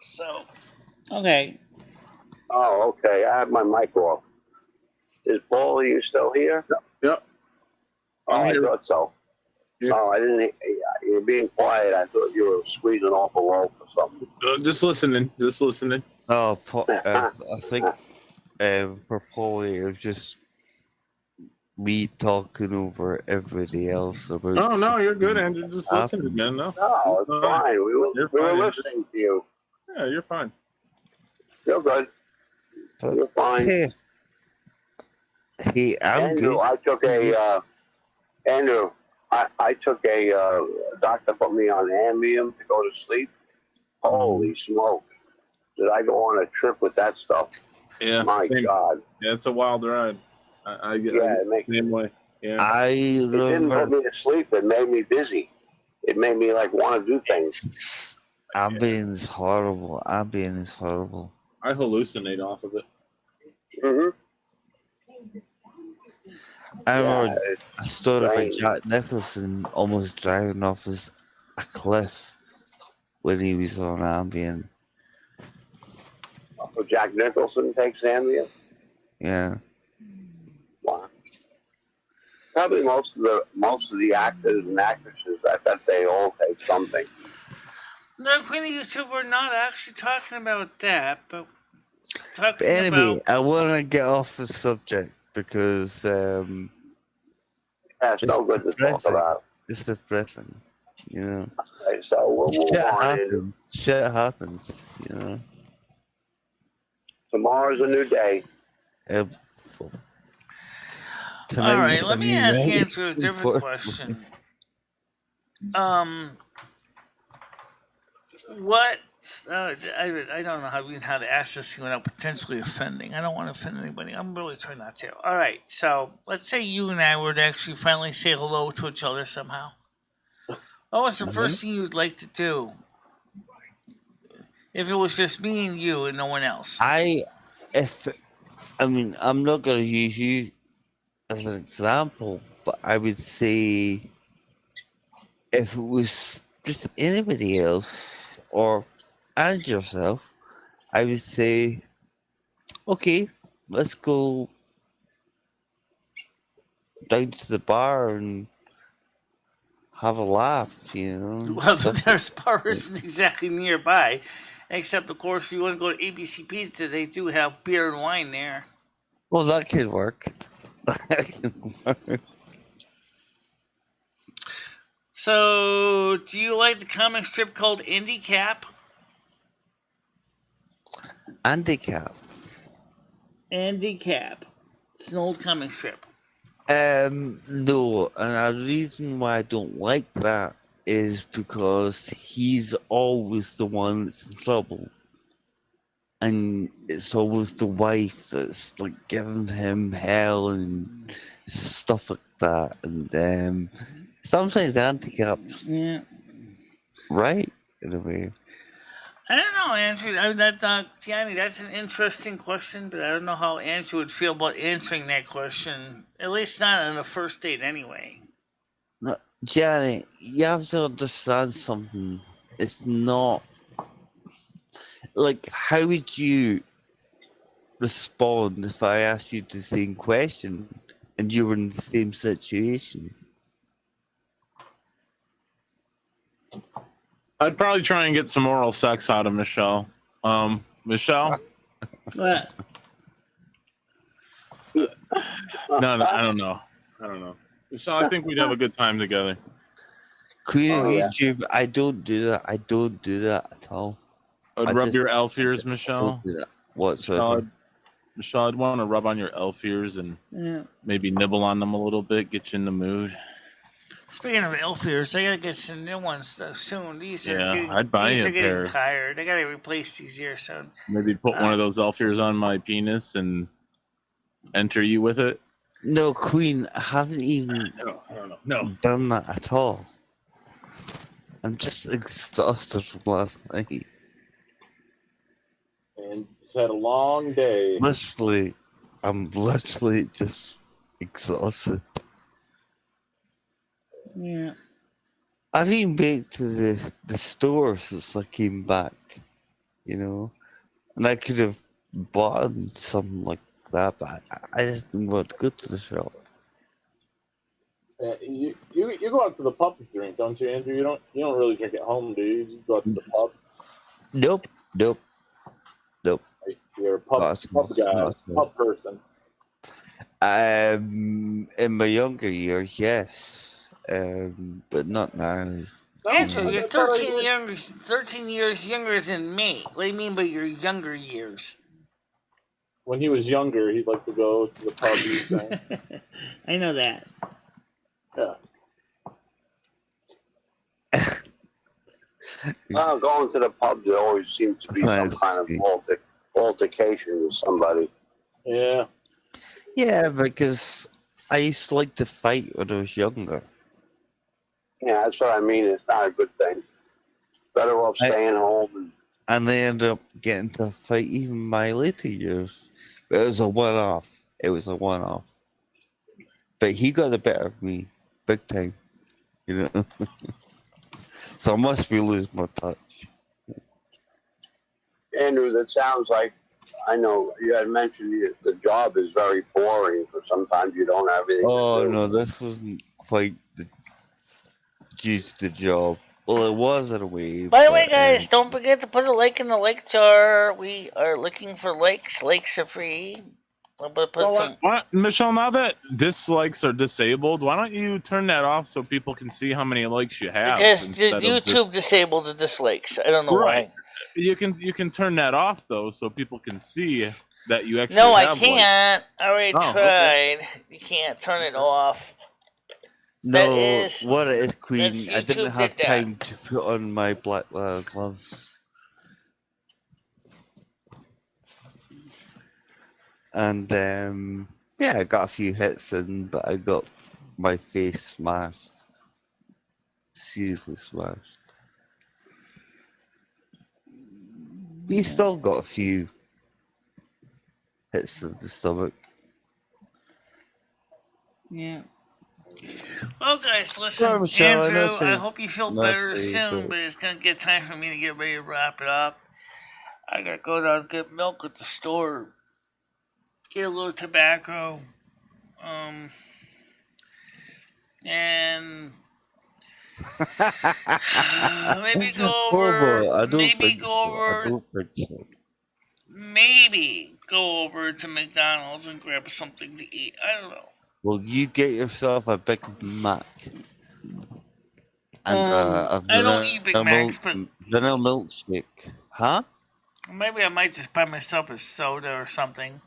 So, okay. Oh, okay. I have my mic off. Is Paul, are you still here? Yep. Oh, I'm I here. thought so. Yeah. Oh, I didn't. You're being quiet. I thought you were squeezing off a rope or something. Just listening. Just listening. Oh, I think for Polly, it was just me talking over everybody else about. Oh no, you're good, Andrew. Just listening, man. No, No, it's fine. We were fine. listening to you. Yeah, you're fine. You're good. You're fine. Hey, I'm Andrew, good. I took a Andrew. I took a doctor put me on Ambien to go to sleep. Holy smoke! Did I go on a trip with that stuff? Yeah. My same. God. Yeah, it's a wild ride. I get It makes same way. Yeah. I It didn't put remember me to sleep. It made me dizzy. It made me like want to do things. Ambien is horrible. Ambien is horrible. I hallucinate off of it. Mm-hmm. I remember it's a story about strange. Jack Nicholson almost driving off a cliff when he was on Ambien. So Jack Nicholson takes Ambien. Yeah. Wow. Probably most of the actors and actresses. I bet they all take something. No, Queenie, you said we're not actually talking about that, but talking But anyway, about. I want to get off the subject because That's no good to talk depressing. about. It's depressing, you know. Okay, so we'll move Shit on. happens. Shit happens, you know. Tomorrow's a new day. Uh, All right, let I me mean, ask right? Andrew a different question. What? I don't know how to ask this without potentially offending. I don't want to offend anybody. I'm really trying not to. All right, so let's say you and I were to actually finally say hello to each other somehow. What was the first thing you'd like to do? If it was just me and you and no one else. I'm not going to use you as an example, but I would say if it was just anybody else and yourself, I would say, okay, let's go down to the bar and have a laugh, you know. Well, there's bars exactly nearby, except of course, if you want to go to ABC Pizza, they do have beer and wine there. Well, that could work. So, do you like the comic strip called Indie Cap? Handicap. Indie Cap. It's an old comic strip. No, and the reason why I don't like that is because he's always the one that's in trouble. And it's always the wife that's like giving him hell and stuff like that. And sometimes handicap's right in a way. I don't know, Andrew. Gianni, that's an interesting question, but I don't know how Andrew would feel about answering that question. At least not on a first date, anyway. No, Johnny, you have to understand something. It's not like, how would you respond if I asked you the same question and you were in the same situation? I'd probably try and get some oral sex out of Michelle. Michelle? What? No, I don't know. Michelle, I think we'd have a good time together. Queen of YouTube, I don't do that. I don't do that at all. I'd rub your elf ears, Michelle. Don't do that whatsoever. Michelle, I'd want to rub on your elf ears and maybe nibble on them a little bit, get you in the mood. Speaking of elf ears, I gotta get some new ones soon. These are I'd buy you a getting pair. tired. I gotta replace these ears soon. Maybe put one of those elf ears on my penis and enter you with it. No, Queen, I haven't even done that at all. I'm just exhausted from last night. And it's had a long day. Literally, I'm literally just exhausted. Yeah. I've even been to the store since I came back, you know, and I could have bought something like that, but I just didn't want to go to the shop. You go out to the pub to drink, don't you, Andrew? You don't really drink at home, do you? You just go out to the pub. Nope. You're a pub guy, pub person. In my younger years, yes, but not now. Andrew, you're 13 years younger than me. What do you mean by your younger years? When he was younger, he'd like to go to the pub. You saying? I know that. Yeah. Going to the pub, there always seems to be some kind of altercation with somebody. Yeah. Yeah, because I used to like to fight when I was younger. Yeah, that's what I mean. It's not a good thing. Better off staying home. And they ended up getting to fight even my later years. But it was a one-off. But he got the better of me, big time. You know? So I must be losing my touch. Andrew, that sounds like, I know you had mentioned the job is very boring, but sometimes you don't have anything to do. No, this wasn't quite due to the job. Well, it was in a way. By the way, guys, don't forget to put a lake in the lake jar. We are looking for lakes. Lakes are free. Michelle, now that dislikes are disabled, why don't you turn that off so people can see how many likes you have? Because YouTube disabled the dislikes. I don't know why. You can turn that off though, so people can see that you actually. No, have I can't. I already tried. Okay. You can't turn it off. No, what it is, Queen, I didn't have time to put on my black leather gloves. And I got a few hits in, but I got my face smashed. Seriously smashed. We still got a few hits to the stomach. Yeah. Well, guys, listen, Sorry, Michelle, Andrew, I hope you feel better soon, but but it's going to get time for me to get ready to wrap it up. I got to go down and get milk at the store, get a little tobacco, and maybe go over, maybe go over to McDonald's and grab something to eat. I don't know. Well, you get yourself a Big Mac. And I don't eat Big Macs, but vanilla milkshake. Huh? Maybe I might just buy myself a soda or something.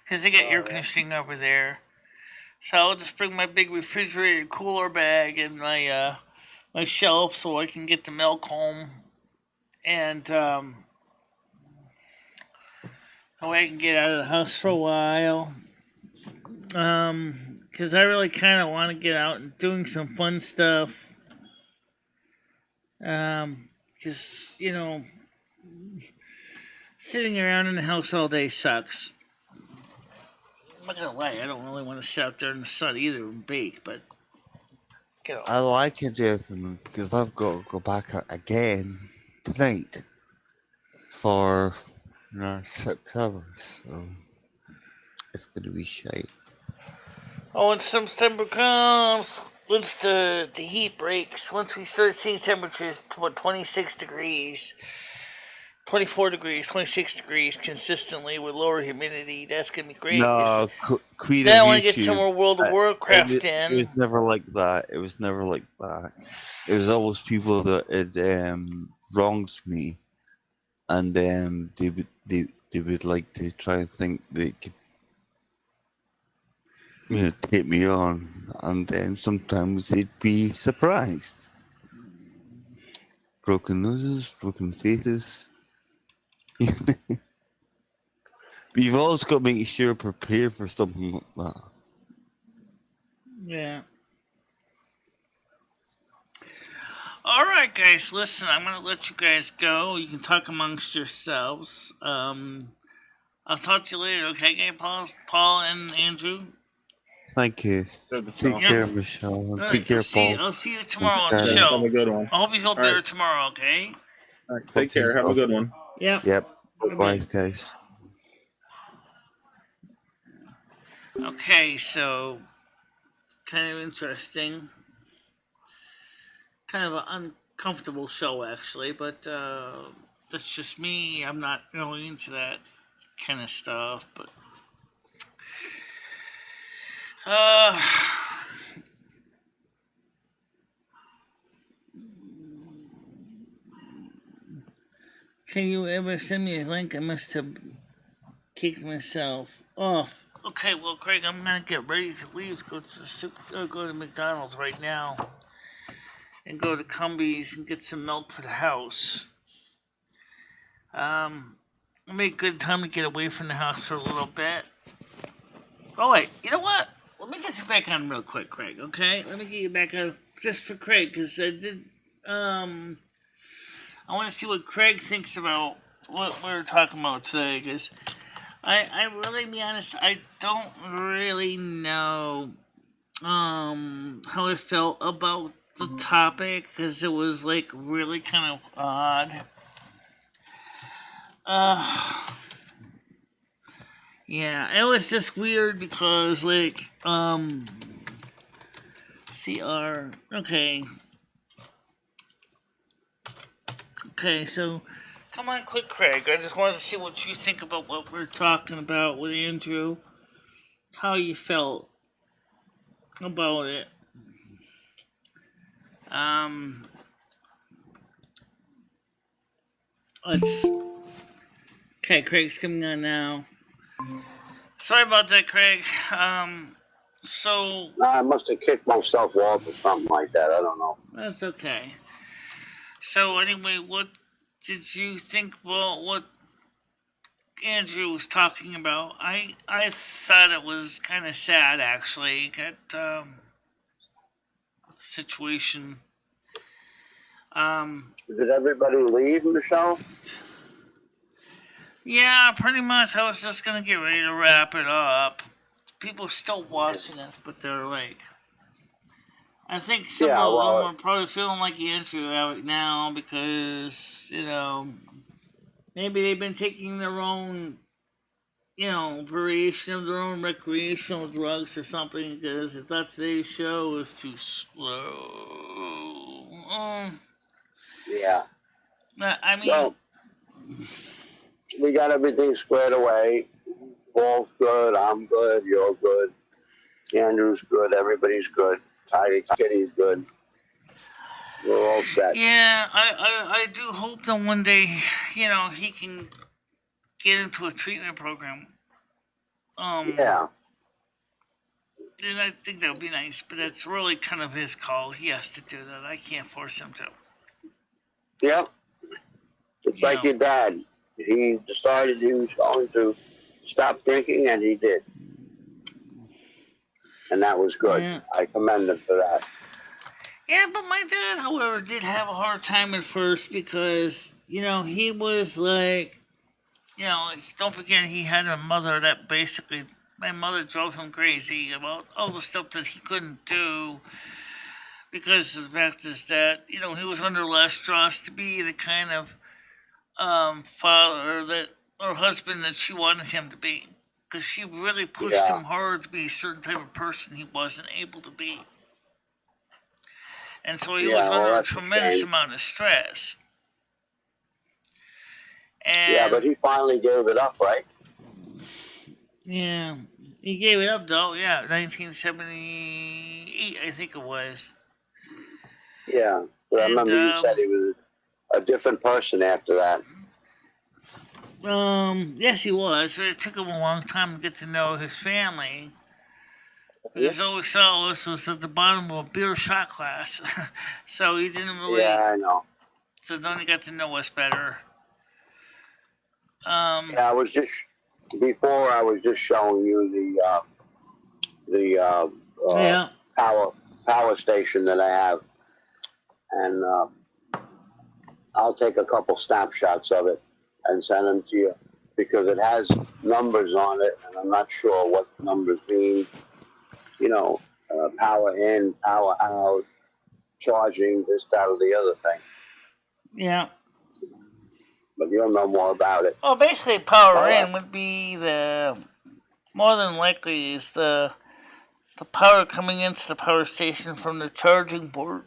Because they got air conditioning over there. So I'll just bring my big refrigerated cooler bag and my my shelf so I can get the milk home. And that way I can get out of the house for a while. Because I really kind of want to get out and doing some fun stuff. Because, sitting around in the house all day sucks. I'm not gonna lie, I don't really want to sit out there in the sun either and bake, but I like it, Jason, because I've got to go back out again tonight for 6 hours. So it's gonna be shite. Oh, when September comes, once the heat breaks, once we start seeing temperatures 26 degrees, 24 degrees, 26 degrees consistently with lower humidity, that's going to be great. No, Queen then I want to get some more World of Warcraft in. It was never like that. It was always people that wronged me, and they would like to try and think they could take me on, and then sometimes they'd be surprised. Broken noses, broken faces. But you've always got to make sure you're prepared for something like that. Yeah. All right, guys, listen, I'm going to let you guys go. You can talk amongst yourselves. I'll talk to you later, okay, Paul and Andrew? Thank you. Take care, Michelle. And take care, Paul. I'll see you tomorrow on the Okay. show. Have a good one. I hope you feel better tomorrow, okay? All right, take care. Have a good one. Yep. Bye, guys. Okay, so kind of interesting. Kind of an uncomfortable show, actually, but that's just me. I'm not really into that kind of stuff, but can you ever send me a link? I must have kicked myself off. Okay, well, Craig, I'm gonna get ready to leave. Go to McDonald's right now, and go to Cumbies and get some milk for the house. It'll be a good time to get away from the house for a little bit. Oh wait, you know what? Let me get you back on real quick, Craig. Okay, let me get you back on just for Craig, because I did. I want to see what Craig thinks about what we're talking about today, because I really, be honest, I don't really know how I felt about the topic, because it was like really kind of odd. Yeah, it was just weird because like CR. Okay, so come on, quick, Craig. I just wanted to see what you think about what we're talking about with Andrew. How you felt about it. Okay, Craig's coming on now. Sorry about that, Craig. So I must have kicked myself off or something like that. I don't know. that's okay. So anyway, what did you think about what Andrew was talking about? I thought it was kind of sad, actually. That situation. Did everybody leave, Michelle? Yeah, pretty much. I was just gonna get ready to wrap it up. People are still watching us, but they're like, I think some of them are probably feeling like Andrew right now because, you know, maybe they've been taking their own, you know, variation of their own recreational drugs or something because they thought today's show was too slow. Yeah. I mean, well, we got everything squared away. Paul's good, I'm good, you're good, Andrew's good, everybody's good, Tidy Kitty's good. We're all set. Yeah, I do hope that one day, you know, he can get into a treatment program. Yeah. And I think that would be nice, but it's really kind of his call. He has to do that. I can't force him to. Yeah. It's like your dad. He decided he was going to stop drinking, and he did. And that was good. Yeah. I commend him for that. Yeah, but my dad, however, did have a hard time at first because, you know, he was like, you know, don't forget he had a mother that basically, my mother drove him crazy about all the stuff that he couldn't do because the fact is that, you know, he was under less stress to be the kind of father that, or husband that she wanted him to be. Because she really pushed him hard to be a certain type of person he wasn't able to be. And so he was under a tremendous amount of stress. And yeah, but he finally gave it up, right? Yeah, he gave it up though. Yeah, 1978, I think it was. Yeah, but I remember you said he was a different person after that. Yes, he was. But it took him a long time to get to know his family. Because all we saw was at the bottom of a beer shot glass. So he didn't really. Yeah, I know. So then he got to know us better. Yeah, I was just before. I was just showing you the power station that I have, and I'll take a couple snapshots of it and send them to you. because it has numbers on it, and I'm not sure what the numbers mean. You know, power in, power out, charging, this, that, or the other thing. Yeah. But you'll know more about it. Well, basically, power in would be more than likely is the power coming into the power station from the charging board,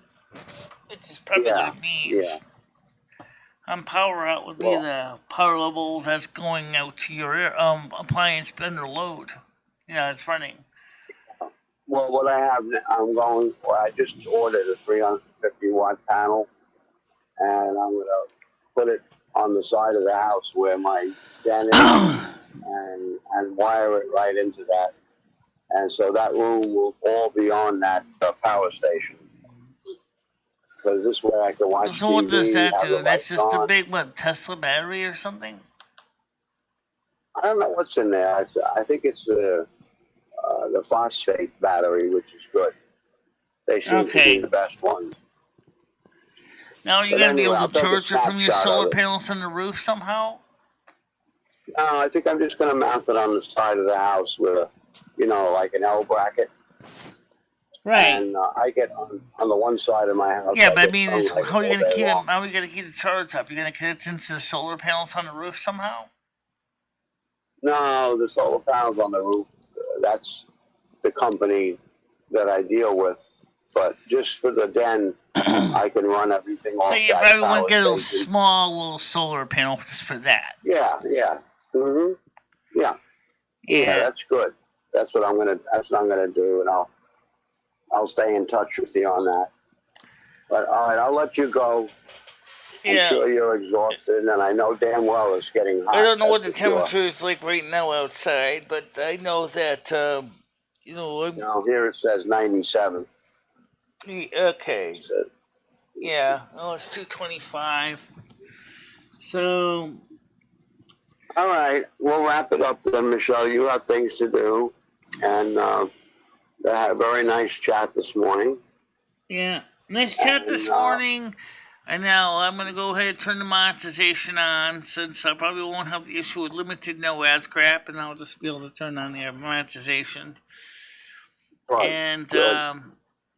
which is probably what it means. Yeah. And power out would be the power level that's going out to your appliance under load. Yeah, it's running. Well, what I have, I just ordered a 350 watt panel, and I'm going to put it on the side of the house where my den is, and wire it right into that. And so that room will all be on that power station. Because this way I can watch So TV. what does that do? That's just on. a big, Tesla battery or something? I don't know what's in there. I think it's the phosphate battery, which is good. They seem to be the best ones. Now you're going to be able to charge it from your solar panels on the roof somehow? No, I think I'm just going to mount it on the side of the house with, like an L bracket. Right. And I get on the one side of my house. Yeah, but I mean, how are you going to keep it? How are you going to keep the charge up? You're going to connect it into the solar panels on the roof somehow? No, the solar panels on the roof, that's the company that I deal with. But just for the den, I can run everything off. So you probably want to get a small solar panel just for that. Yeah. Mm-hmm. Yeah, that's good. That's what I'm gonna do, and I'll stay in touch with you on that. But all right, I'll let you go. I'm sure you're exhausted, and I know damn well it's getting hot. I don't know what the temperature is like right now outside, but I know that here it says 97. Okay. Yeah. Oh, it's 2:25. So. All right, we'll wrap it up then, Michelle. You have things to do, and had a very nice chat this morning. Yeah, nice chat this morning. And now I'm going to go ahead and turn the monetization on, since I probably won't have the issue with limited no ads crap, and I'll just be able to turn on the monetization. Right. And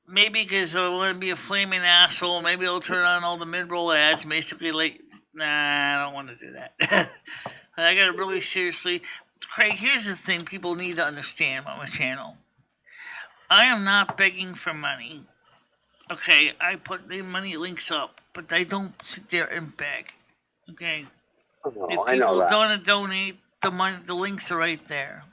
maybe because I want to be a flaming asshole, maybe I'll turn on all the mid-roll ads, basically like, nah, I don't want to do that. I got to really seriously... Craig, here's the thing people need to understand about my channel. I am not begging for money. Okay, I put the money links up, but I don't sit there and beg. Okay? If people want to donate, the money, the links are right there.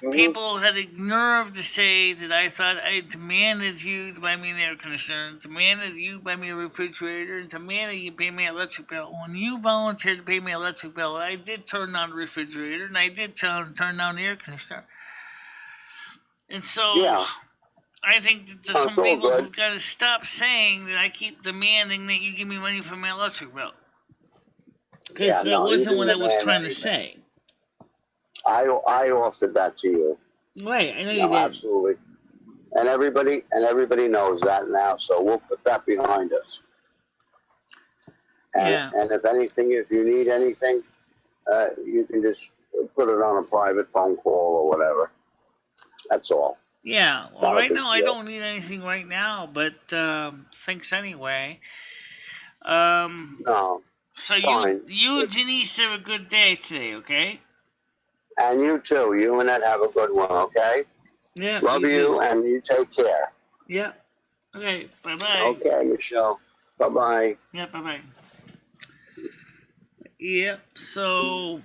Mm-hmm. People had the nerve to say that I thought I demanded you to buy me an air conditioner, demanded you buy me a refrigerator, and demanded you pay me an electric bill. When you volunteered to pay me an electric bill, I did turn on the refrigerator, and I did turn down the air conditioner. And so... Yeah. I think that there's some people who've got to stop saying that I keep demanding that you give me money for my electric bill. Because that wasn't what I was trying to say. I offered that to you. Right, I know you did. Absolutely. And everybody knows that now, so we'll put that behind us. And, and if you need anything, you can just put it on a private phone call or whatever. That's all. Yeah, well, right now I don't need anything right now, but thanks anyway. No. So you and Denise have a good day today, okay? And you too. You and Ed have a good one, okay? Yeah. Love you, and you take care. Yeah. Okay, bye-bye. Okay, Michelle. Bye-bye. Yeah, bye-bye. Yep, so...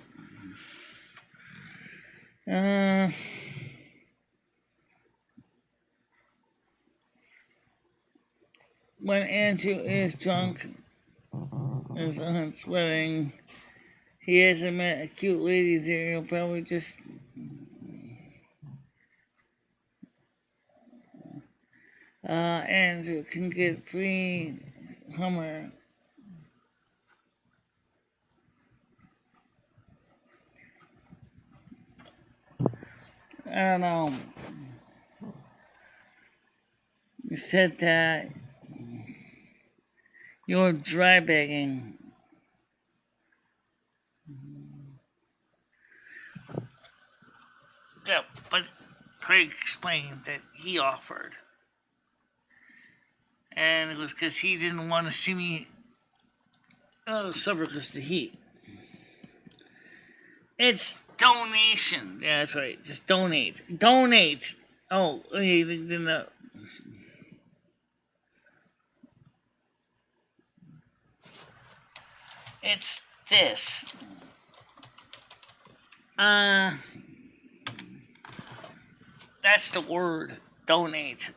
when Andrew is drunk, is sweating, he hasn't met a cute lady there, he'll probably just... Andrew can get free Hummer. I don't know. You said that you're dry bagging. Yeah, but Craig explained that he offered. And it was because he didn't want to see me suffer because of the heat. It's donation. Yeah, that's right. Just donate. Donate. Oh, okay, then it's this. That's the word. Donate.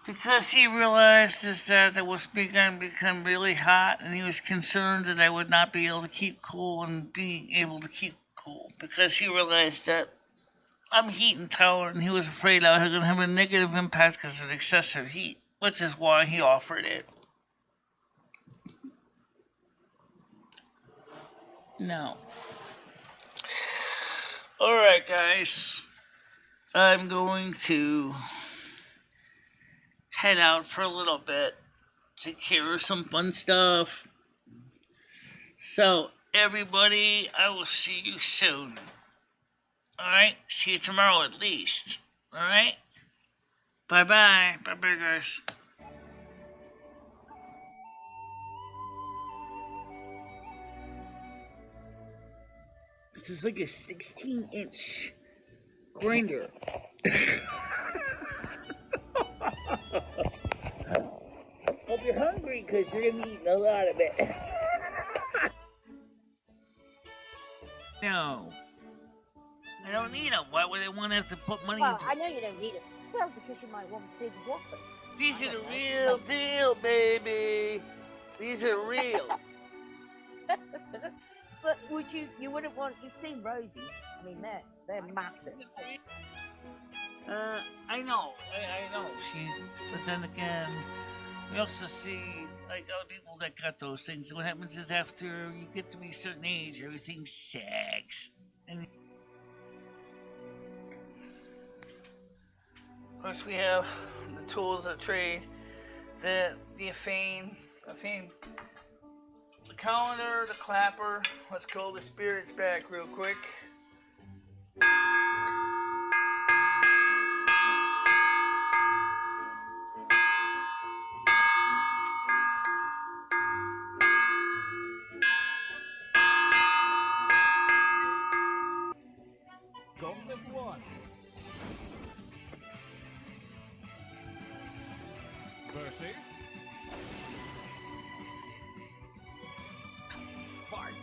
Because he realized that it was beginning to become really hot, and he was concerned that I would not be able to keep cool and be able to keep cool. Because he realized that I'm heat intolerant, and he was afraid I was going to have a negative impact because of excessive heat, which is why he offered it. No. Alright, guys. I'm going to head out for a little bit, take care of some fun stuff. So, everybody, I will see you soon. Alright? See you tomorrow at least. Alright? Bye-bye. Bye-bye, guys. This is like a 16-inch grinder. Hope you're hungry because you're going to be eating a lot of it. No. I don't need them. Why would I want to have to put money Well, into I know you don't need it. Well, because you might want big whoppers. These are the real deal, baby. These are real. But you wouldn't want, you've seen Rosie. I mean, they're massive. I know. I know. But then again, we also see, like, people that got those things. What happens is after you get to be a certain age, everything sags. And of course, we have the tools of trade, the fame, the calendar, the clapper. Let's call the spirits back real quick. Gauntlet 1 versus fight.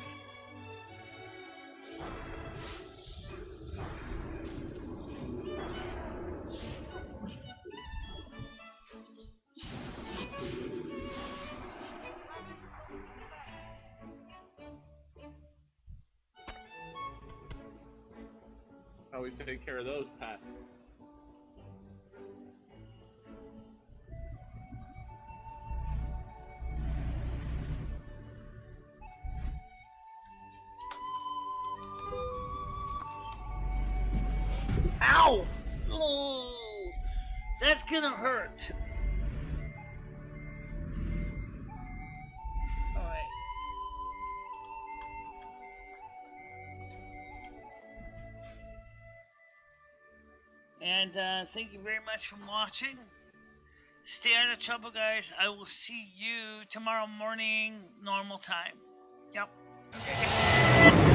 That's how we take care of those pests. Ow! Oh, that's gonna hurt. Alright. And thank you very much for watching. Stay out of trouble, guys. I will see you tomorrow morning, normal time. Yep. Okay.